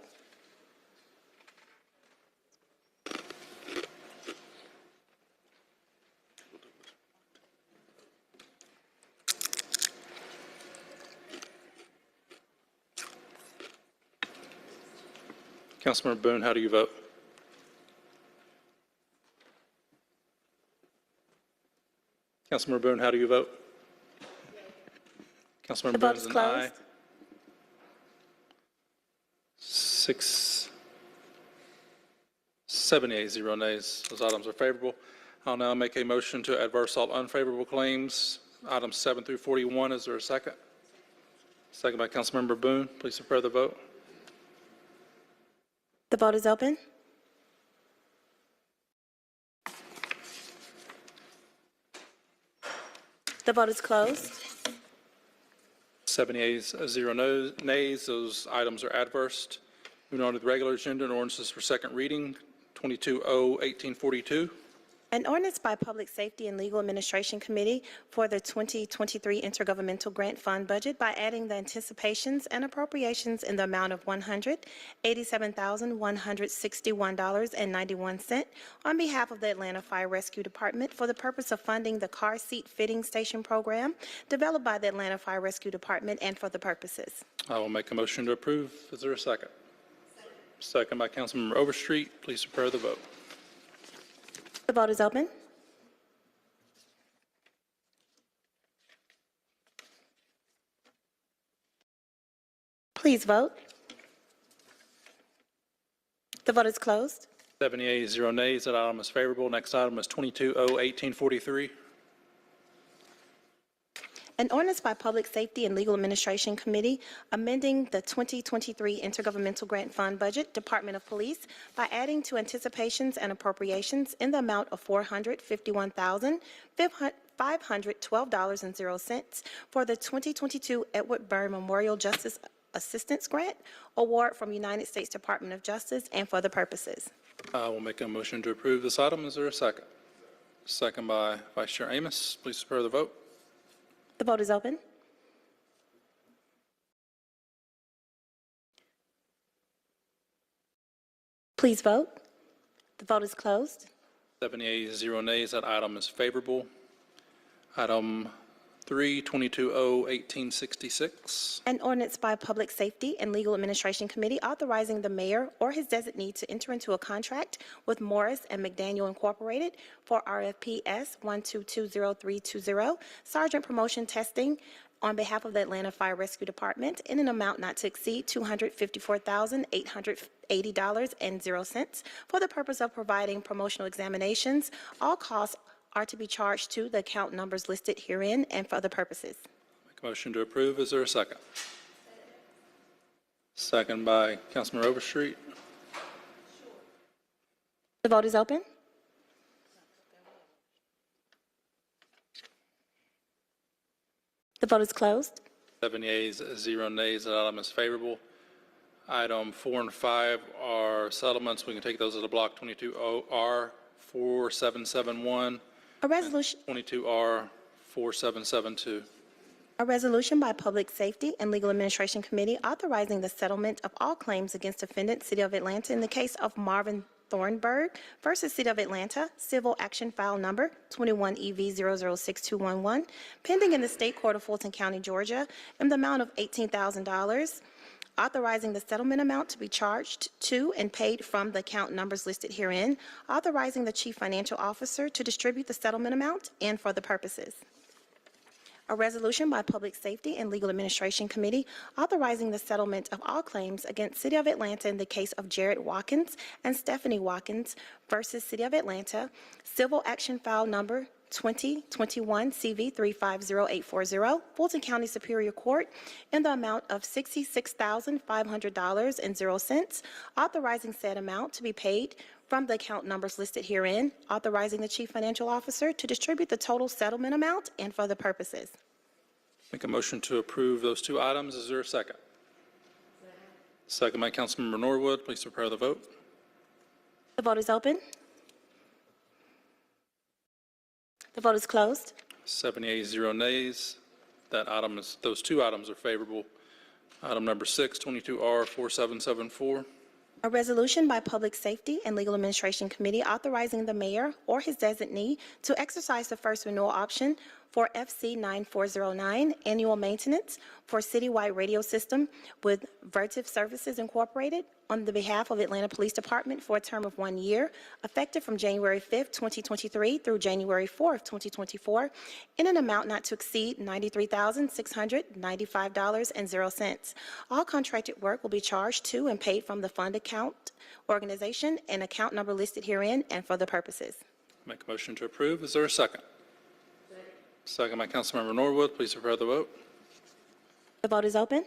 Councilmember Boone, how do you vote? Councilmember Boone, how do you vote? Councilmember The Boone vote is is an closed. aye. 7 yeas, 0 nays. Those items are favorable. I'll now make a motion to adverse all unfavorable claims, items 7 through 41. Is there a second? Second by Councilmember Boone. Please prepare the vote. The vote is open. The vote is closed. 7 yeas, 0 nays. Those items are adversed. Moving on to the regular agenda and ordinances for second reading, 22-0-1842. An ordinance by Public Safety and Legal Administration Committee for the 2023 Intergovernmental Grant Fund budget by adding the anticipations and appropriations in the amount of $187,161.91 on behalf of the Atlanta Fire Rescue Department for the purpose of funding the car seat fitting station program developed by the Atlanta Fire Rescue Department and for the purposes. I will make a motion to approve. Is there a second? Second by Councilmember Overstreet. Please prepare the vote. The vote is open. Please vote. The vote is closed. 7 yeas, 0 nays. That item is favorable. Next item is 22-0-1843. An ordinance by Public Safety and Legal Administration Committee amending the 2023 Intergovernmental Grant Fund budget, Department of Police, by adding to anticipations and appropriations in the amount of $451,512.00 for the 2022 Edward Byrne Memorial Justice Assistance Grant Award from United States Department of Justice and for the purposes. I will make a motion to approve this item. Is there a second? Second by Vice Chair Amos. Please prepare the vote. The vote is open. Please vote. The vote is closed. 7 yeas, 0 nays. That item is favorable. Item 3, 22-0-1866. An ordinance by Public Safety and Legal Administration Committee authorizing the mayor or his designee to enter into a contract with Morris and McDaniel Incorporated for RFPS 1220320 Sergeant Promotion Testing on behalf of the Atlanta Fire Rescue Department in an amount not to exceed $254,880.00 for the purpose of providing promotional examinations. All costs are to be charged to the account numbers listed herein and for other purposes. Make a motion to approve. Is there a second? Second by Councilmember Overstreet. The vote is open. The vote is closed. 7 yeas, 0 nays. That item is favorable. Item 4 and 5 are settlements. We can take those as a block. 22R4771. A resolution. 22R 4772. A resolution by Public Safety and Legal Administration Committee authorizing the settlement of all claims against defendant City of Atlanta in the case of Marvin Thornburg versus City of Atlanta, civil action file number 21EV006211, pending in the State Court of Fulton County, Georgia, in the amount of $18,000. Authorizing the settlement amount to be charged to and paid from the account numbers listed herein. Authorizing the Chief Financial Officer to distribute the settlement amount and for the purposes. A resolution by Public Safety and Legal Administration Committee authorizing the settlement of all claims against City of Atlanta in the case of Jared Watkins and Stephanie Watkins versus City of Atlanta, civil action file number 2021 CV 350840, Fulton County Superior Court, in the amount of $66,500.00, authorizing said amount to be paid from the account numbers listed herein, authorizing the Chief Financial Officer to distribute the total settlement amount and for the purposes. Make a motion to approve those two items. Is there a second? Second by Councilmember Norwood. Please prepare the vote. The vote is open. The vote is closed. 78 0 nays. Those two items are favorable. Item number 6, 22R 4774. A resolution by Public Safety and Legal Administration Committee authorizing the mayor or his designee to exercise the first renewal option for FC 9409 annual maintenance for citywide radio system with Vertiv Services Incorporated on the behalf of Atlanta Police Department for a term of 1 year, effective from January 5th, 2023 through January 4th, 2024, in an amount not to exceed $93,695.00. All contracted work will be charged to and paid from the fund account organization and account number listed herein and for the purposes. Make a motion to approve. Is there a second? Second by Councilmember Norwood. Please prepare the vote. The vote is open.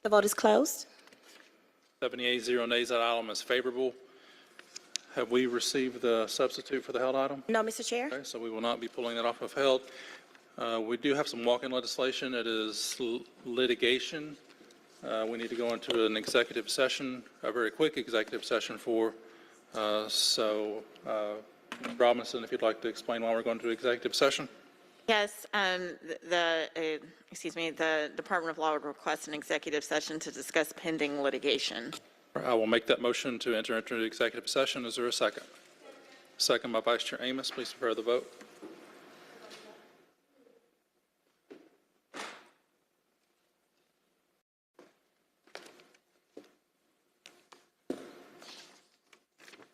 The vote is closed. 78 0 nays. That item is favorable. Have we received the substitute for the held item? No, Mr. Chair. Okay, so we will not be pulling that off of held. We do have some walk-in legislation. It is litigation. We need to go into an executive session, a very quick executive session for, Robinson, if you'd like to explain why we're going to executive session. Yes, the Department of Law would request an executive session to discuss pending litigation. I will make that motion to enter into executive session. Is there a second? Second by Vice Chair Amos. Please prepare the vote.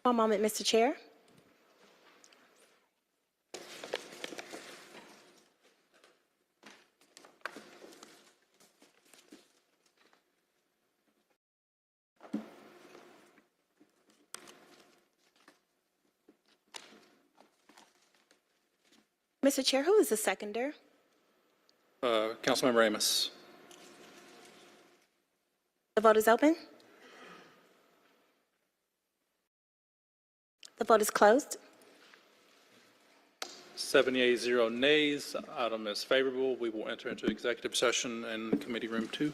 One moment, Mr. Chair. Mr. Chair, who is the seconder? Councilmember Amos. The vote is open. The vote is closed. 78 0 nays. Item is favorable. We will enter into executive session in Committee Room 2.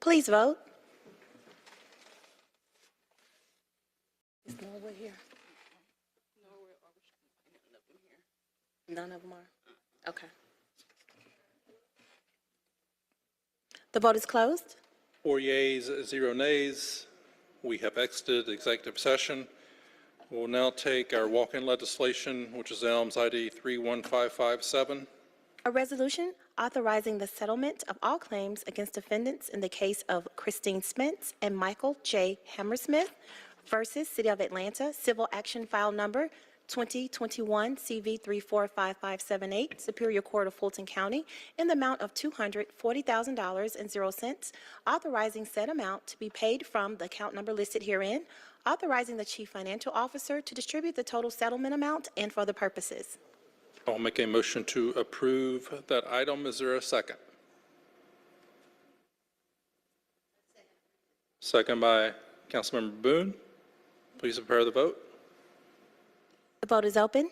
Please vote. Is Norwood here? None of them are? Okay. The vote is closed. 4 yeas, 0 nays. We have exited executive session. We'll now take our walk-in legislation, which is ELMS ID 31557. A resolution authorizing the settlement of all claims against defendants in the case of Christine Spence and Michael J. Hammersmith versus City of Atlanta, Civil Action File Number 2021 CV 345578, Superior Court of Fulton County, in the amount of $240,000.00, authorizing said amount to be paid from the account number listed herein, authorizing the Chief Financial Officer to distribute the total settlement amount and for the purposes. I'll make a motion to approve that item. Is there a second? Second by Councilmember Boone. Please prepare the vote. The vote is open.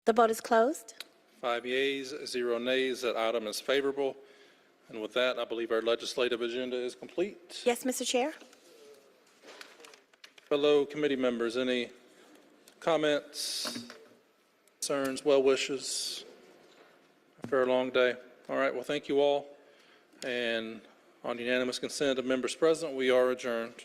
The vote is closed. 5 yeas, 0 nays. That item is favorable. And with that, I believe our legislative agenda is complete. Yes, Mr. Chair. Fellow committee members, any comments, concerns, well wishes after a long day? All right, well, thank you all. And on unanimous consent of members present, we are adjourned.